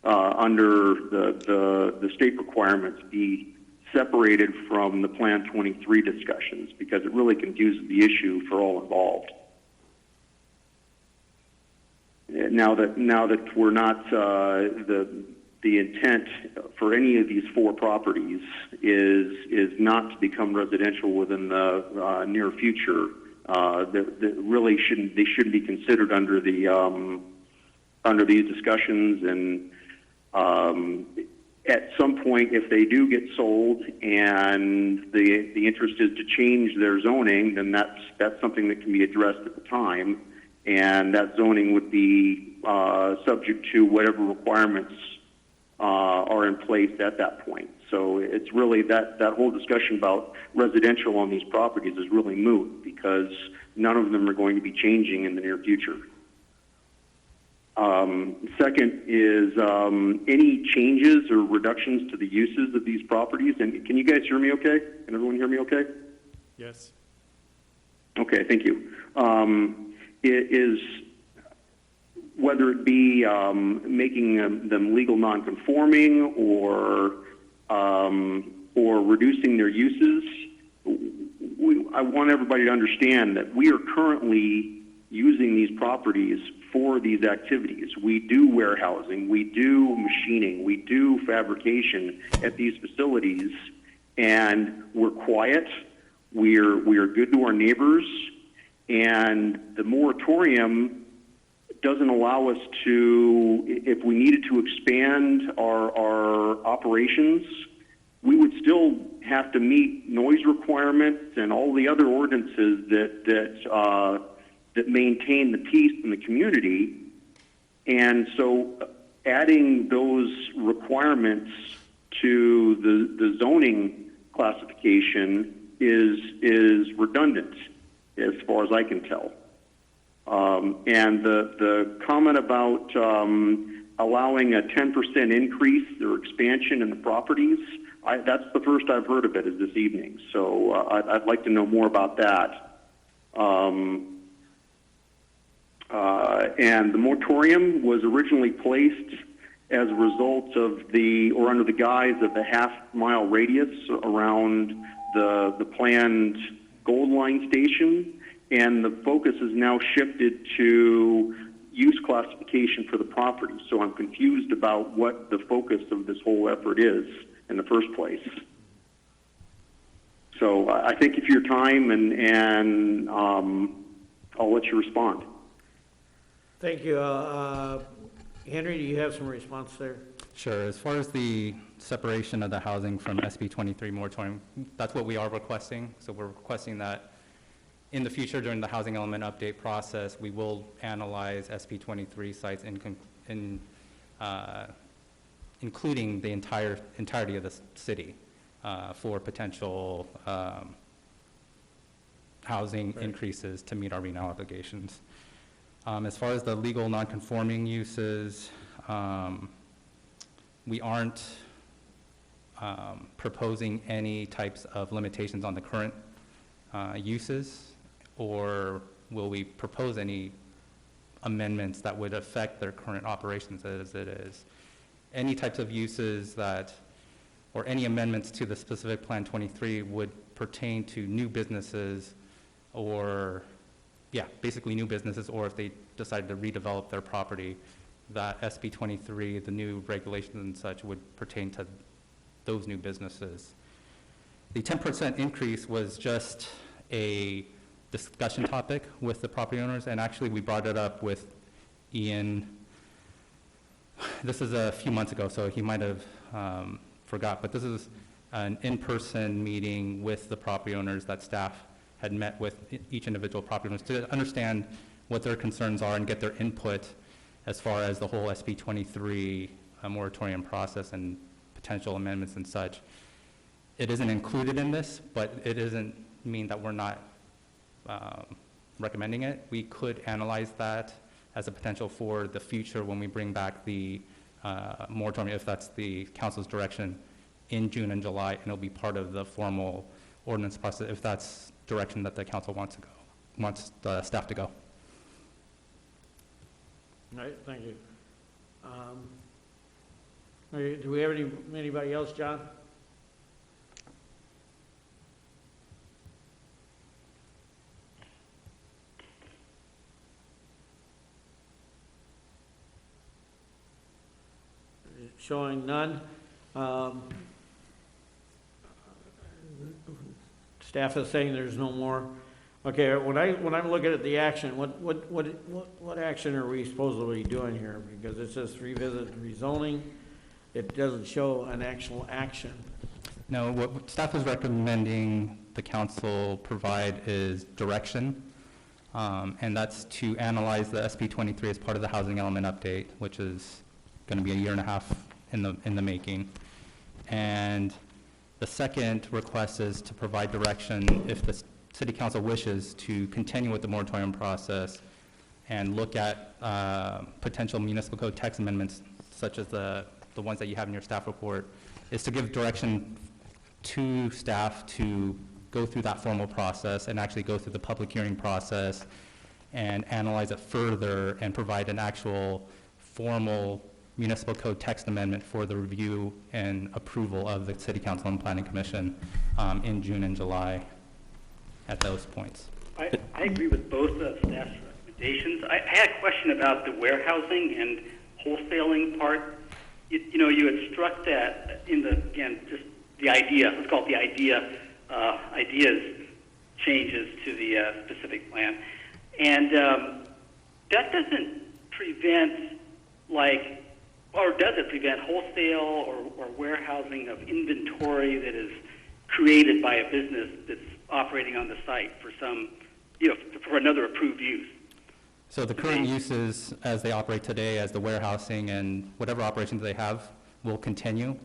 under the state requirements be separated from the Plan 23 discussions, because it really confuses the issue for all involved. Now that we're not the intent for any of these 4 properties is not to become residential within the near future. that really shouldn't be considered under under these discussions. And at some point, if they do get sold and the interest is to change their zoning, then that's something that can be addressed at the time, and that zoning would be subject to whatever requirements are in place at that point. So it's really that whole discussion about residential on these properties is really moot, because none of them are going to be changing in the near future. Second is any changes or reductions to the uses of these properties. And can you guys hear me okay? Can everyone hear me okay? Yes. Okay, thank you. It is whether it be making them legal non-conforming or reducing their uses. I want everybody to understand that we are currently using these properties for these activities. We do warehousing, we do machining, we do fabrication at these facilities, and we're quiet. We are good to our neighbors, and the moratorium doesn't allow us to, if we needed to expand our operations, we would still have to meet noise requirements and all the other ordinances that maintain the peace in the community. And so adding those requirements to the zoning classification is redundant as far as I can tell. And the comment about allowing a 10% increase or expansion in the properties, that's the first I've heard of it is this evening. So I'd like to know more about that. And the moratorium was originally placed as a result of under the guise of the half-mile radius around the planned Gold Line station, and the focus is now shifted to use classification for the property. So I'm confused about what the focus of this whole effort is in the first place. So I thank you for your time, and I'll let you respond. Thank you. Henry, do you have some response there? Sure. As far as the separation of the housing from SB 23 moratorium, that's what we are requesting. So we're requesting that in the future, during the housing element update process, we will analyze SB 23 sites including the entirety of the city for potential housing increases to meet our RENA obligations. As far as the legal non-conforming uses, we aren't proposing any types of limitations on the current uses, or will we propose any amendments that would affect their current operations as it is. Any types of uses or any amendments to the specific Plan 23 would pertain to new businesses basically new businesses, or if they decided to redevelop their property, that SB 23, the new regulations and such, would pertain to those new businesses. The 10% increase was just a discussion topic with the property owners, and actually we brought it up with Ian. This is a few months ago, so he might have forgot, but this is an in-person meeting with the property owners that staff had met with each individual property owners to understand what their concerns are and get their input as far as the whole SB 23 moratorium process and potential amendments and such. It isn't included in this, but it doesn't mean that we're not recommending it. We could analyze that as a potential for the future when we bring back the moratorium, if that's the council's direction, in June and July, and it'll be part of the formal ordinance process if that's direction that the council wants the staff to go. All right, thank you. Do we have anybody else, John? Showing none. Staff is saying there's no more. Okay, when I'm looking at the action, what action are we supposedly doing here? Because it says revisit rezoning, it doesn't show an actual action. No, what staff is recommending the council provide is direction, and that's to analyze the SP 23 as part of the housing element update, which is going to be a year and a half in the making. And the second request is to provide direction if the City Council wishes to continue with the moratorium process and look at potential municipal code text amendments, such as the ones that you have in your staff report, is to give direction to staff to go through that formal process and actually go through the public hearing process and analyze it further and provide an actual formal municipal code text amendment for the review and approval of the City Council and Planning Commission in June and July at those points. I agree with both staff's recommendations. I had a question about the warehousing and wholesaling part. You had struck that in just the idea, let's call it the ideas changes to the specific plan. And that doesn't prevent, or does it prevent wholesale or warehousing of inventory that is created by a business that's operating on the site for some, for another approved use? So the current uses as they operate today, as the warehousing and whatever operations they have, will continue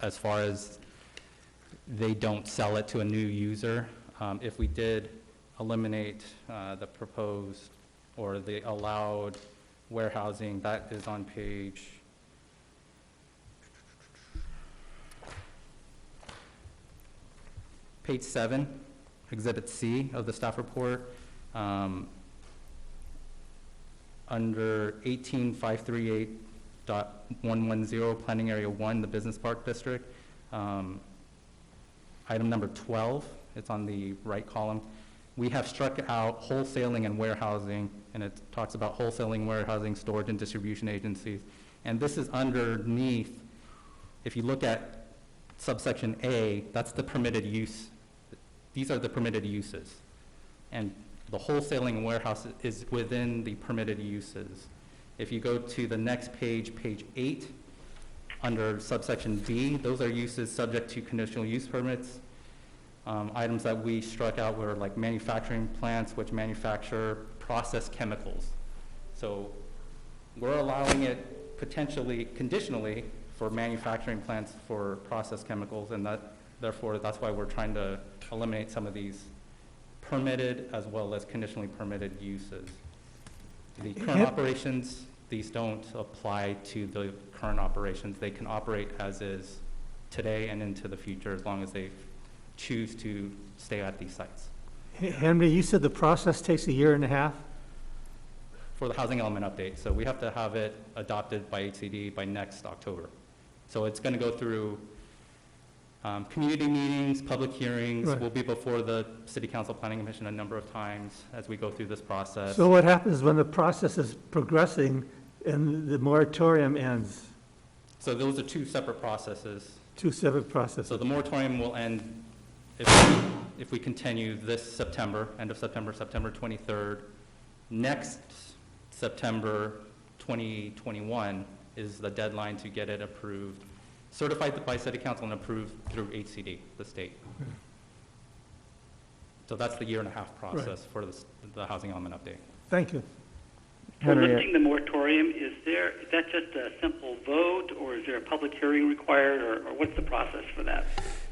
as far as they don't sell it to a new user. If we did eliminate the proposed or the allowed warehousing, that is on page page 7, Exhibit C of the staff report. Under 18538.110, Planning Area 1, the Business Park District, item number 12, it's on the right column. We have struck out wholesaling and warehousing, and it talks about wholesaling, warehousing, storage, and distribution agencies. And this is underneath, if you look at subsection A, that's the permitted use. These are the permitted uses. And the wholesaling and warehouse is within the permitted uses. If you go to the next page, page 8, under subsection B, those are uses subject to conditional use permits. Items that we struck out were like manufacturing plants which manufacture processed chemicals. So we're allowing it potentially, conditionally, for manufacturing plants for processed chemicals, and therefore that's why we're trying to eliminate some of these permitted as well as conditionally permitted uses. The current operations, these don't apply to the current operations. They can operate as is today and into the future as long as they choose to stay at these sites. Henry, you said the process takes a year and a half? For the housing element update. So we have to have it adopted by HCD by next October. So it's going to go through community meetings, public hearings. Right. We'll be before the City Council Planning Commission a number of times as we go through this process. So what happens when the process is progressing and the moratorium ends? So those are two separate processes. Two separate processes. So the moratorium will end if we continue this September, end of September, September 23rd. Next September 2021 is the deadline to get it approved, certified by City Council and approved through HCD, the state. So that's the year and a half process for the housing element update. Thank you. For lifting the moratorium, is that just a simple vote, or is there a public hearing required, or what's the process for that?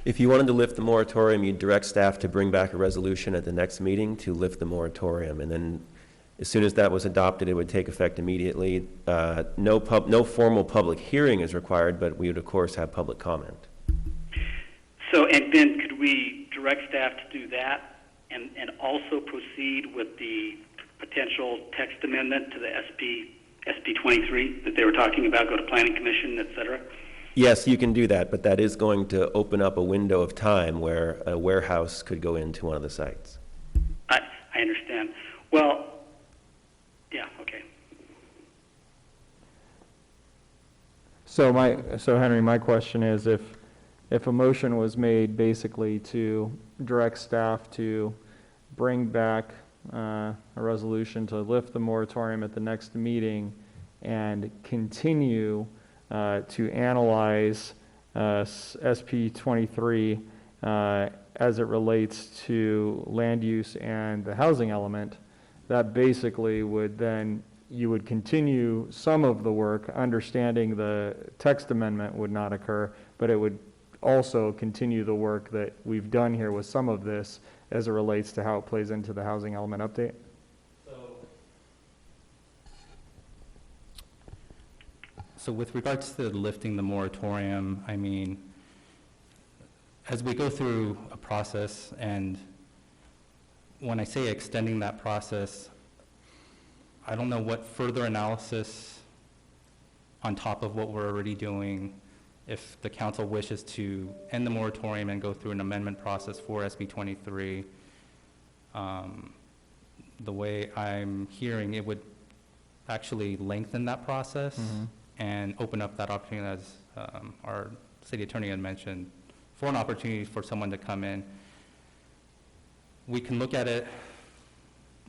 If you wanted to lift the moratorium, you'd direct staff to bring back a resolution at the next meeting to lift the moratorium, and then as soon as that was adopted, it would take effect immediately. No formal public hearing is required, but we would, of course, have public comment. So, and then could we direct staff to do that and also proceed with the potential text amendment to the SP 23 that they were talking about, go to Planning Commission, et cetera? Yes, you can do that, but that is going to open up a window of time where a warehouse could go into one of the sites. I understand. Well, yeah, okay. So Henry, my question is, if a motion was made basically to direct staff to bring back a resolution to lift the moratorium at the next meeting and continue to analyze SP 23 as it relates to land use and the housing element. That basically would then, you would continue some of the work, understanding the text amendment would not occur, but it would also continue the work that we've done here with some of this as it relates to how it plays into the housing element update. So with regards to lifting the moratorium, I mean, as we go through a process, and when I say extending that process, I don't know what further analysis on top of what we're already doing, if the council wishes to end the moratorium and go through an amendment process for SB 23, the way I'm hearing, it would actually lengthen that process and open up that opportunity, as our city attorney had mentioned, for an opportunity for someone to come in. We can look at it,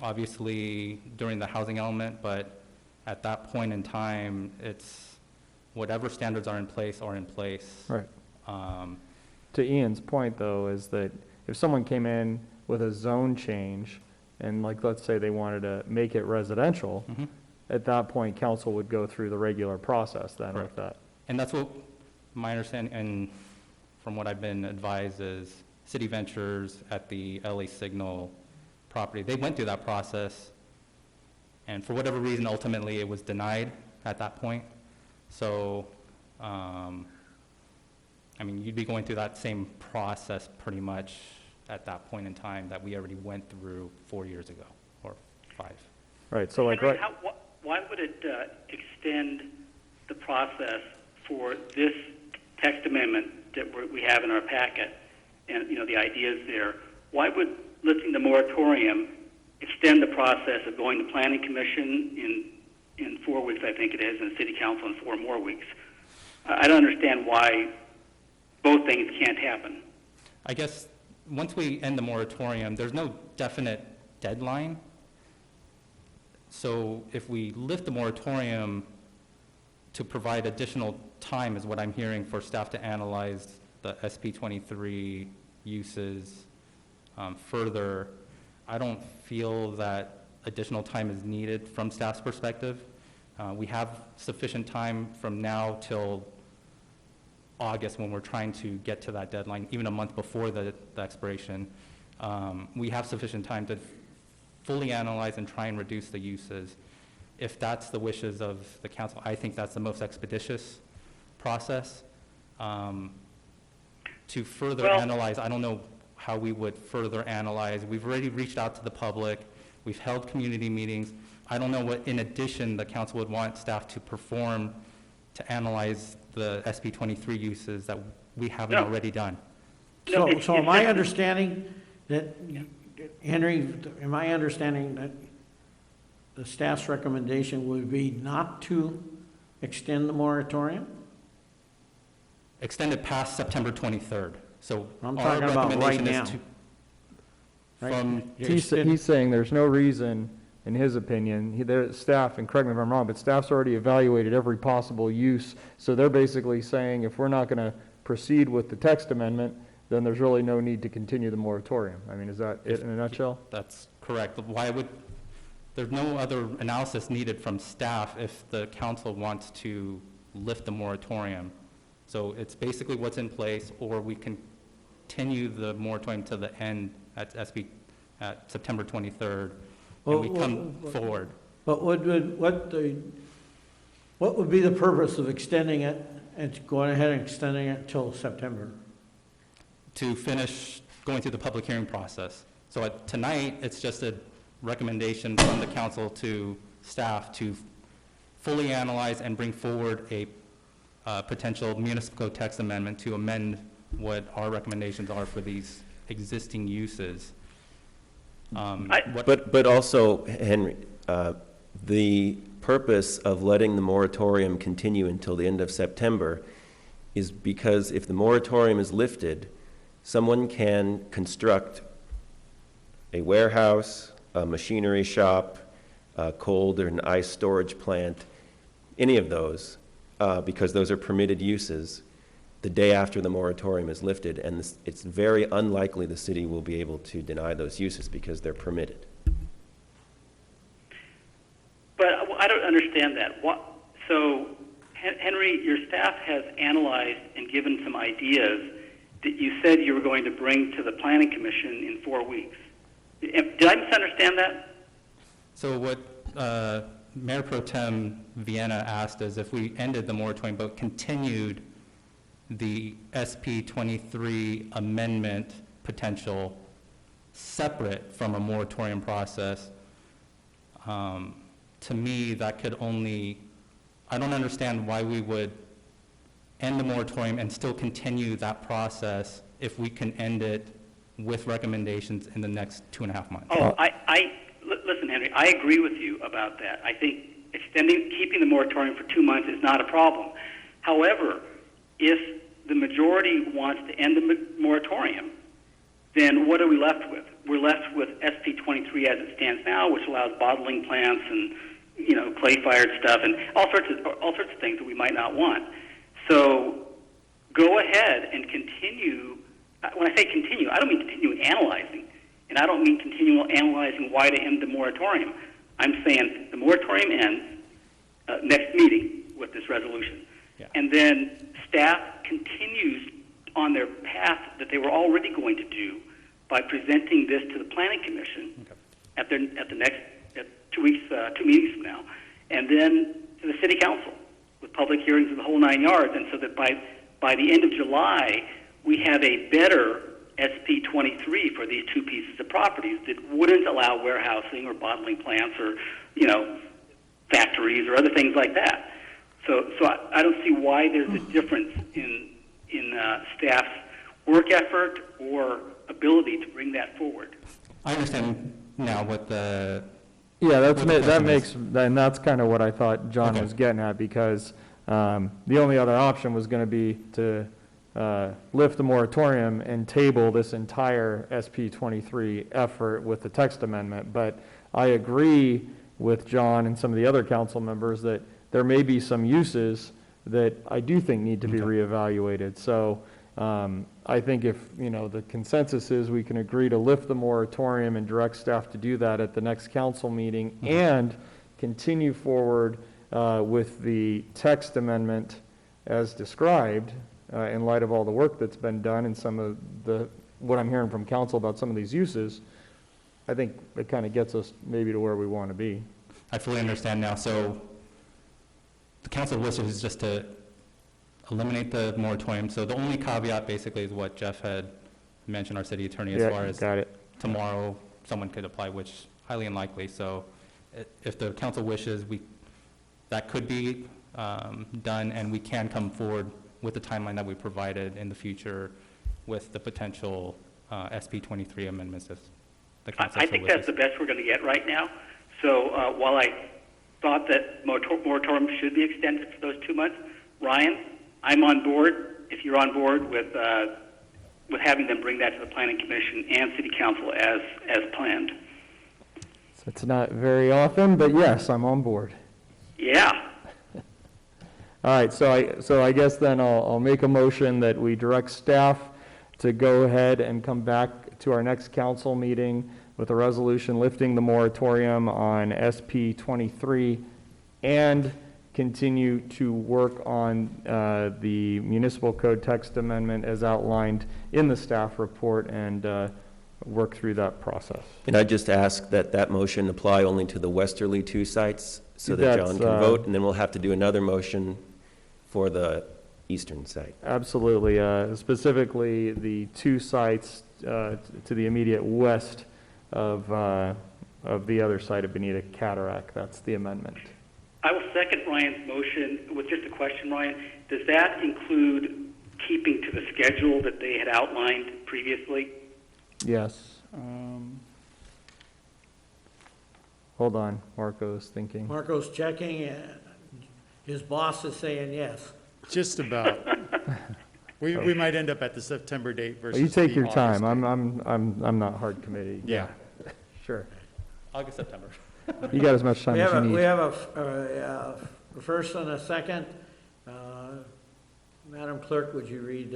obviously, during the housing element, but at that point in time, it's whatever standards are in place are in place. Right. To Ian's point, though, is that if someone came in with a zone change, and like, let's say they wanted to make it residential, at that point, council would go through the regular process then with that. And that's what my understanding, and from what I've been advised, is City Ventures at the LA Signal property, they went through that process, and for whatever reason, ultimately, it was denied at that point. So, I mean, you'd be going through that same process pretty much at that point in time that we already went through 4 years ago, or 5. Right, so like, Henry, why would it extend the process for this text amendment that we have in our packet, and the ideas there? Why would lifting the moratorium extend the process of going to Planning Commission in 4 weeks, I think it is, and City Council in 4 more weeks? I don't understand why both things can't happen. I guess once we end the moratorium, there's no definite deadline. So if we lift the moratorium to provide additional time, is what I'm hearing, for staff to analyze the SP 23 uses further, I don't feel that additional time is needed from staff's perspective. We have sufficient time from now till August, when we're trying to get to that deadline, even a month before the expiration. We have sufficient time to fully analyze and try and reduce the uses. If that's the wishes of the council, I think that's the most expeditious process. To further analyze, I don't know how we would further analyze. We've already reached out to the public. We've held community meetings. I don't know what, in addition, the council would want staff to perform to analyze the SB 23 uses that we haven't already done. So am I understanding that, Henry, am I understanding that the staff's recommendation would be not to extend the moratorium? Extend it past September 23rd. So I'm our talking about right recommendation now. is to, Right? He's saying there's no reason, in his opinion, their staff, and correct me if I'm wrong, but staff's already evaluated every possible use. So they're basically saying if we're not going to proceed with the text amendment, then there's really no need to continue the moratorium. I mean, is that it in a nutshell? That's correct. Why would, there's no other analysis needed from staff if the council wants to lift the moratorium. So it's basically what's in place, or we continue the moratorium to the end at September 23rd, and we come forward. But what would be the purpose of extending it and going ahead and extending it till September? To finish going through the public hearing process. So tonight, it's just a recommendation from the council to staff to fully analyze and bring forward a potential municipal code text amendment to amend what our recommendations are for these existing uses. But also, Henry, the purpose of letting the moratorium continue until the end of September is because if the moratorium is lifted, someone can construct a warehouse, a machinery shop, a cold and ice storage plant, any of those, because those are permitted uses, the day after the moratorium is lifted, and it's very unlikely the city will be able to deny those uses because they're permitted. But I don't understand that. So, Henry, your staff has analyzed and given some ideas that you said you were going to bring to the Planning Commission in 4 weeks. Did I misunderstand that? So what Mayor Pro Tem Vienna asked is if we ended the moratorium but continued the SP 23 amendment potential separate from a moratorium process, to me, that could only, I don't understand why we would end the moratorium and still continue that process if we can end it with recommendations in the next 2.5 months. Oh, listen, Henry, I agree with you about that. I think keeping the moratorium for 2 months is not a problem. However, if the majority wants to end the moratorium, then what are we left with? We're left with SP 23 as it stands now, which allows bottling plants and clay-fired stuff and all sorts of things that we might not want. So go ahead and continue. When I say continue, I don't mean continue analyzing, and I don't mean continue analyzing why to end the moratorium. I'm saying the moratorium ends next meeting with this resolution, and then staff continues on their path that they were already going to do by presenting this to the Planning Commission at the next 2 meetings from now, and then to the City Council with public hearings of the whole 9 yards, and so that by the end of July, we have a better SP 23 for these two pieces of properties that wouldn't allow warehousing or bottling plants or, factories or other things like that. So I don't see why there's a difference in staff's work effort or ability to bring that forward. I understand now what the... Yeah, and that's kind of what I thought John was getting at, because the only other option was going to be to lift the moratorium and table this entire SP 23 effort with the text amendment. But I agree with John and some of the other council members that there may be some uses that I do think need to be reevaluated. So I think if, the consensus is we can agree to lift the moratorium and direct staff to do that at the next council meeting and continue forward with the text amendment as described in light of all the work that's been done and some of what I'm hearing from council about some of these uses, I think it kind of gets us maybe to where we want to be. I fully understand now. So the council wishes just to eliminate the moratorium. So the only caveat basically is what Jeff had mentioned, our city attorney, as far as tomorrow someone could apply, which highly unlikely. So if the council wishes, that could be done, and we can come forward with the timeline that we provided in the future with the potential SP 23 amendments if the council I think that's the best we're going to get right now. So while I thought that moratorium should be extended for those 2 months, Ryan, I'm on board, if you're on board, with having them bring that to the Planning Commission and City Council as planned. So it's not very often, but yes, I'm on board. Yeah. All right, so I guess then I'll make a motion that we direct staff to go ahead and come back to our next council meeting with a resolution lifting the moratorium on SP 23 and continue to work on the municipal code text amendment as outlined in the staff report and work through that process. And I just ask that motion apply only to the westerly 2 sites so that John can vote, and then we'll have to do another motion for the eastern site. Absolutely. Specifically, the 2 sites to the immediate west of the other site of Bonita Cataract. That's the amendment. I will second Ryan's motion with just a question, Ryan. Does that include keeping to the schedule that they had outlined previously? Yes. Hold on, Marco's thinking. Marco's checking, and his boss is saying yes. Just about. We might end up at the September date versus You take the your August time. date. I'm not hard committee. Yeah. Sure. August, September. You got as much time as you need. We have a first and a second. Madam Clerk, would you read,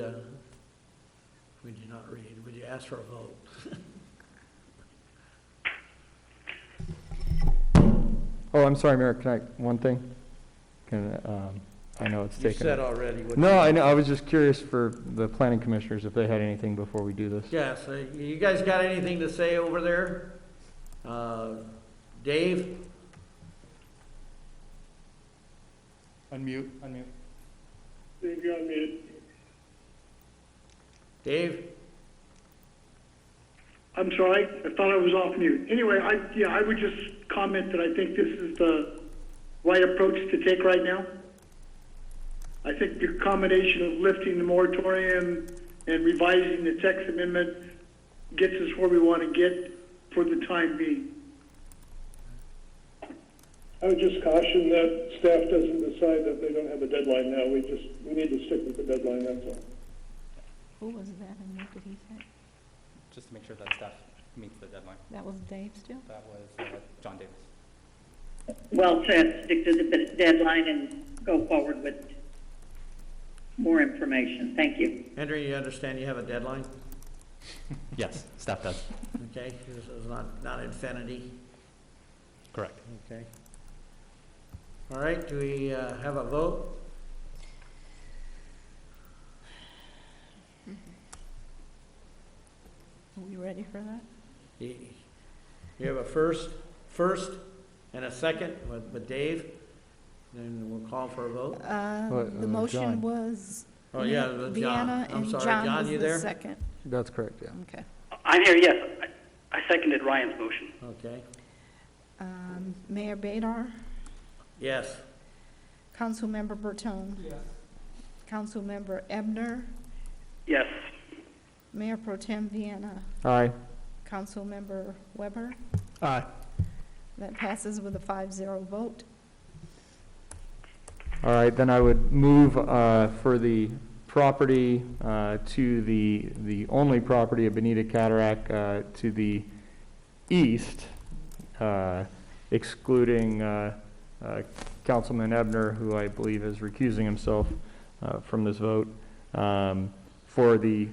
would you not read, would you ask for a vote? Oh, I'm sorry, Mayor, can I, one thing? I know it's You taken. said already. what No, you- I know, I was just curious for the planning commissioners if they had anything before we do this. Yes, you guys got anything to say over there? Dave? Unmute. Dave, you're on mute. Dave? I'm sorry, I thought I was off mute. Anyway, I would just comment that I think this is the right approach to take right now. I think the combination of lifting the moratorium and revising the text amendment gets us where we want to get for the time being. I would just caution that staff doesn't decide that they don't have a deadline now. We need to stick with the deadline, that's all. Who was that and what did he say? Just to make sure that staff meets the deadline. That was Dave still? That was John Davis. Well said, stick to the deadline and go forward with more information. Thank you. Henry, you understand you have a deadline? Yes, staff does. Okay, this is not infinity. Correct. Okay. All right, do we have a vote? Are we ready for that? You have a first and a second with Dave, then we'll call for a vote. The motion John. was Oh, yeah, it was John. Vienna, I'm and sorry, John John, was you the there? second. That's correct, yeah. Okay. I'm here, yes. I seconded Ryan's motion. Okay. Mayor Badar, Yes. Councilmember Bertone. Yes. Councilmember Ebner, Yes. Mayor Pro Tem Vienna, Aye. Councilmember Weber. Aye. That passes with a 5-0 vote. All right, then I would move for the property to the only property of Bonita Cataract to the east, excluding Councilman Ebner, who I believe is recusing himself from this vote, for the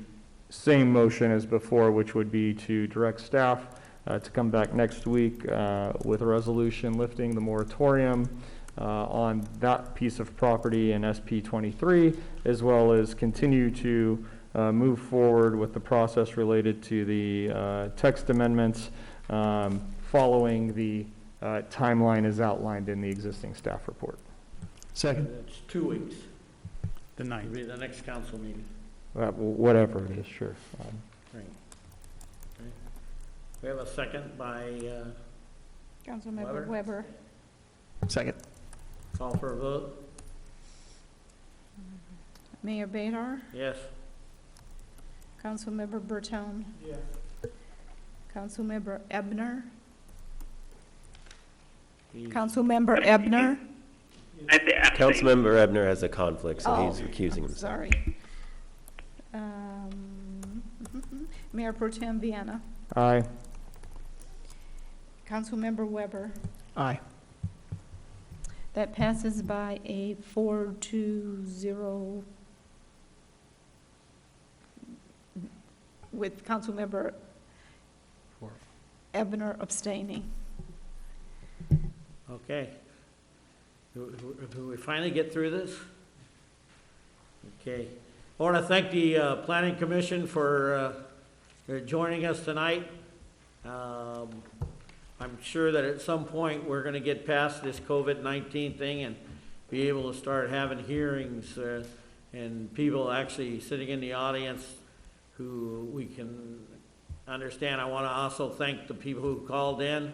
same motion as before, which would be to direct staff to come back next week with a resolution lifting the moratorium on that piece of property in SP 23, as well as continue to move forward with the process related to the text amendments following the timeline as outlined in the existing staff report. Second. It's 2 weeks. The It'll ninth. be the next council meeting. Whatever it is, sure. Right. Okay. We have a second by Councilmember Weber. Second. call for a vote. Mayor Badar, Yes. Councilmember Bertone. Yes. Councilmember Ebner. Councilmember Ebner. I have to abstain. Councilmember Ebner has a conflict, so Oh, he's recusing himself. Sorry. Mayor Pro Tem Vienna. Aye. Councilmember Weber. Aye. That passes by a 4-0 with Councilmember Ebner abstaining. Okay. Do we finally get through this? Okay. I want to thank the Planning Commission for joining us tonight. I'm sure that at some point we're going to get past this COVID-19 thing and be able to start having hearings and people actually sitting in the audience who we can understand. I want to also thank the people who called in.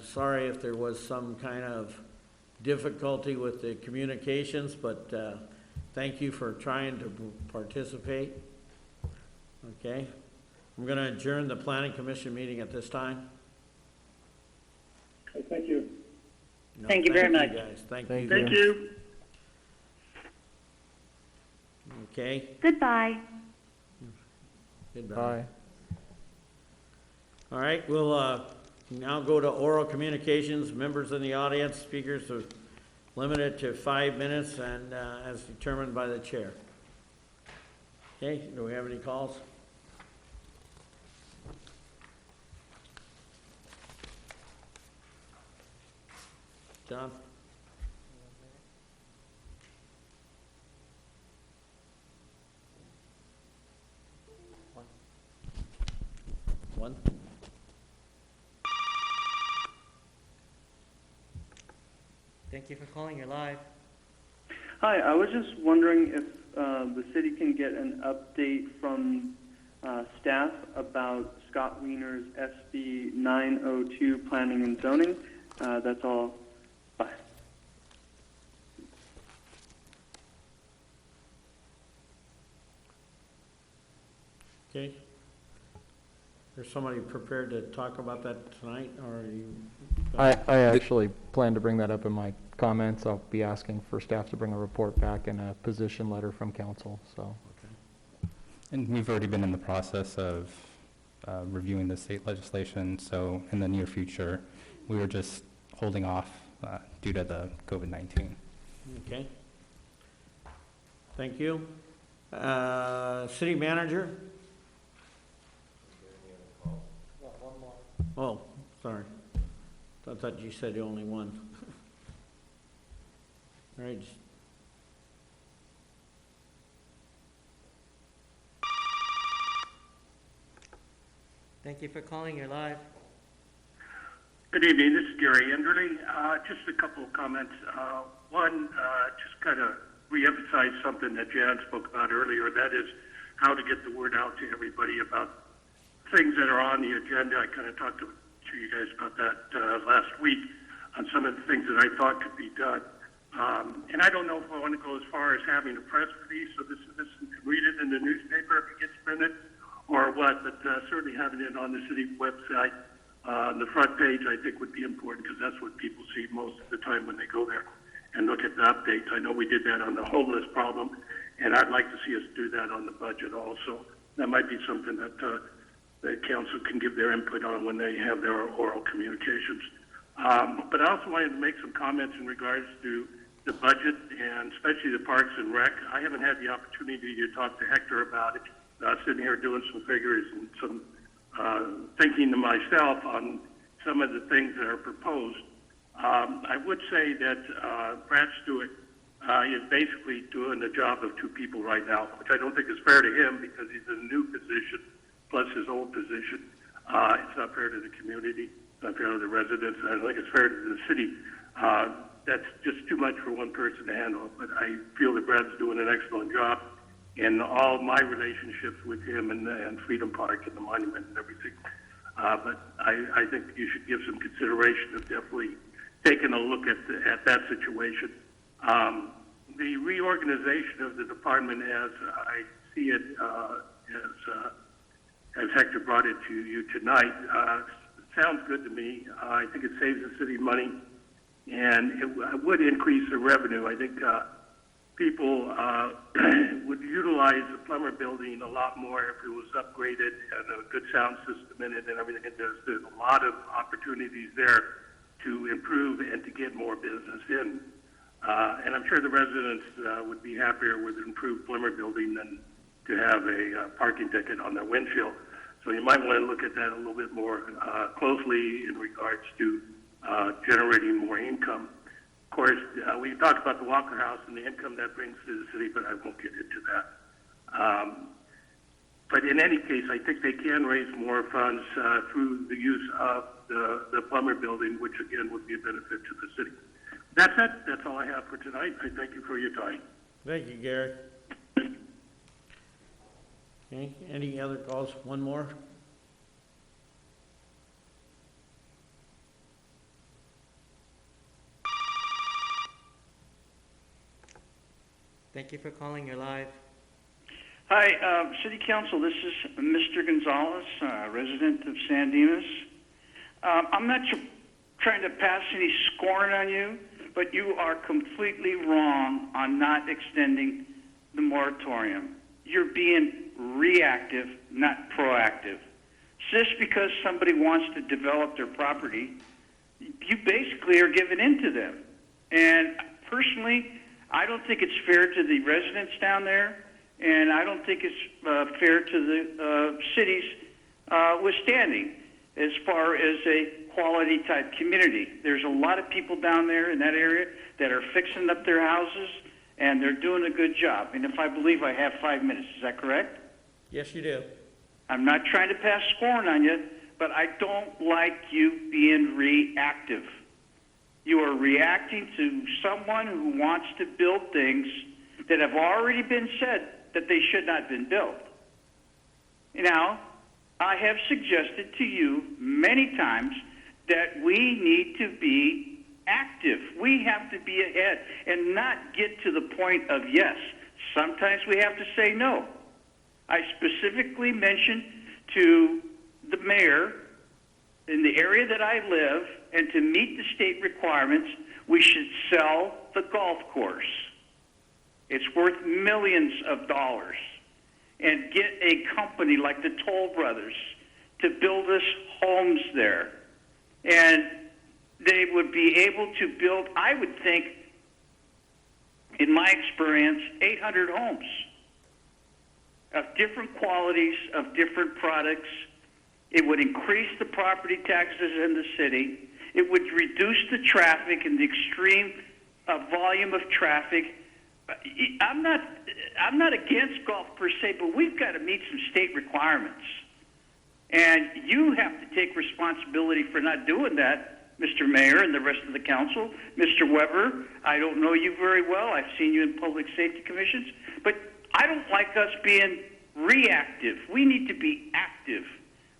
Sorry if there was some kind of difficulty with the communications, but thank you for trying to participate. Okay. I'm going to adjourn the Planning Commission meeting at this time. Thank you. No, Thank you very much. Guys. Thank Thank you. Thank you. Okay. Goodbye. Goodbye. Aye. All right, we'll now go to oral communications. Members in the audience, speakers are limited to 5 minutes and as determined by the chair. Okay, do we have any calls? John? One? Thank you for calling. You're live. Hi, I was just wondering if the city can get an update from staff about Scott Wiener's SB 902 planning and zoning. That's all. Bye. Okay. Is somebody prepared to talk about that tonight, or are you? I actually plan to bring that up in my comments. I'll be asking for staff to bring a report back and a position letter from council, so. Okay. And we've already been in the process of reviewing the state legislation, so in the near future, we were just holding off due to the COVID-19. Okay. Thank you. City manager? Oh, sorry. I thought you said only one. All right. Thank you for calling. You're live. Good evening. This is Gary Enderly. Just a couple of comments. One, just kind of reemphasize something that Jan spoke about earlier. That is how to get the word out to everybody about things that are on the agenda. I kind of talked to you guys about that last week on some of the things that I thought could be done. And I don't know if I want to go as far as having a press release so this can read it in the newspaper if it gets printed or what, but certainly having it on the city website on the front page I think would be important because that's what people see most of the time when they go there and look at the updates. I know we did that on the homeless problem, and I'd like to see us do that on the budget also. That might be something that the council can give their input on when they have their oral communications. But I also wanted to make some comments in regards to the budget and especially the Parks and Rec. I haven't had the opportunity to talk to Hector about it. Sitting here doing some figures and some thinking to myself on some of the things that are proposed. I would say that Brad Stewart is basically doing the job of two people right now, which I don't think is fair to him because he's in a new position plus his old position. It's not fair to the community. It's not fair to the residents. I don't think it's fair to the city. That's just too much for one person to handle. But I feel that Brad's doing an excellent job in all my relationships with him and Freedom Park and the monument and everything. But I think you should give some consideration of definitely taking a look at that situation. The reorganization of the department as I see it, as Hector brought it to you tonight, sounds good to me. I think it saves the city money, and it would increase the revenue. I think people would utilize the plumber building a lot more if it was upgraded and a good sound system in it and everything. And there's a lot of opportunities there to improve and to get more business in. And I'm sure the residents would be happier with an improved plumber building than to have a parking ticket on their windshield. So you might want to look at that a little bit more closely in regards to generating more income. Of course, we talked about the Walker House and the income that brings to the city, but I won't get into that. But in any case, I think they can raise more funds through the use of the plumber building, which again would be a benefit to the city. That's it. That's all I have for tonight. I thank you for your time. Thank you, Gary. Okay, any other calls? One more? Thank you for calling. You're live. Hi, City Council. This is Mr. Gonzalez, resident of San Dimas. I'm not trying to pass any scorn on you, but you are completely wrong on not extending the moratorium. You're being reactive, not proactive. just because somebody wants to develop their property, you basically are giving in to them. And personally, I don't think it's fair to the residents down there, and I don't think it's fair to the city's withstanding as far as a quality type community. There's a lot of people down there in that area that are fixing up their houses, and they're doing a good job. And if I believe I have 5 minutes, is that correct? Yes, you do. I'm not trying to pass scorn on you, but I don't like you being reactive. You are reacting to someone who wants to build things that have already been said that they should not have been built. Now, I have suggested to you many times that we need to be active. We have to be ahead and not get to the point of yes. Sometimes we have to say no. I specifically mentioned to the mayor in the area that I live, and to meet the state requirements, we should sell the golf course. It's worth millions of dollars. And get a company like the Toll Brothers to build us homes there. And they would be able to build, I would think, in my experience, 800 homes of different qualities, of different products. It would increase the property taxes in the city. It would reduce the traffic and the extreme volume of traffic. I'm not against golf per se, but we've got to meet some state requirements. And you have to take responsibility for not doing that, Mr. Mayor and the rest of the council. Mr. Weber, I don't know you very well. I've seen you in public safety commissions. But I don't like us being reactive. We need to be active.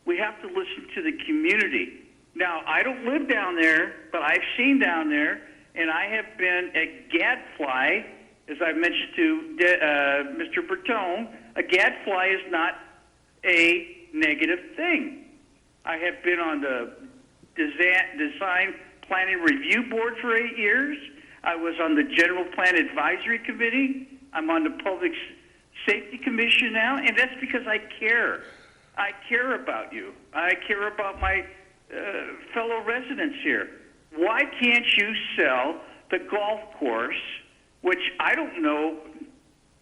We have to listen to the community. Now, I don't live down there, but I've seen down there, and I have been a gadfly, as I mentioned to Mr. Bertone. A gadfly is not a negative thing. I have been on the Design Planning Review Board for 8 years. I was on the General Plan Advisory Committee. I'm on the Public Safety Commission now, and that's because I care. I care about you. I care about my fellow residents here. Why can't you sell the golf course, which I don't know,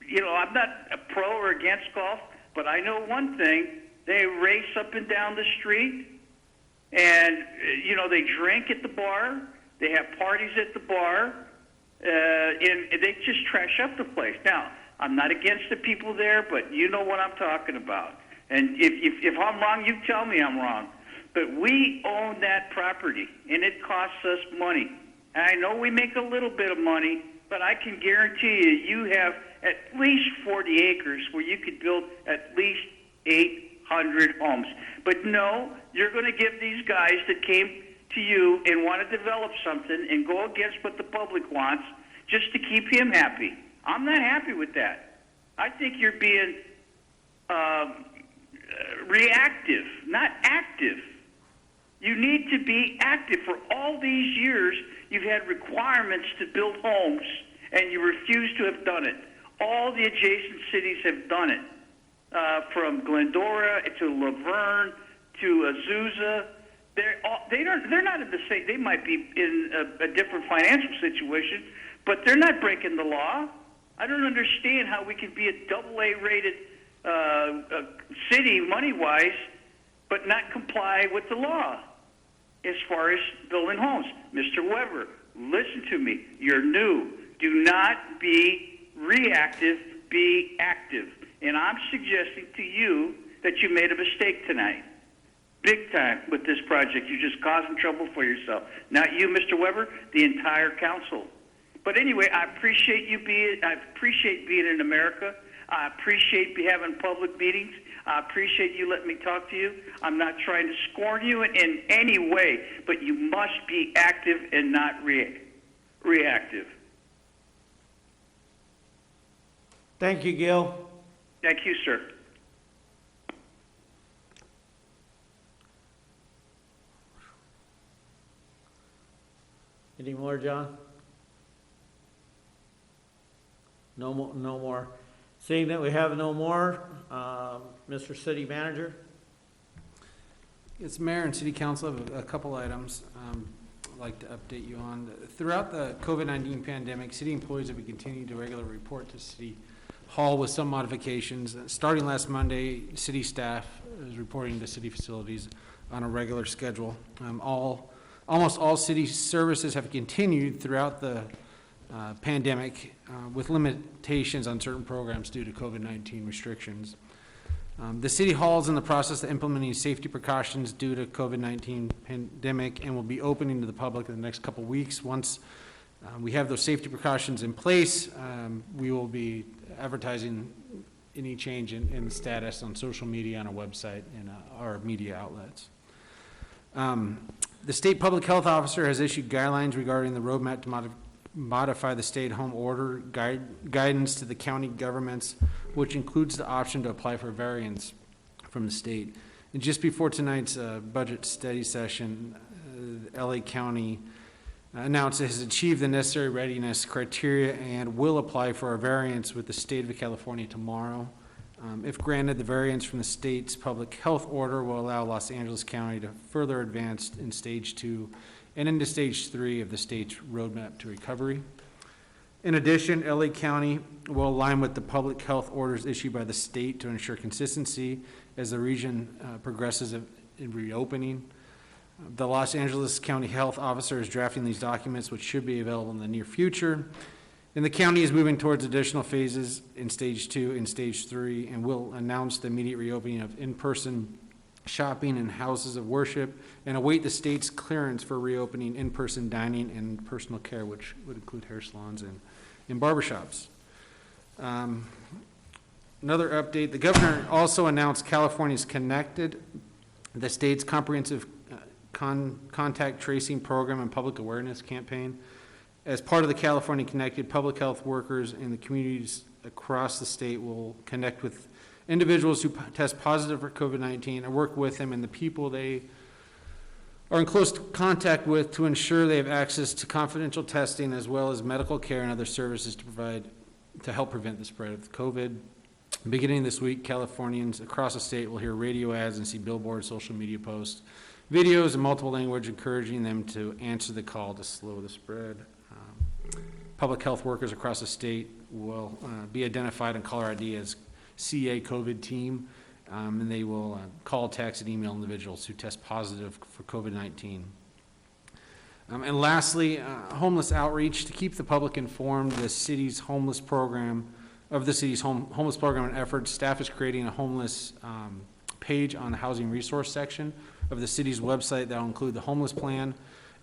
I'm not a pro or against golf, but I know one thing. They race up and down the street, and, they drink at the bar. They have parties at the bar, and they just trash up the place. Now, I'm not against the people there, but you know what I'm talking about. And if I'm wrong, you tell me I'm wrong. But we own that property, and it costs us money. And I know we make a little bit of money, but I can guarantee you have at least 40 acres where you could build at least 800 homes. But no, you're going to give these guys that came to you and want to develop something and go against what the public wants just to keep him happy. I'm not happy with that. I think you're being reactive, not active. You need to be active. For all these years, you've had requirements to build homes, and you refuse to have done it. All the adjacent cities have done it, from Glendora to Laverne to Azusa. They're not in the same. They might be in a different financial situation, but they're not breaking the law. I don't understand how we can be a AA rated city money-wise, but not comply with the law as far as building homes. Mr. Weber, listen to me. You're new. Do not be reactive, be active. And I'm suggesting to you that you made a mistake tonight. Big time with this project. You're just causing trouble for yourself. Not you, Mr. Weber, the entire council. But anyway, I appreciate being in America. I appreciate having public meetings. I appreciate you letting me talk to you. I'm not trying to scorn you in any way, but you must be active and not reactive. Thank you, Gil. Thank you, sir. Any more, John? No more. Seeing that we have no more, Mr. City Manager? Yes, Mayor and City Council have a couple items I'd like to update you on. Throughout the COVID-19 pandemic, city employees have continued to regularly report to City Hall with some modifications. Starting last Monday, city staff is reporting to city facilities on a regular schedule. Almost all city services have continued throughout the pandemic with limitations on certain programs due to COVID-19 restrictions. The City Hall is in the process of implementing safety precautions due to COVID-19 pandemic and will be opening to the public in the next couple weeks. Once we have those safety precautions in place, we will be advertising any change in status on social media, on our website, and our media outlets. The state public health officer has issued guidelines regarding the roadmap to modify the stay-at-home order guidance to the county governments, which includes the option to apply for variance from the state. And just before tonight's budget study session, LA County announced it has achieved the necessary readiness criteria and will apply for a variance with the state of California tomorrow. If granted, the variance from the state's public health order will allow Los Angeles County to further advance in stage 2 and into stage 3 of the state's roadmap to recovery. In addition, LA County will align with the public health orders issued by the state to ensure consistency as the region progresses in reopening. The Los Angeles County Health Officer is drafting these documents, which should be available in the near future. And the county is moving towards additional phases in stage 2 and stage 3, and will announce the immediate reopening of in-person shopping and houses of worship, and await the state's clearance for reopening in-person dining and personal care, which would include hair salons and barbershops. Another update, the governor also announced California's Connected, the state's comprehensive contact tracing program and public awareness campaign. As part of the California Connected, public health workers in the communities across the state will connect with individuals who test positive for COVID-19 and work with them and the people they are in close contact with to ensure they have access to confidential testing as well as medical care and other services to help prevent the spread of COVID. Beginning this week, Californians across the state will hear radio ads and see billboards, social media posts, videos in multiple languages encouraging them to answer the call to slow the spread. Public health workers across the state will be identified in caller ID as CA COVID team, and they will call, text, and email individuals who test positive for COVID-19. And lastly, homeless outreach. To keep the public informed, the city's homeless program, homeless program and efforts, staff is creating a homeless page on the housing resource section of the city's website that will include the homeless plan,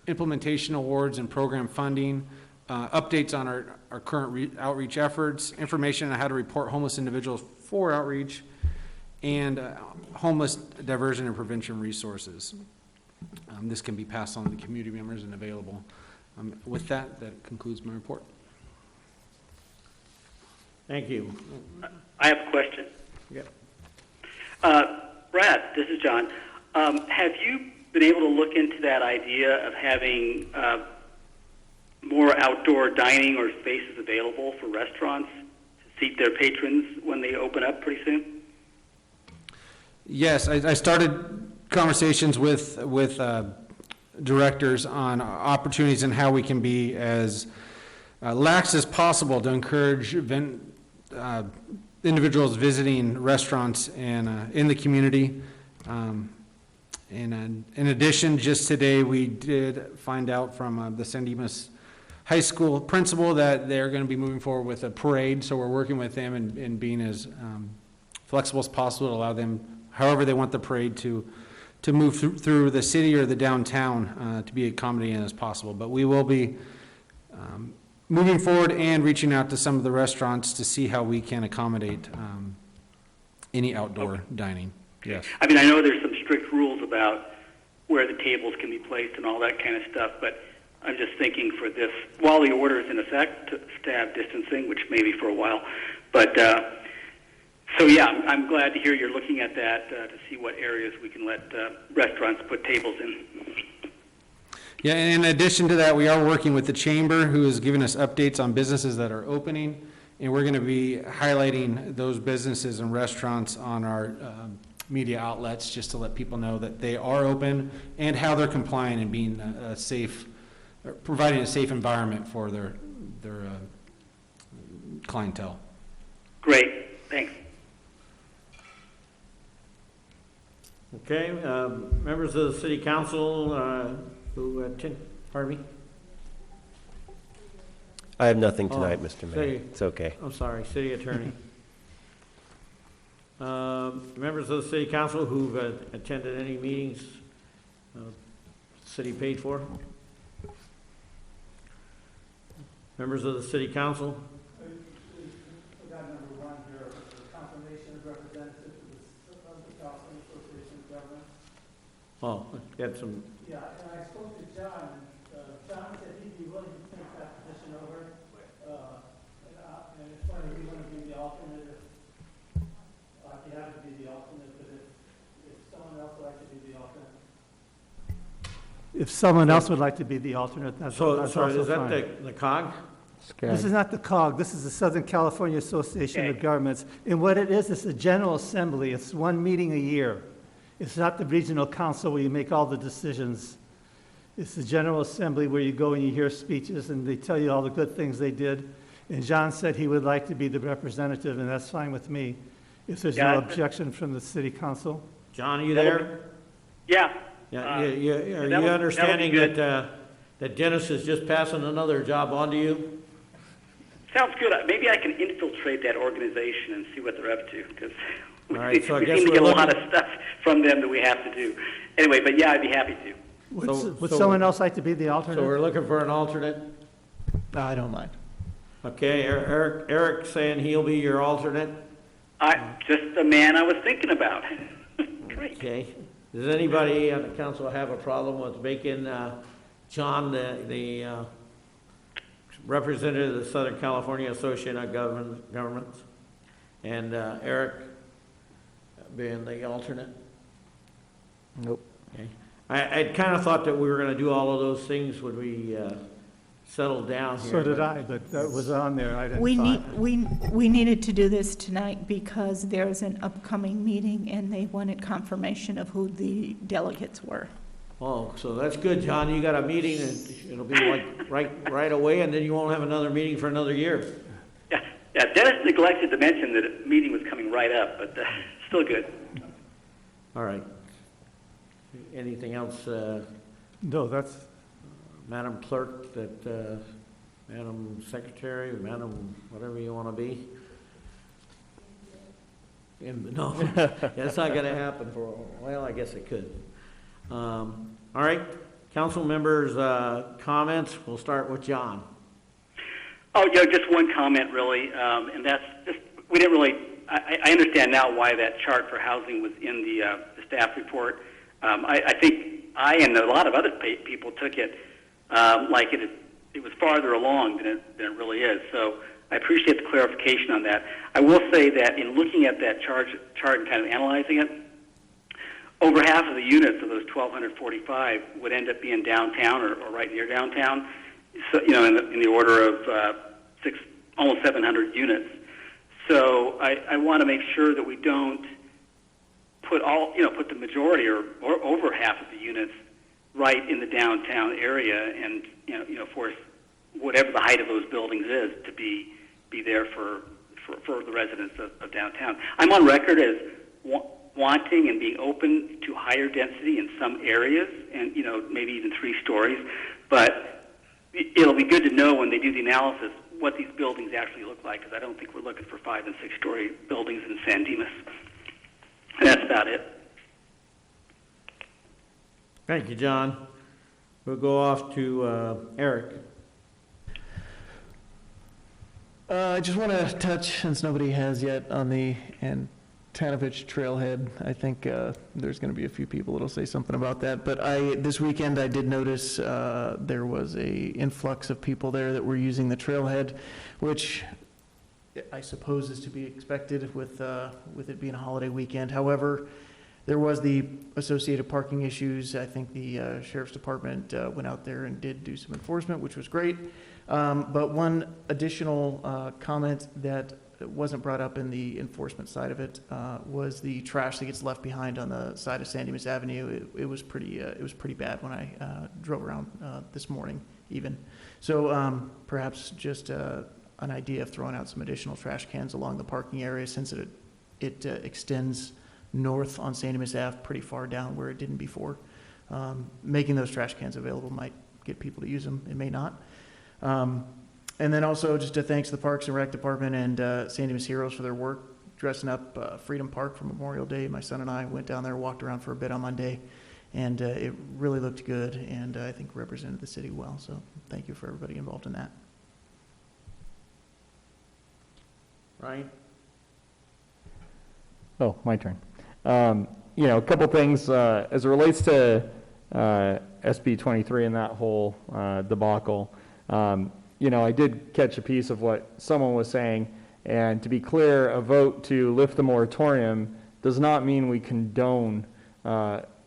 implementation awards and program funding, updates on our current outreach efforts, information on how to report homeless individuals for outreach, and homeless diversion and prevention resources. This can be passed on to community members and available. With that concludes my report. Thank you. I have a question. Yep. Brad, this is John. Have you been able to look into that idea of having more outdoor dining or spaces available for restaurants to seat their patrons when they open up pretty soon? Yes, I started conversations with directors on opportunities and how we can be as lax as possible to encourage individuals visiting restaurants and in the community. In addition, just today we did find out from the San Dimas High School principal that they're going to be moving forward with a parade, so we're working with them and being as flexible as possible to allow them, however they want the parade to move through the city or the downtown to be accommodating as possible. But we will be moving forward and reaching out to some of the restaurants to see how we can accommodate any outdoor dining. Yes. I mean, I know there's some strict rules about where the tables can be placed and all that kind of stuff, but I'm just thinking for this, while the order is in effect, to have distancing, which may be for a while. But, so yeah, I'm glad to hear you're looking at that to see what areas we can let restaurants put tables in. Yeah, and in addition to that, we are working with the Chamber, who is giving us updates on businesses that are opening, and we're going to be highlighting those businesses and restaurants on our media outlets, just to let people know that they are open and how they're complying and being safe, providing a safe environment for their clientele. Great, thanks. Okay, members of the city council who attend, pardon me? I have nothing tonight, Mr. Mayor. It's okay. I'm sorry, city attorney. Members of the city council who've attended any meetings city paid for? Members of the city council? Forgot number one here, the confirmation of representative of the California Association of Governments. Oh, got some. Yeah, and I spoke to John, and John said he'd be willing to take that position over. And it's funny, we want to be the alternate. I'd be happy to be the alternate, but if someone else would like to be the alternate. If someone else would like to be the alternate, that's So, that's sorry, also is that fine. the COG? This is not the COG, this is the Southern California Association of Governments. And what it is, it's a general assembly, it's one meeting a year. It's not the regional council where you make all the decisions. It's the general assembly where you go and you hear speeches and they tell you all the good things they did. And John said he would like to be the representative, and that's fine with me, if there's no objection from the city council. John, are you there? Yeah. Yeah, are you understanding that Dennis is just passing another job on to you? Sounds good. Maybe I can infiltrate that organization and see what they're up to, because right, so we seem to get a lot of stuff from them that we have to do. Anyway, but yeah, I'd be happy to. Would someone else like to be the alternate? So we're looking for an alternate? I don't mind. Okay, Eric saying he'll be your alternate? Just the man I was thinking about. Great. Okay. Does anybody on the council have a problem with making John the representative of the Southern California Association of Governments and Eric being the alternate? Nope. Okay. I kind of thought that we were going to do all of those things when we settled down here. So did I, but that was on there, I didn't We find need, we needed to do this tonight because there's an upcoming meeting and they wanted confirmation of who the delegates were. Oh, so that's good, John. You got a meeting and it'll be like right away, and then you won't have another meeting for another year. Yeah, Dennis neglected to mention that a meeting was coming right up, but still good. All right. Anything else? No, that's... Madam Clerk, Madam Secretary, Madam whatever you want to be? No, that's not going to happen well, I guess it could. All right, council members' comments. We'll start with John. Oh, yeah, just one comment, really, and that's just, we didn't really, I understand now why that chart for housing was in the staff report. I think I and a lot of other people took it like it was farther along than it really is. So I appreciate the clarification on that. I will say that in looking at that chart and kind of analyzing it, over half of the units of those 1,245 would end up being downtown or right near downtown. So, you know, in the order of almost 700 units. So I want to make sure that we don't put the majority or over half of the units right in the downtown area, and force whatever the height of those buildings is to be there for the residents of downtown. I'm on record as wanting and being open to higher density in some areas, and maybe even 3 stories. But it'll be good to know when they do the analysis what these buildings actually look like, because I don't think we're looking for 5- and 6-story buildings in San Dimas. And that's about it. Thank you, John. We'll go off to Eric. I just want to touch, since nobody has yet, on the Antanovich trailhead. I think there's going to be a few people that'll say something about that. But this weekend I did notice there was a influx of people there that were using the trailhead, which I suppose is to be expected with it being a holiday weekend. However, there was the associated parking issues. I think the Sheriff's Department went out there and did do some enforcement, which was great. But one additional comment that wasn't brought up in the enforcement side of it, was the trash that gets left behind on the side of San Dimas Avenue. It was pretty bad when I drove around this morning even. So perhaps just an idea of throwing out some additional trash cans along the parking area, since it extends north on San Dimas Ave pretty far down where it didn't before. Making those trash cans available might get people to use them. It may not. And then also just a thanks to the Parks and Rec Department and San Dimas Heroes for their work dressing up Freedom Park for Memorial Day. My son and I went down there, walked around for a bit on Monday, and it really looked good, and I think represented the city well. So thank you for everybody involved in that. Ryan? Oh, my turn. A couple things as it relates to SB 23 and that whole debacle. I did catch a piece of what someone was saying, and to be clear, a vote to lift the moratorium does not mean we condone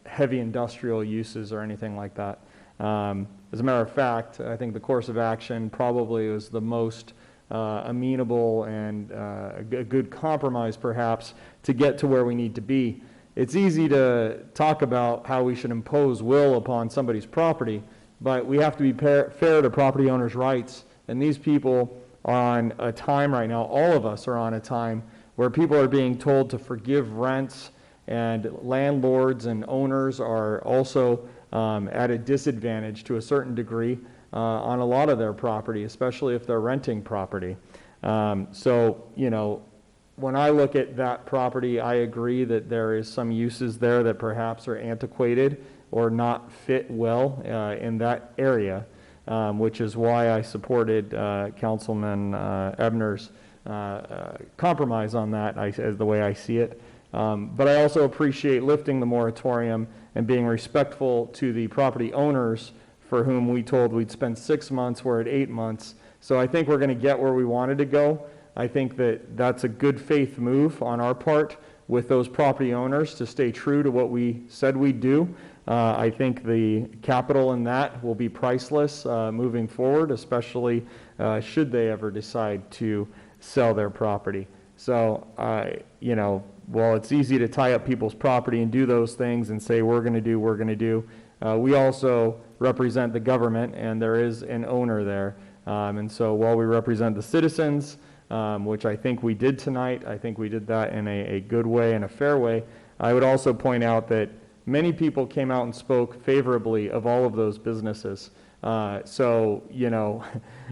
heavy industrial uses or anything like that. As a matter of fact, I think the course of action probably was the most amenable and a good compromise, perhaps, to get to where we need to be. It's easy to talk about how we should impose will upon somebody's property, but we have to be fair to property owners' rights. And these people are on a time right now, all of us are on a time, where people are being told to forgive rents, and landlords and owners are also at a disadvantage to a certain degree on a lot of their property, especially if they're renting property. When I look at that property, I agree that there is some uses there that perhaps are antiquated or not fit well in that area, which is why I supported Councilman Ebner's compromise on that, as the way I see it. But I also appreciate lifting the moratorium and being respectful to the property owners for whom we told we'd spend 6 months, we're at 8 months. So I think we're going to get where we wanted to go. I think that that's a good faith move on our part with those property owners to stay true to what we said we'd do. I think the capital in that will be priceless moving forward, especially should they ever decide to sell their property. So, while it's easy to tie up people's property and do those things and say we're going to do, we also represent the government, and there is an owner there. And so while we represent the citizens, which I think we did tonight, I think we did that in a good way and a fair way, I would also point out that many people came out and spoke favorably of all of those businesses. While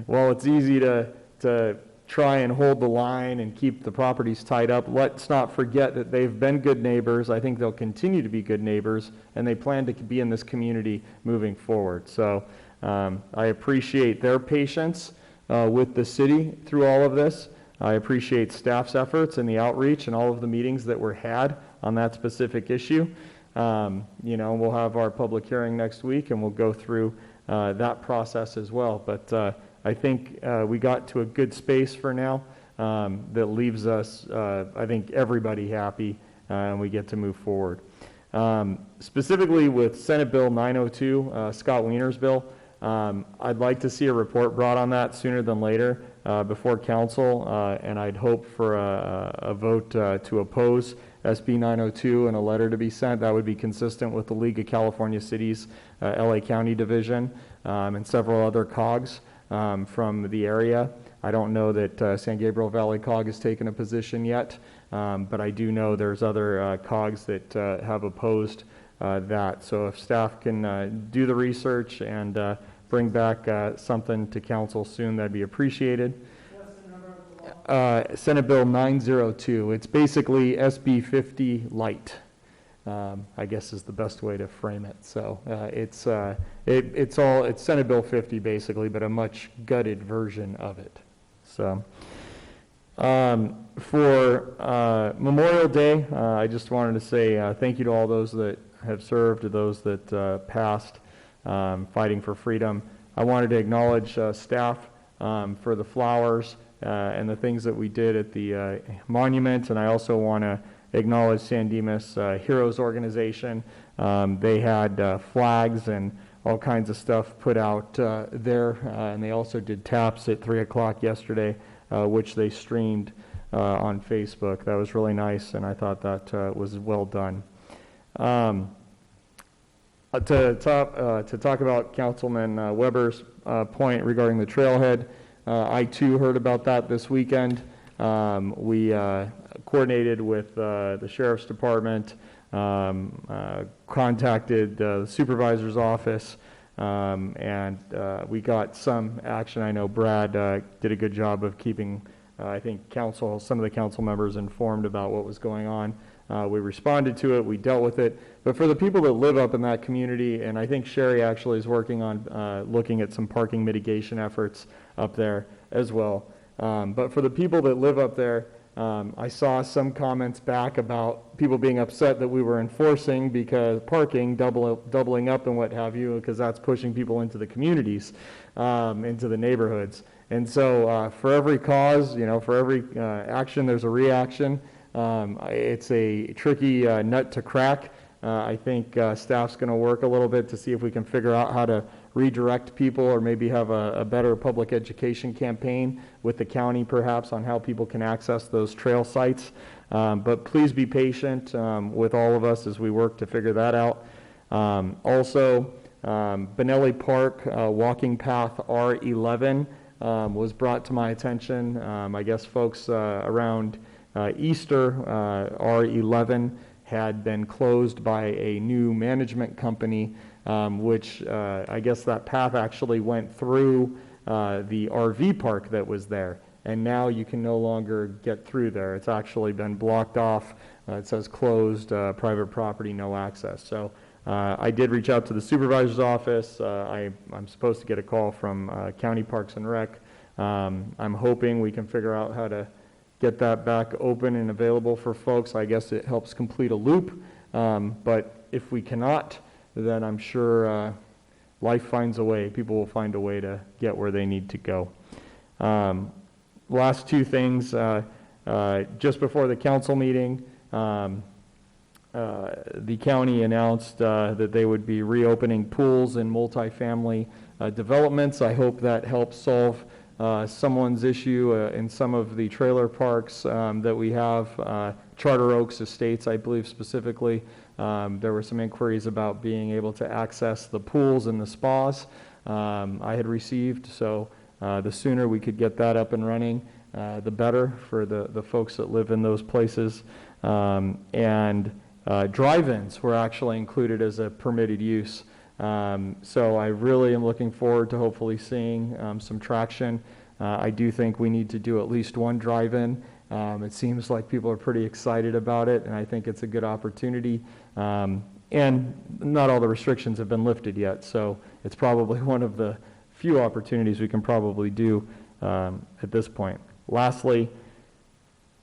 it's easy to try and hold the line and keep the properties tied up, let's not forget that they've been good neighbors. I think they'll continue to be good neighbors, and they plan to be in this community moving forward. So I appreciate their patience with the city through all of this. I appreciate staff's efforts and the outreach and all of the meetings that were had on that specific issue. We'll have our public hearing next week, and we'll go through that process as well. But I think we got to a good space for now that leaves us, I think, everybody happy, and we get to move forward. Specifically with Senate Bill 902, Scott Wiener's bill, I'd like to see a report brought on that sooner than later before council, and I'd hope for a vote to oppose SB 902 and a letter to be sent. That would be consistent with the League of California Cities, LA County Division, and several other COGs from the area. I don't know that San Gabriel Valley COG has taken a position yet, but I do know there's other COGs that have opposed that. So if staff can do the research and bring back something to council soon, that'd be appreciated. Senate Bill 902. It's basically SB 50 light, I guess is the best way to frame it. So it's Senate Bill 50 basically, but a much gutted version of it. So for Memorial Day, I just wanted to say thank you to all those that have served, to those that passed fighting for freedom. I wanted to acknowledge staff for the flowers and the things that we did at the monument, and I also want to acknowledge San Dimas Heroes Organization. They had flags and all kinds of stuff put out there, and they also did taps at 3 o'clock yesterday, which they streamed on Facebook. That was really nice, and I thought that was well done. To talk about Councilman Weber's point regarding the trailhead, I too heard about that this weekend. We coordinated with the Sheriff's Department, contacted the Supervisor's Office, and we got some action. I know Brad did a good job of keeping, I think, some of the council members informed about what was going on. We responded to it, we dealt with it. But for the people that live up in that community, and I think Sherry actually is working on looking at some parking mitigation efforts up there as well. But for the people that live up there, I saw some comments back about people being upset that we were enforcing because parking, doubling up and what have you, because that's pushing people into the communities, into the neighborhoods. And so for every cause, for every action, there's a reaction. It's a tricky nut to crack. I think staff's going to work a little bit to see if we can figure out how to redirect people, or maybe have a better public education campaign with the county perhaps on how people can access those trail sites. But please be patient with all of us as we work to figure that out. Also, Benelli Park walking path R11 was brought to my attention. I guess folks around Easter, R11 had been closed by a new management company, which I guess that path actually went through the RV park that was there. And now you can no longer get through there. It's actually been blocked off. It says closed, private property, no access. So I did reach out to the supervisor's office. I'm supposed to get a call from County Parks and Rec. I'm hoping we can figure out how to get that back open and available for folks. I guess it helps complete a loop, but if we cannot, then I'm sure life finds a way. People will find a way to get where they need to go. Last two things, just before the council meeting, the county announced that they would be reopening pools in multifamily developments. I hope that helps solve someone's issue in some of the trailer parks that we have, Charter Oaks Estates, I believe specifically. There were some inquiries about being able to access the pools and the spas I had received, so the sooner we could get that up and running, the better for the folks that live in those places. And drive-ins were actually included as a permitted use. So I really am looking forward to hopefully seeing some traction. I do think we need to do at least one drive-in. It seems like people are pretty excited about it, and I think it's a good opportunity. And not all the restrictions have been lifted yet, so it's probably one of the few opportunities we can probably do at this point. Lastly,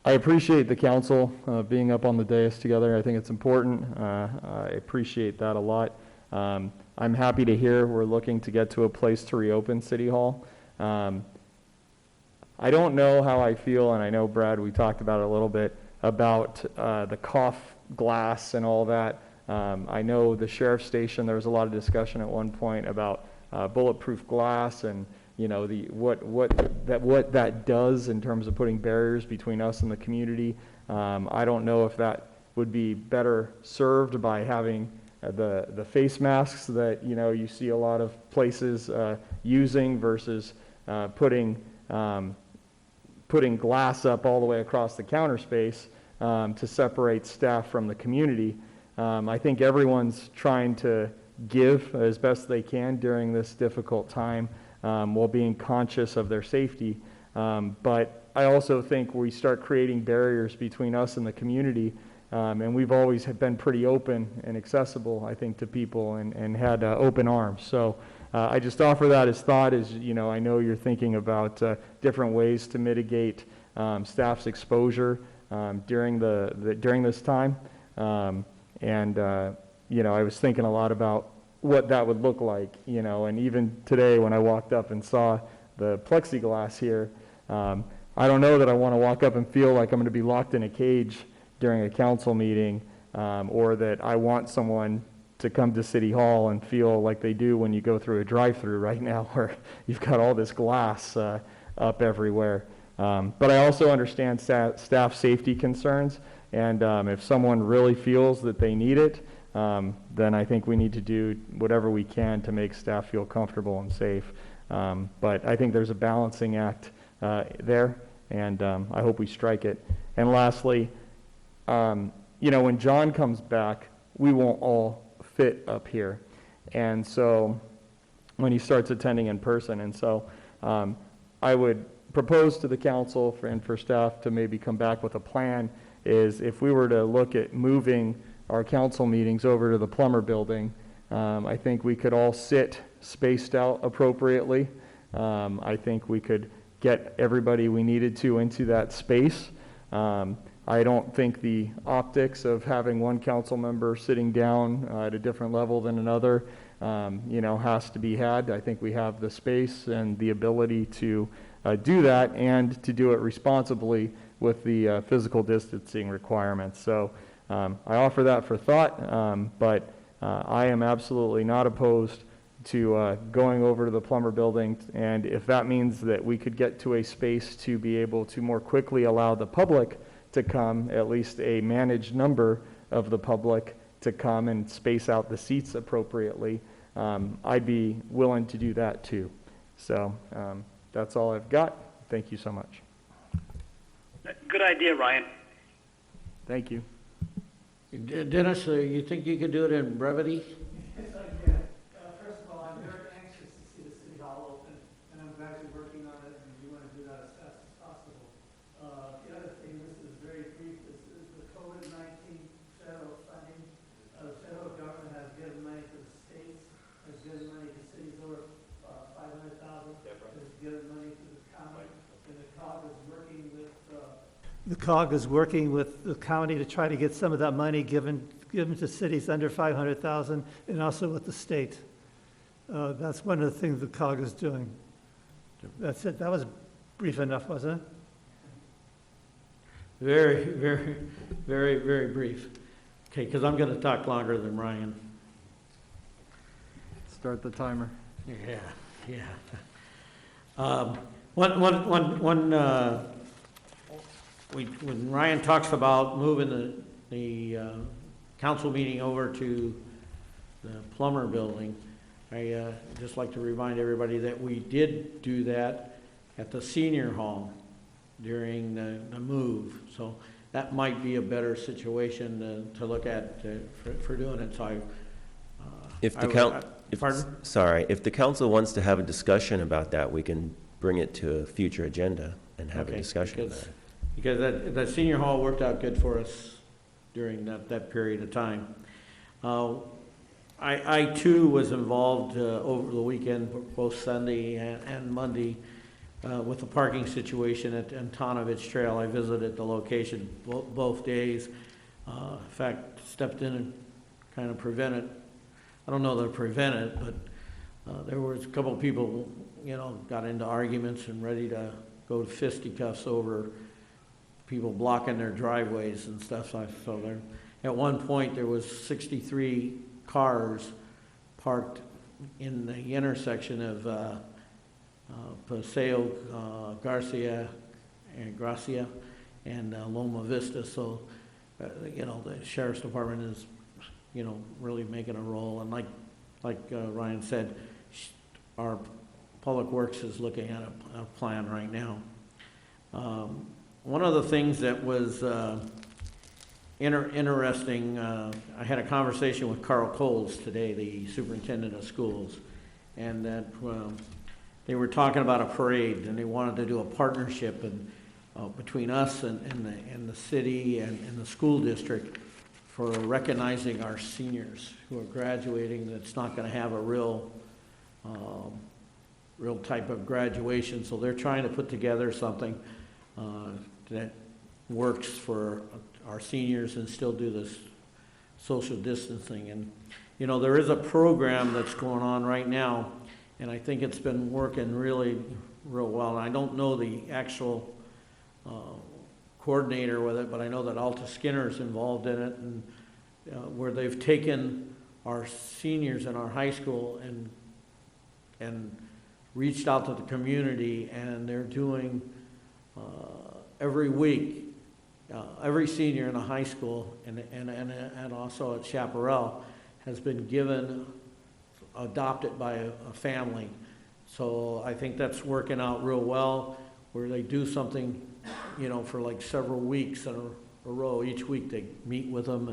I appreciate the council being up on the dais together. I think it's important. I appreciate that a lot. I'm happy to hear we're looking to get to a place to reopen City Hall. I don't know how I feel, and I know, Brad, we talked about it a little bit, about the cough glass and all that. I know the sheriff's station, there was a lot of discussion at one point about bulletproof glass and what that does in terms of putting barriers between us and the community. I don't know if that would be better served by having the face masks that you see a lot of places using versus putting glass up all the way across the counter space to separate staff from the community. I think everyone's trying to give as best they can during this difficult time while being conscious of their safety. But I also think we start creating barriers between us and the community. And we've always been pretty open and accessible, I think, to people and had open arms. So I just offer that as thought as, I know you're thinking about different ways to mitigate staff's exposure during this time. I was thinking a lot about what that would look like, and even today when I walked up and saw the plexiglass here, I don't know that I want to walk up and feel like I'm going to be locked in a cage during a council meeting, or that I want someone to come to City Hall and feel like they do when you go through a drive-through right now, where you've got all this glass up everywhere. But I also understand staff safety concerns, and if someone really feels that they need it, then I think we need to do whatever we can to make staff feel comfortable and safe. But I think there's a balancing act there, and I hope we strike it. And lastly, when John comes back, we won't all fit up here. And so when he starts attending in person. And so I would propose to the council and for staff to maybe come back with a plan is if we were to look at moving our council meetings over to the Plummer building, I think we could all sit spaced out appropriately. I think we could get everybody we needed to into that space. I don't think the optics of having one council member sitting down at a different level than another, has to be had. I think we have the space and the ability to do that and to do it responsibly with the physical distancing requirements. So I offer that for thought, but I am absolutely not opposed to going over to the Plummer building, and if that means that we could get to a space to be able to more quickly allow the public to come, at least a managed number of the public to come and space out the seats appropriately, I'd be willing to do that too. So that's all I've got. Thank you so much. Good idea, Ryan. Thank you. Dennis, you think you could do it in brevity? Yes, I can. First of all, I'm very anxious to see the city hall open, and I'm glad you're working on it, and you want to do that as fast as possible. The other thing, this is very brief, this is the COVID-19 federal funding. The federal government has given money to the states, has given money to cities over 500,000, has given money to the county, and the COG is working with the county to try to get some of that money given to cities under 500,000, and also with the state. That's one of the things the COG is doing. That's it. That was brief enough, wasn't it? Very, very, very, very brief. Okay, because I'm going to talk longer than Ryan. Start the timer. Yeah. When Ryan talks about moving the council meeting over to the Plummer building, I just like to remind everybody that we did do that at the senior hall during the move. So that might be a better situation to look at for doing it. So if the council wants to have a discussion about that, we can bring it to a future agenda and have a discussion about it. Because that senior hall worked out good for us during that period of time. I too was involved over the weekend, both Sunday and Monday, with the parking situation at Antonovich Trail. I visited the location both days. In fact, stepped in and kind of prevented. I don't know that it prevented, but there was a couple of people, got into arguments and ready to go to fisticuffs over people blocking their driveways and stuff. So there, at one point, there was 63 cars parked in the intersection of Paseo Gracia and Loma Vista. So, the sheriff's department is, really making a role. And like Ryan said, our Public Works is looking at a plan right now. One of the things that was interesting, I had a conversation with Carl Coles today, the superintendent of schools, and that they were talking about a parade, and they wanted to do a partnership between us and the city and the school district for recognizing our seniors who are graduating. That's not going to have a real type of graduation, so they're trying to put together something that works for our seniors and still do this social distancing. And, there is a program that's going on right now, and I think it's been working real well. And I don't know the actual coordinator with it, but I know that Alta Skinner is involved in it, and where they've taken our seniors in our high school and reached out to the community, and they're doing every week, every senior in a high school and also at Chaparral has been adopted by a family. So I think that's working out real well, where they do something, for like several weeks in a row. Each week they meet with them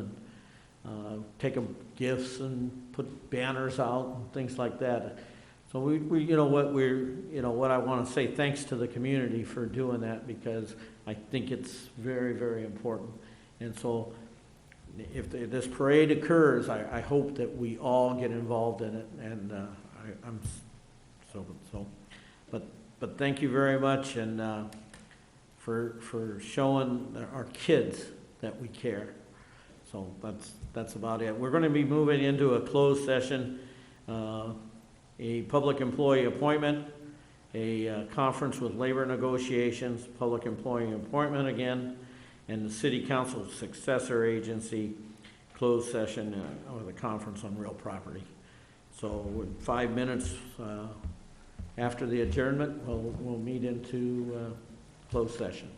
and take them gifts and put banners out and things like that. So what I want to say, thanks to the community for doing that, because I think it's very, very important. And so if this parade occurs, I hope that we all get involved in it, and but thank you very much, and for showing our kids that we care. So that's about it. We're going to be moving into a closed session, a public employee appointment, a conference with labor negotiations, public employee appointment again, and the city council successor agency closed session, or the conference on real property. So in 5 minutes after the adjournment, we'll meet into closed session.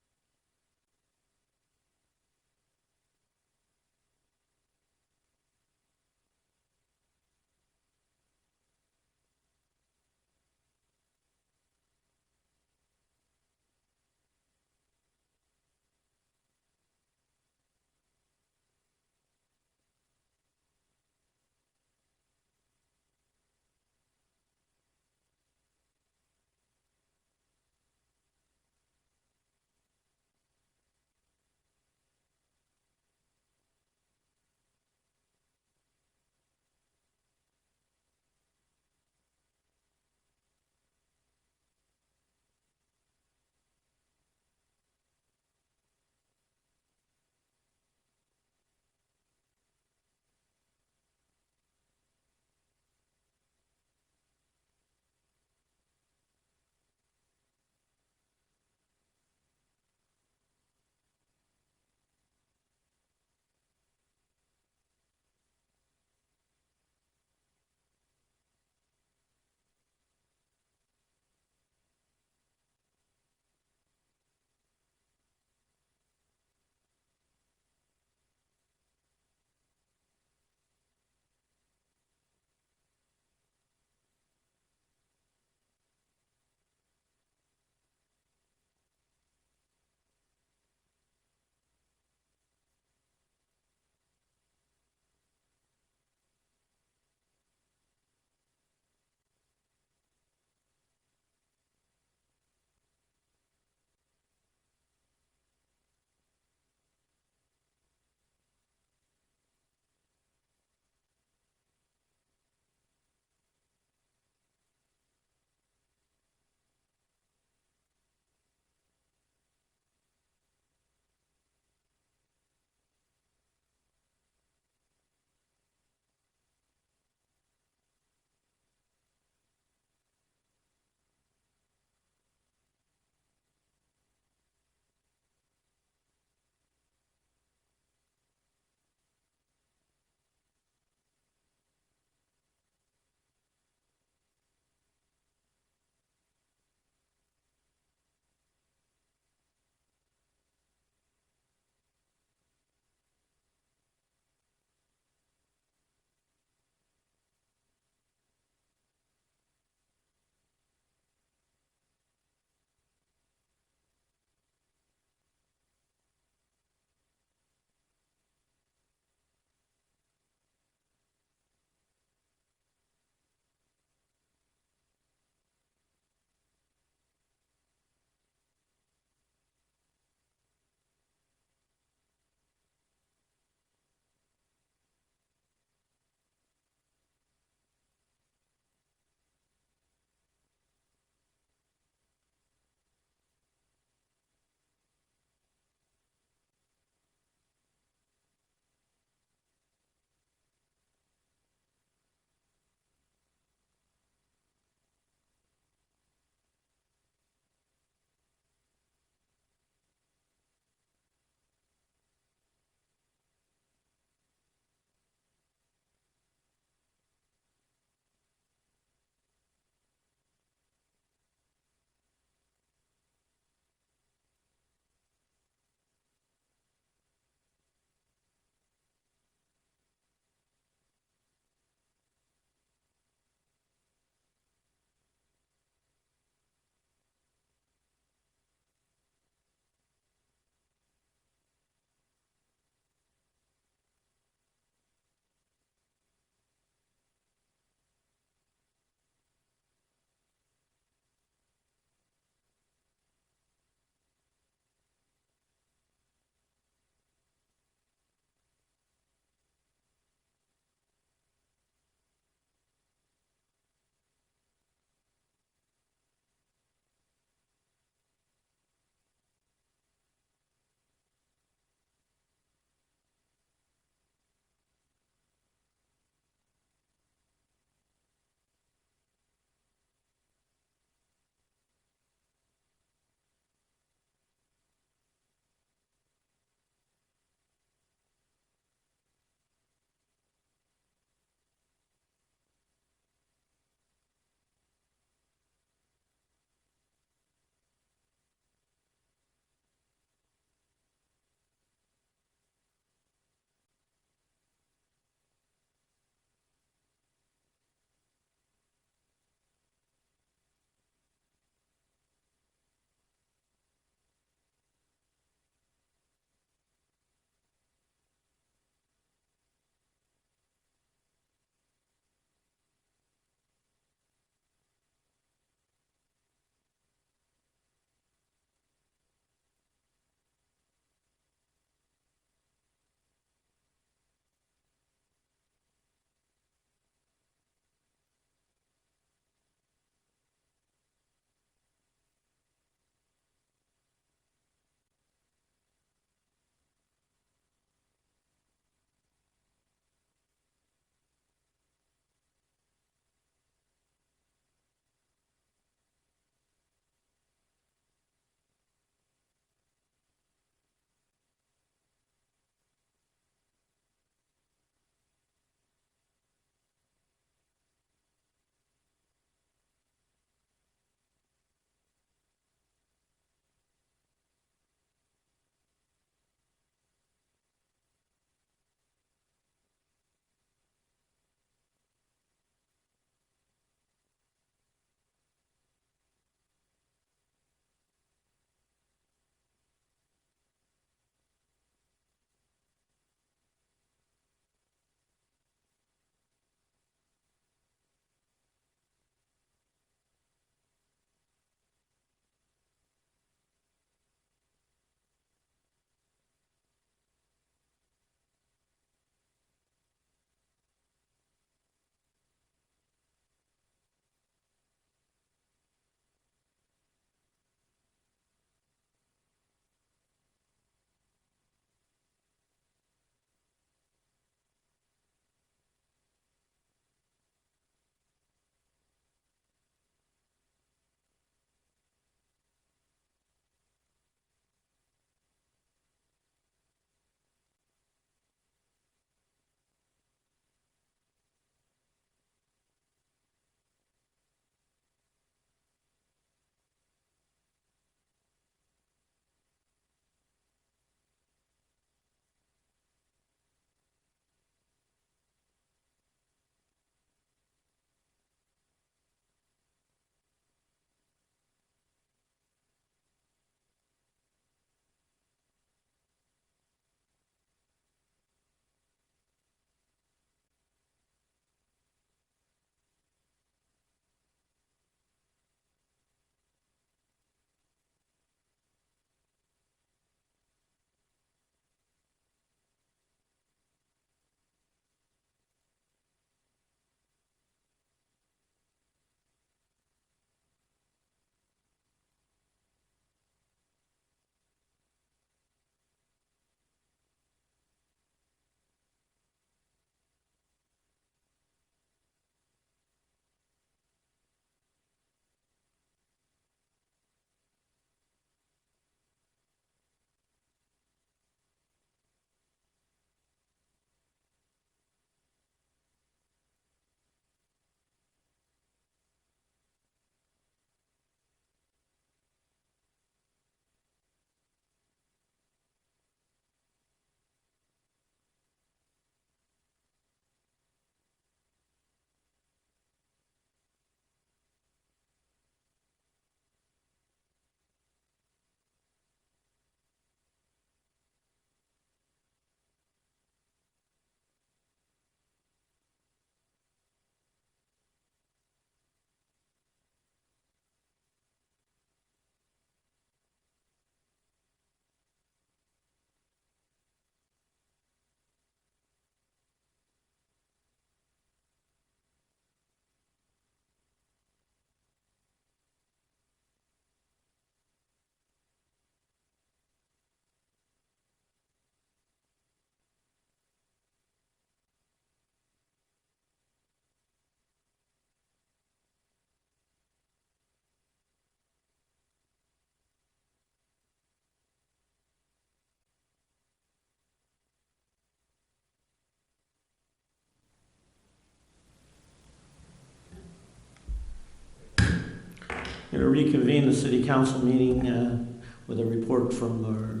Going to reconvene the city council meeting with a report from our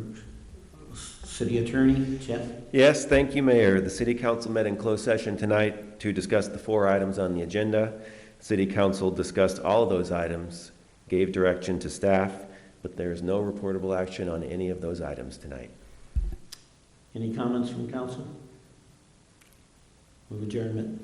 city attorney, Jeff. Yes, thank you, Mayor. The City Council met in closed session tonight to discuss the 4 items on the agenda. City Council discussed all of those items, gave direction to staff, but there is no reportable action on any of those items tonight. Any comments from council? Move adjournment.